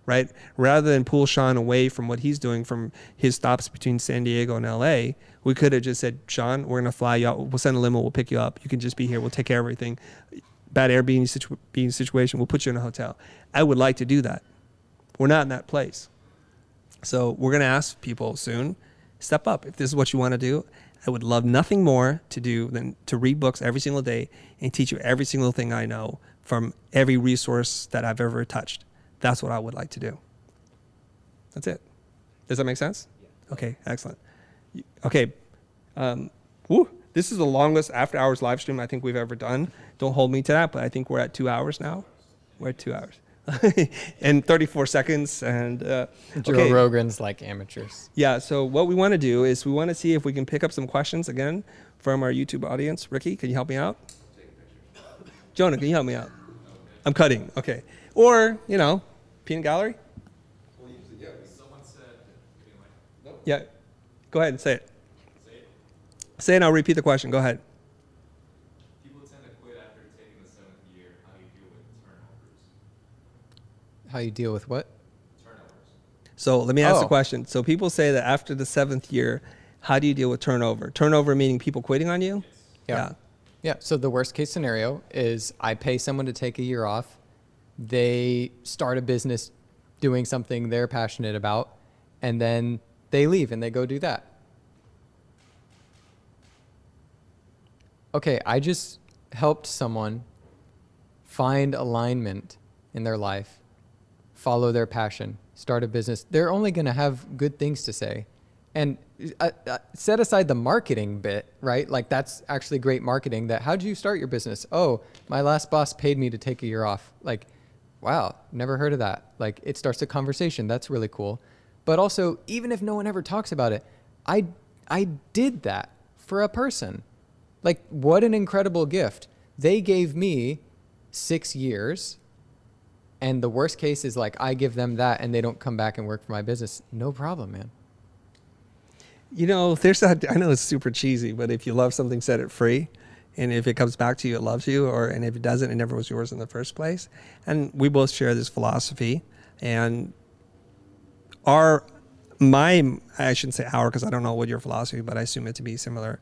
right? Rather than pull Sean away from what he's doing from his stops between San Diego and LA, we could have just said, Sean, we're going to fly you out. We'll send a limo. We'll pick you up. You can just be here. We'll take care of everything. Bad Airbnb situation. We'll put you in a hotel. I would like to do that. We're not in that place. So we're going to ask people soon, step up. If this is what you want to do, I would love nothing more to do than to read books every single day and teach you every single thing I know from every resource that I've ever touched. That's what I would like to do. That's it. Does that make sense? Yeah. Okay, excellent. Okay. This is the longest after hours live stream I think we've ever done. Don't hold me to that, but I think we're at 2 hours now. We're at 2 hours. And 34 seconds. And Joe Rogan's like amateurs. Yeah, so what we want to do is we want to see if we can pick up some questions again from our YouTube audience. Ricky, can you help me out? Jonah, can you help me out? I'm cutting. Okay. Or, peanut gallery? Someone said, yeah. Go ahead and say it. Say it and I'll repeat the question. Go ahead. People tend to quit after taking the 7th year. How do you deal with turnovers? How you deal with what? Turnovers. So let me ask the question. So people say that after the 7th year, how do you deal with turnover? Turnover meaning people quitting on you? Yes. Yeah. So the worst case scenario is I pay someone to take a year off. They start a business doing something they're passionate about, and then they leave and they go do that. Okay, I just helped someone find alignment in their life, follow their passion, start a business. They're only going to have good things to say. And set aside the marketing bit, right? Like that's actually great marketing. That how'd you start your business? Oh, my last boss paid me to take a year off. Like, wow, never heard of that. Like it starts a conversation. That's really cool. But also, even if no one ever talks about it, I I did that for a person. Like, what an incredible gift. They gave me 6 years, and the worst case is like I give them that and they don't come back and work for my business. No problem, man. You know, there's that, I know it's super cheesy, but if you love something, set it free. And if it comes back to you, it loves you. And if it doesn't, it never was yours in the first place. And we both share this philosophy. And I shouldn't say our, because I don't know what your philosophy, but I assume it to be similar,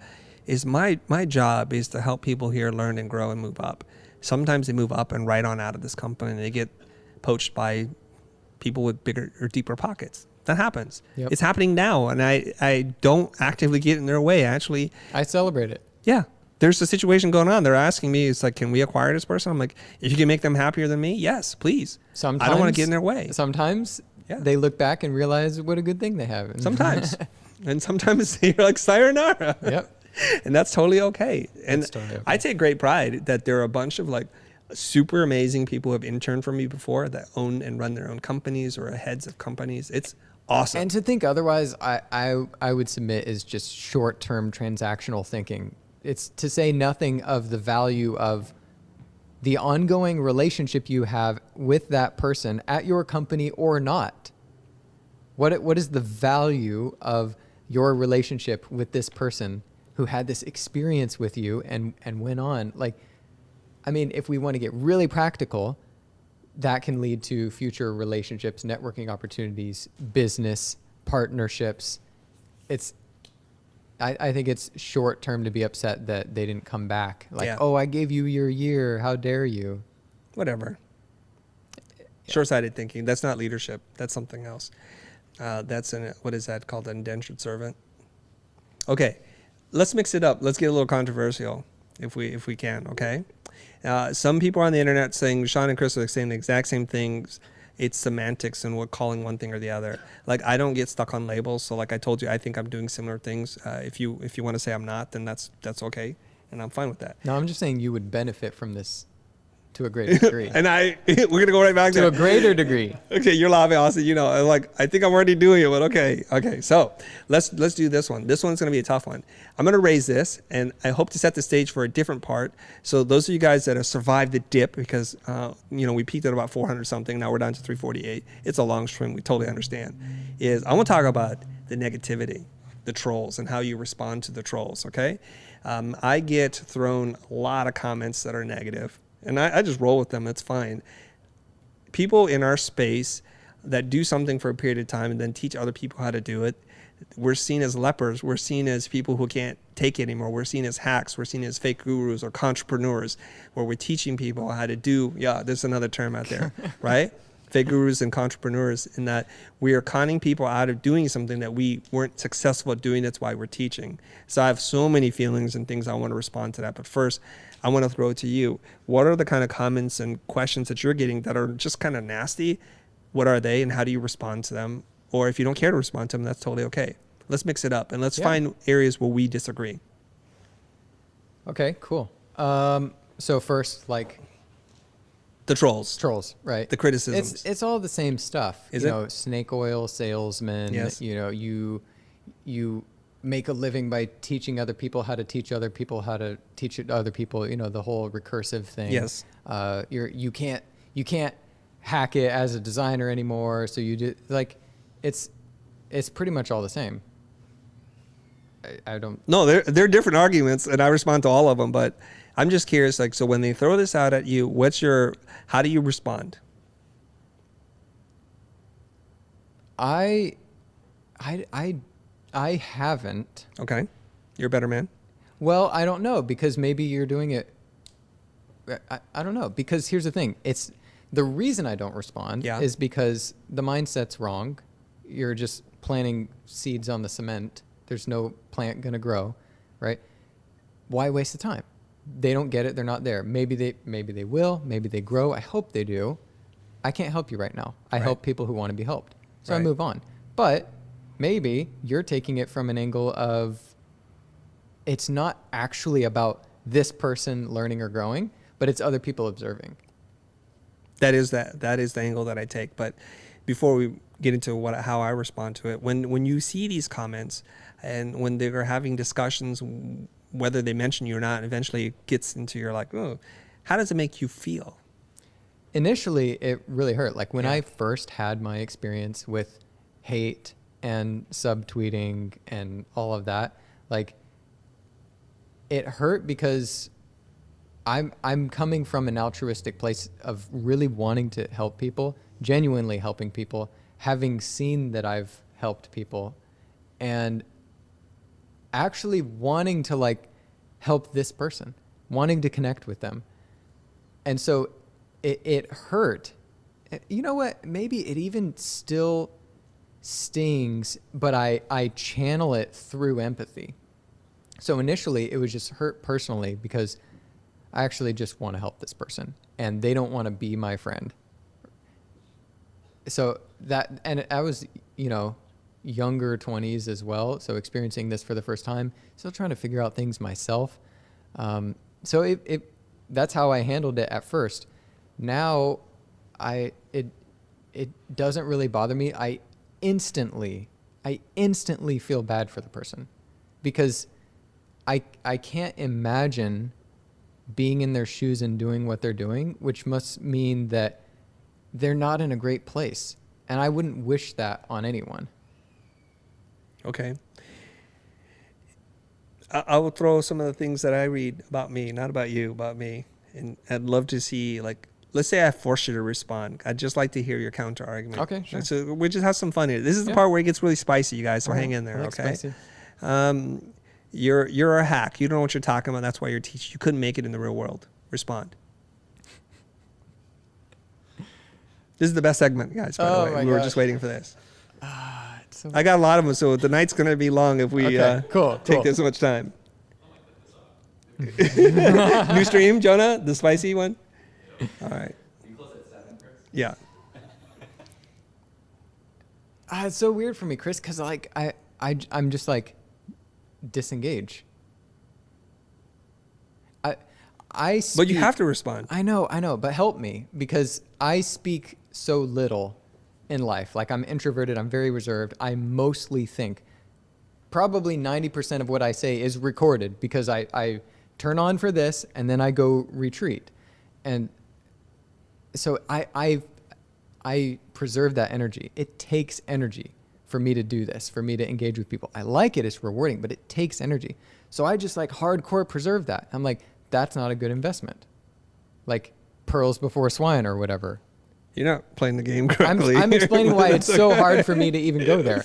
is my job is to help people here learn and grow and move up. Sometimes they move up and right on out of this company and they get poached by people with bigger or deeper pockets. That happens. Yep. It's happening now, and I don't actively get in their way. Actually, I celebrate it. Yeah. There's a situation going on. They're asking me, it's like, can we acquire this person? I'm like, if you can make them happier than me, yes, please. Sometimes, I don't want to get in their way. Sometimes they look back and realize what a good thing they have. Sometimes. And sometimes you're like, sayonara. Yep. And that's totally okay. And totally okay. I take great pride that there are a bunch of like super amazing people who have interned for me before that own and run their own companies or are heads of companies. It's awesome. And to think otherwise, I would submit is just short-term transactional thinking. It's to say nothing of the value of the ongoing relationship you have with that person at your company or not. What is the value of your relationship with this person who had this experience with you and went on? Like, I mean, if we want to get really practical, that can lead to future relationships, networking opportunities, business, partnerships. I think it's short term to be upset that they didn't come back. Like, oh, I gave you your year. How dare you? Whatever. Yeah. Short-sighted thinking. That's not leadership. That's something else. What is that called? An indentured servant. Okay. Let's mix it up. Let's get a little controversial if we can. Okay. Some people on the internet saying Sean and Chris are saying the exact same things. It's semantics and we're calling one thing or the other. Like, I don't get stuck on labels. So like I told you, I think I'm doing similar things. If you want to say I'm not, then that's okay. And I'm fine with that. No, I'm just saying you would benefit from this to a greater degree. And we're going to go right back to a greater degree. Okay. You're laughing, Austin. You know, like, I think I'm already doing it, but okay. Okay. So let's do this one. This one's going to be a tough one. I'm going to raise this and I hope to set the stage for a different part. So those of you guys that have survived the dip, because, we peaked at about 400 something. Now we're down to 348. It's a long swim. We totally understand. I want to talk about the negativity, the trolls, and how you respond to the trolls. Okay. I get thrown a lot of comments that are negative. And I just roll with them. It's fine. People in our space that do something for a period of time and then teach other people how to do it, we're seen as lepers. We're seen as people who can't take it anymore. We're seen as hacks. We're seen as fake gurus or entrepreneurs, where we're teaching people how to do, there's another term out there, right? Fake gurus and entrepreneurs, in that we are conning people out of doing something that we weren't successful at doing. That's why we're teaching. So I have so many feelings and things I want to respond to that. But first, I want to throw it to you. What are the kind of comments and questions that you're getting that are just kind of nasty? What are they, and how do you respond to them? Or if you don't care to respond to them, that's totally okay. Let's mix it up and let's find areas where we disagree. Okay, cool. So first, like, the trolls, right? The criticisms. It's all the same stuff. Is you it? know, snake oil salesman. Yes. You know, you make a living by teaching other people how to teach other people how to teach other people. You know, the whole recursive thing. Yes. You can't hack it as a designer anymore. So you do, like, it's pretty much all the same. I don't. No, they're different arguments, and I respond to all of them. But I'm just curious, like, so when they throw this out at you, how do you respond? I haven't. Okay, you're a better man. Well, I don't know, because maybe you're doing it. I don't know, because here's the thing. It's the reason I don't respond is because the mindset's wrong. You're just planting seeds on the cement. There's no plant going to grow, right? Why waste the time? They don't get it. They're not there. Maybe they will. Maybe they grow. I hope they do. I can't help you right now. I help people who want to be helped. So I move on. But maybe you're taking it from an angle of it's not actually about this person learning or growing, but it's other people observing. That is the angle that I take. But before we get into how I respond to it, when you see these comments and when they're having discussions, whether they mention you or not, eventually it gets into your like, oh, how does it make you feel? Initially, it really hurt. Like when Yeah. I first had my experience with hate and subtweeting and all of that, like it hurt because I'm coming from an altruistic place of really wanting to help people, genuinely helping people, having seen that I've helped people, and actually wanting to like help this person, wanting to connect with them. And so it hurt. You know what? Maybe it even still stings, but I channel it through empathy. So initially it was just hurt personally because I actually just want to help this person and they don't want to be my friend. So that, and I was, you know, younger 20s as well. So experiencing this for the first time, still trying to figure out things myself. So that's how I handled it at first. Now it doesn't really bother me. I instantly feel bad for the person because I can't imagine being in their shoes and doing what they're doing, which must mean that they're not in a great place. And I wouldn't wish that on anyone. Okay. I will throw some of the things that I read about me, not about you, about me. And I'd love to see, like, let's say I force you to respond. I'd just like to hear your counter argument. Okay, sure. So we just have some fun here. This is the part where it gets really spicy, you guys. So hang in there, I like okay? spicy. You're a hack. You don't know what you're talking about. That's why you're teaching. You couldn't make it in the real world. Respond. This is the best segment, guys, by the way. We were just waiting for this. So I got a lot of them, so the night's going to be long if we take this much time. New stream, Jonah, the spicy one? All right. You close at 7, Chris? Yeah. It's so weird for me, Chris, because like I'm just like disengage. I speak, But you have to respond. I know, but help me because I speak so little in life. Like I'm introverted, I'm very reserved. I mostly think. Probably 90% of what I say is recorded because I turn on for this and then I go retreat. And so I preserve that energy. It takes energy for me to do this, for me to engage with people. I like it, it's rewarding, but it takes energy. So I just like hardcore preserve that. I'm like, that's not a good investment. Like pearls before swine or whatever. You're not playing the game correctly. I'm explaining why it's so hard for me to even go there.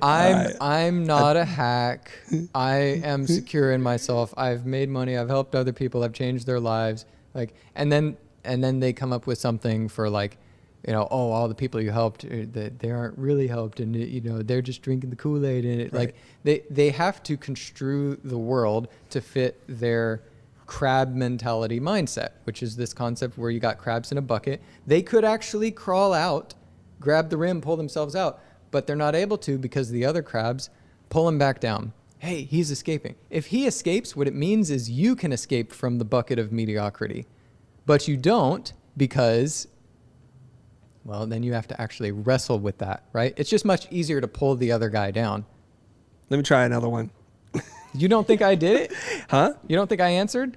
I'm not a hack. I am secure in myself. I've made money. I've helped other people. I've changed their lives. Like, and then they come up with something for like, you know, oh, all the people you helped, they aren't really helped, and you know, they're just drinking the Kool-Aid. And it, Right. like, they have to construe the world to fit their crab mentality mindset, which is this concept where you got crabs in a bucket. They could actually crawl out, grab the rim, pull themselves out, but they're not able to because the other crabs pull him back down. Hey, he's escaping. If he escapes, what it means is you can escape from the bucket of mediocrity, but you don't because, well, then you have to actually wrestle with that, right? It's just much easier to pull the other guy down. Let me try another one. You don't think I did it? Huh? You don't think I answered?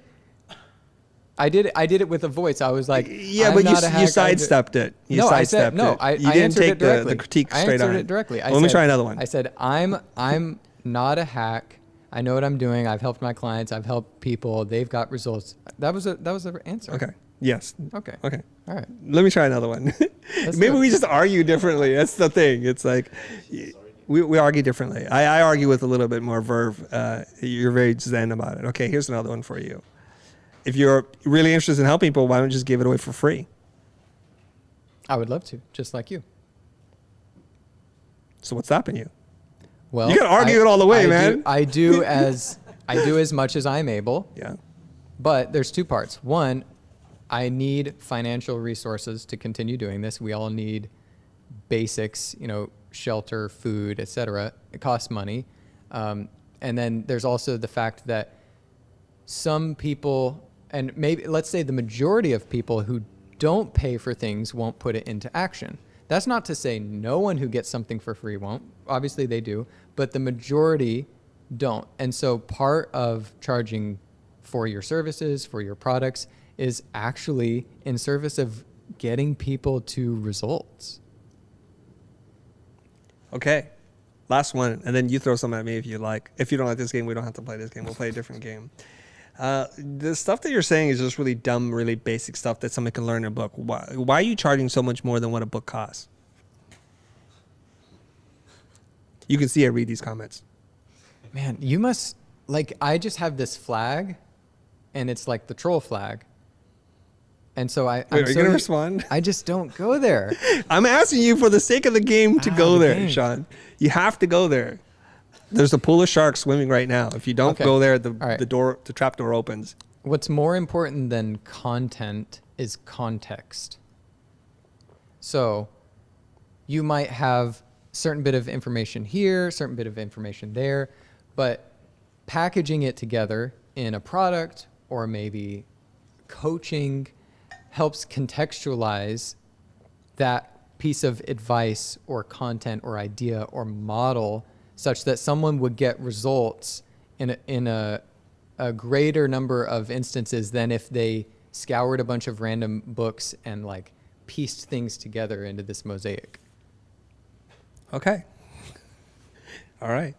I did it with a voice. I was like, Yeah, I'm but not a hack, you sidestepped it. You No, I sidestepped said no. it. I You didn't answered take it directly. the critique straight I answered on. it directly. Let me try another one. I said, I'm not a hack. I know what I'm doing. I've helped my clients. I've helped people. They've got results. That was the answer. Okay. Yes. Okay. Okay. All right. Let me try another one. Let's Maybe do it. we just argue differently. That's the thing. It's like we argue differently. I argue with a little bit more verve. You're very zen about it. Okay, here's another one for you. If you're really interested in helping people, why don't you just give it away for free? I would love to, just like you. So what's stopping you? Well, You gotta argue it all the way, I man. I do as much as I'm able. Yeah. But there's two parts. One, I need financial resources to continue doing this. We all need basics, you know, shelter, food, etc. It costs money. And then there's also the fact that some people, and maybe let's say the majority of people who don't pay for things won't put it into action. That's not to say no one who gets something for free won't. Obviously they do, but the majority don't. And so part of charging for your services, for your products, is actually in service of getting people to results. Okay. Last one, and then you throw some at me if you like. If you don't like this game, we don't have to play this game. We'll play a different game. The stuff that you're saying is just really dumb, really basic stuff that somebody can learn in a book. Why are you charging so much more than what a book costs? You can see I read these comments. Man, you must, like, I just have this flag, and it's like the troll flag. And so Wait, are you going to respond? I just don't go there. I'm asking you for the sake of the game to go the there, game. Sean. You have to go there. There's a pool of sharks swimming right now. If you don't Okay. go there, All right. the trap door opens. What's more important than content is context. So you might have certain bit of information here, certain bit of information there, but packaging it together in a product or maybe coaching helps contextualize that piece of advice or content or idea or model such that someone would get results in a greater number of instances than if they scoured a bunch of random books and like pieced things together into this mosaic. Okay. All right.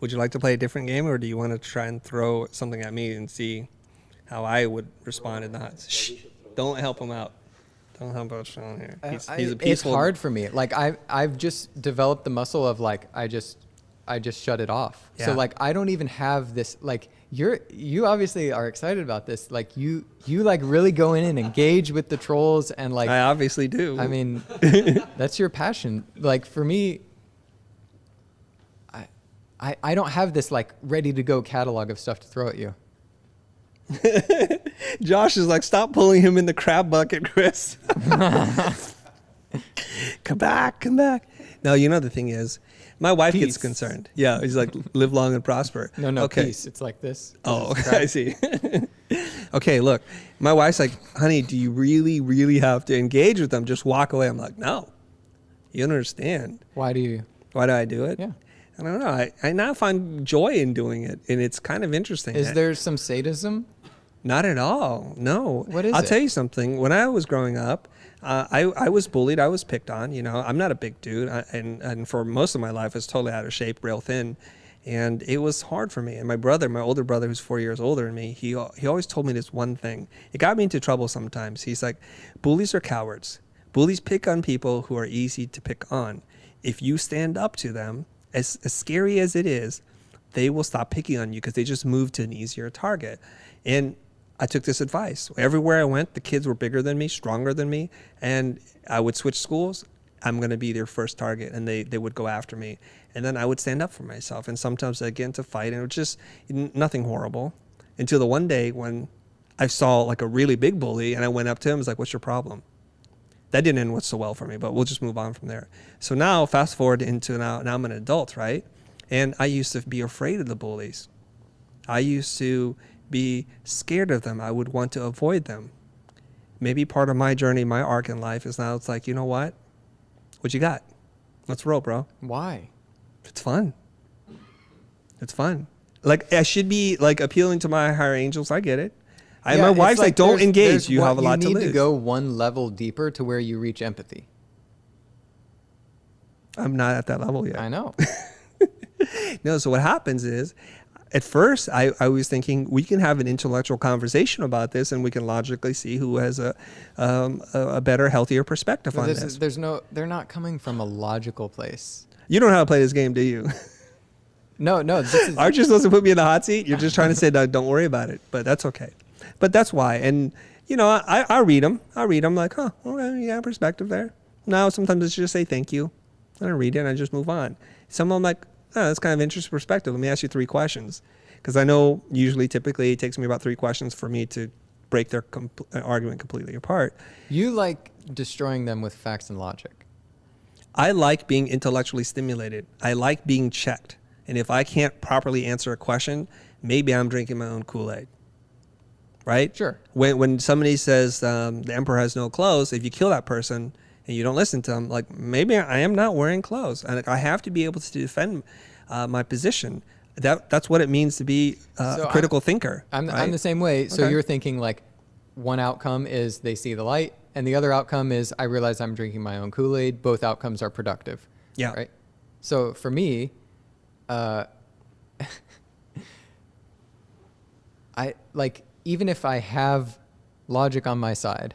Would you like to play a different game, or do you want to try and throw something at me and see how I would respond in the hot? Shh. Don't help him out. Don't help out Sean here. He's a It's peaceful. hard for me. Like I've just developed the muscle of like I just shut it off. Yeah. So like I don't even have this like you obviously are excited about this. Like you like really go in and engage with the trolls and like I obviously do. I mean that's your passion. Like for me I don't have this like ready to go catalog of stuff to throw at you. Josh is like, stop pulling him in the crab bucket, Chris. Come back. No, you know the thing is, my wife gets Peace. concerned. Yeah, he's like, live long and prosper. No, okay. peace. It's like this. Oh, I see. Okay, look, my wife's like, honey, do you really, really have to engage with them? Just walk away. I'm like, no, you don't understand. Why do you? Why do I do it? Yeah. I don't know. I now find joy in doing it, and it's kind of interesting. Is there some sadism? Not at all. No. What is I'll it? tell you something. When I was growing up, I was bullied. I was picked on. You know, I'm not a big dude, and for most of my life, I was totally out of shape, real thin, and it was hard for me. And my brother, my older brother, who's 4 years older than me, he always told me this one thing. It got me into trouble sometimes. He's like, bullies are cowards. Bullies pick on people who are easy to pick on. If you stand up to them, as scary as it is, they will stop picking on you because they just move to an easier target. And I took this advice. Everywhere I went, the kids were bigger than me, stronger than me, and I would switch schools. I'm going to be their first target, and they would go after me. And then I would stand up for myself, and sometimes I'd get into a fight, and it was just nothing horrible until the one day when I saw like a really big bully, and I went up to him and was like, what's your problem? That didn't end so well for me, but we'll just move on from there. So now, fast forward into now I'm an adult, right? And I used to be afraid of the bullies. I used to be scared of them. I would want to avoid them. Maybe part of my journey, my arc in life is now it's like, you know what? What you got? Let's roll, bro. Why? It's fun. It's fun. Like, I should be like appealing to my higher angels. I get it. Yeah, my it's wife's like, don't there's engage. You one- have a lot to You lose. need to go one level deeper to where you reach empathy. I'm not at that level yet. I know. No, so what happens is, at first, I was thinking we can have an intellectual conversation about this, and we can logically see who has a better, healthier perspective on this. They're not coming from a logical place. You don't know how to play this game, do you? No, this is, Aren't you supposed to put me in the hot seat? You're just trying to say, no, don't worry about it. But that's okay. But that's why. And, you know, I read them. I read them like, huh, okay, yeah, perspective there. Now, sometimes it's just say thank you. I don't read it, and I just move on. Some of them like, oh, that's kind of interesting perspective. Let me ask you 3 questions. Because I know typically it takes me about 3 questions for me to break their argument completely apart. you like destroying them with facts and logic. I like being intellectually stimulated. I like being checked. And if I can't properly answer a question, maybe I'm drinking my own Kool-Aid. Right? Sure. When somebody says the emperor has no clothes, if you kill that person, and you don't listen to them, like maybe I am not wearing clothes, and I have to be able to defend my position. That's what it means to be a critical thinker. I'm right? the same way. So Okay. you're thinking like one outcome is they see the light, and the other outcome is I realize I'm drinking my own Kool-Aid. Both outcomes are productive. Yeah. Right. So for me, I like, even if I have logic on my side,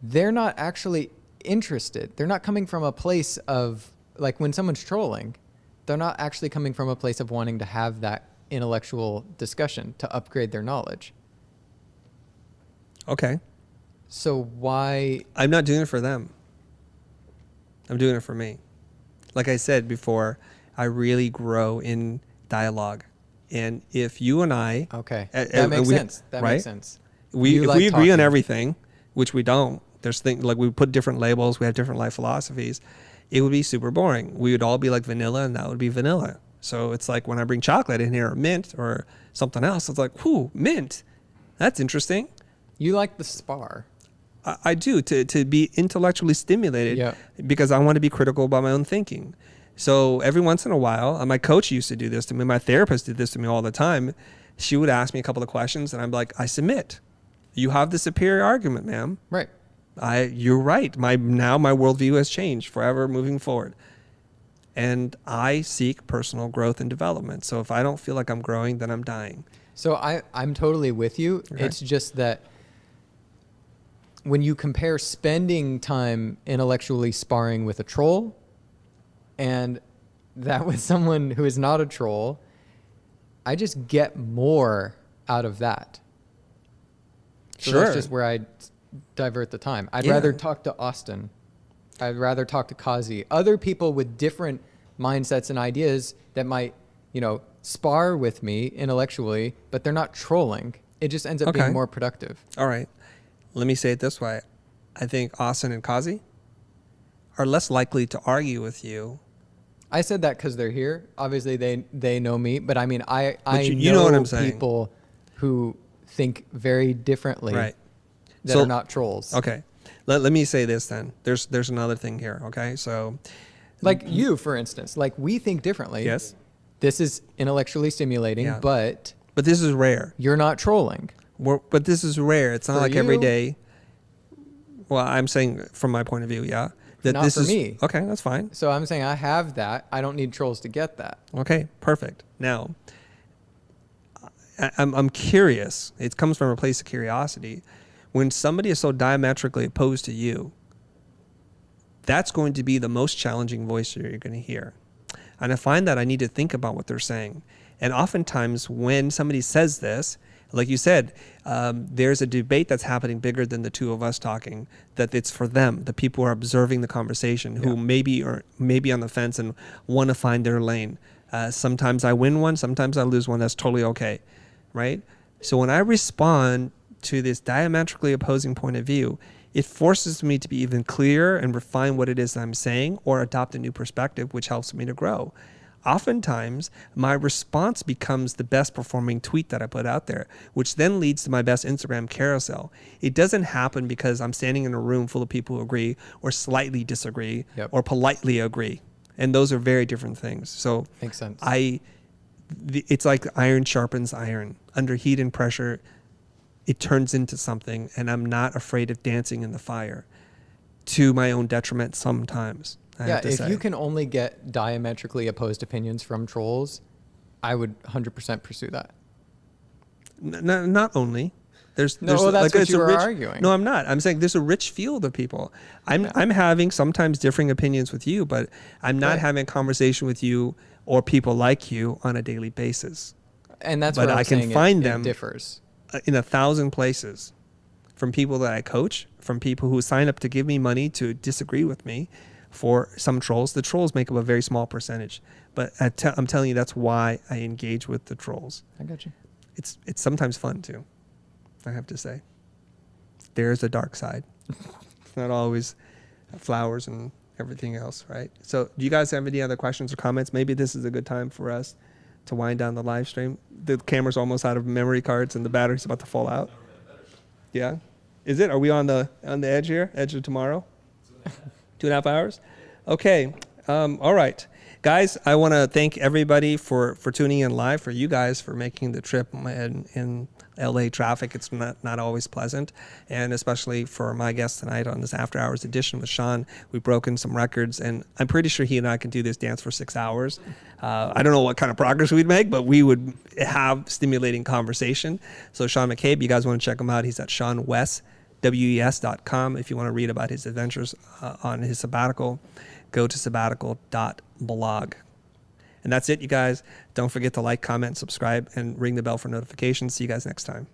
they're not actually interested. They're not coming from a place of, like, when someone's trolling, they're not actually coming from a place of wanting to have that intellectual discussion to upgrade their knowledge. Okay. So why? I'm not doing it for them. I'm doing it for me. Like I said before, I really grow in dialogue. And if you and I... Okay. That makes sense. That right? makes sense. If You we like agree on talking. everything, which we don't, there's things like we put different labels, we have different life philosophies, it would be super boring. We would all be like vanilla, and that would be vanilla. So it's like when I bring chocolate in here, or mint, or something else, it's like, whoo, mint. That's interesting. You like the spar. I do, to be intellectually stimulated, Yeah. because I want to be critical about my own thinking. So every once in a while, my coach used to do this to me. My therapist did this to me all the time. She would ask me a couple of questions, and I'm like, I submit. You have the superior argument, ma'am. Right. You're right. My worldview has changed forever moving forward. And I seek personal growth and development. So if I don't feel like I'm growing, then I'm dying. So I'm totally with you. Okay. It's just that when you compare spending time intellectually sparring with a troll and that with someone who is not a troll, I just get more out of that. So Sure. that's just where I divert the time. I'd Yeah. rather talk to Austin. I'd rather talk to Kazi. Other people with different mindsets and ideas that might, spar with me intellectually, but they're not trolling. It just ends up Okay. being more productive. All right. Let me say it this way. I think Austin and Kazi are less likely to argue with you. I said that because they're here. Obviously, they know me, but I mean, I you know what I'm saying. people who think very differently Right. that So- are not trolls. Okay. Let me say this then. There's another thing here, okay? So, Like you, for instance. Like, we think differently. yes. This is intellectually stimulating, Yeah. but But this is rare. you're not trolling. But this is rare. It's not For like every you? day. Well, I'm saying from my point of view, yeah. That Not this for is me. Okay, that's fine. So I'm saying I have that. I don't need trolls to get that. Okay, perfect. Now, I'm curious. It comes from a place of curiosity. When somebody is so diametrically opposed to you, that's going to be the most challenging voice that you're going to hear. And I find that I need to think about what they're saying. And oftentimes when somebody says this, like you said, there's a debate that's happening bigger than the two of us talking, that it's for them, the people who are observing the conversation, who maybe on the fence and want to find their lane. Sometimes I win one, sometimes I lose one. That's totally okay, right? So when I respond to this diametrically opposing point of view, it forces me to be even clearer and refine what it is that I'm saying, or adopt a new perspective, which helps me to grow. Oftentimes, my response becomes the best performing tweet that I put out there, which then leads to my best Instagram carousel. It doesn't happen because I'm standing in a room full of people who agree or slightly disagree or politely agree. And those are very different things. So Makes sense. it's like iron sharpens iron. Under heat and pressure, it turns into something, and I'm not afraid of dancing in the fire, to my own detriment sometimes. I have to if say. you can only get diametrically opposed opinions from trolls, I would 100% pursue that. Not only. There's that's like, what it's you a were rich, arguing. No, I'm not. I'm saying there's a rich field of people. I'm having sometimes differing opinions with you, but I'm not having a conversation with you or people like you on a daily basis. And that's But where I I'm can saying find it them differs. In 1,000 places, from people that I coach, from people who sign up to give me money to disagree with me. For some trolls, the trolls make up a very small percentage, but I'm telling you, that's why I engage with the trolls. I got you. It's sometimes fun too, I have to say. There's a dark side. It's not always flowers and everything else, right? So do you guys have any other questions or comments? Maybe this is a good time for us to wind down the live stream. The camera's almost out of memory cards and the battery's about to fall out. Yeah? Is it? Are we on the edge here? Edge of tomorrow? 2.5 hours? Okay. All right. Guys, I want to thank everybody for tuning in live, for you guys for making the trip in LA traffic. It's not always pleasant. And especially for my guest tonight on this After Hours edition with Sean, we've broken some records. And I'm pretty sure he and I could do this dance for 6 hours. I don't know what kind of progress we'd make, but we would have stimulating conversation. So Sean McCabe, you guys want to check him out. He's at SeanWes, WES.com. If you want to read about his adventures on his sabbatical, go to sabbatical.blog. And that's it, you guys. Don't forget to like, comment, subscribe, and ring the bell for notifications. See you guys next time.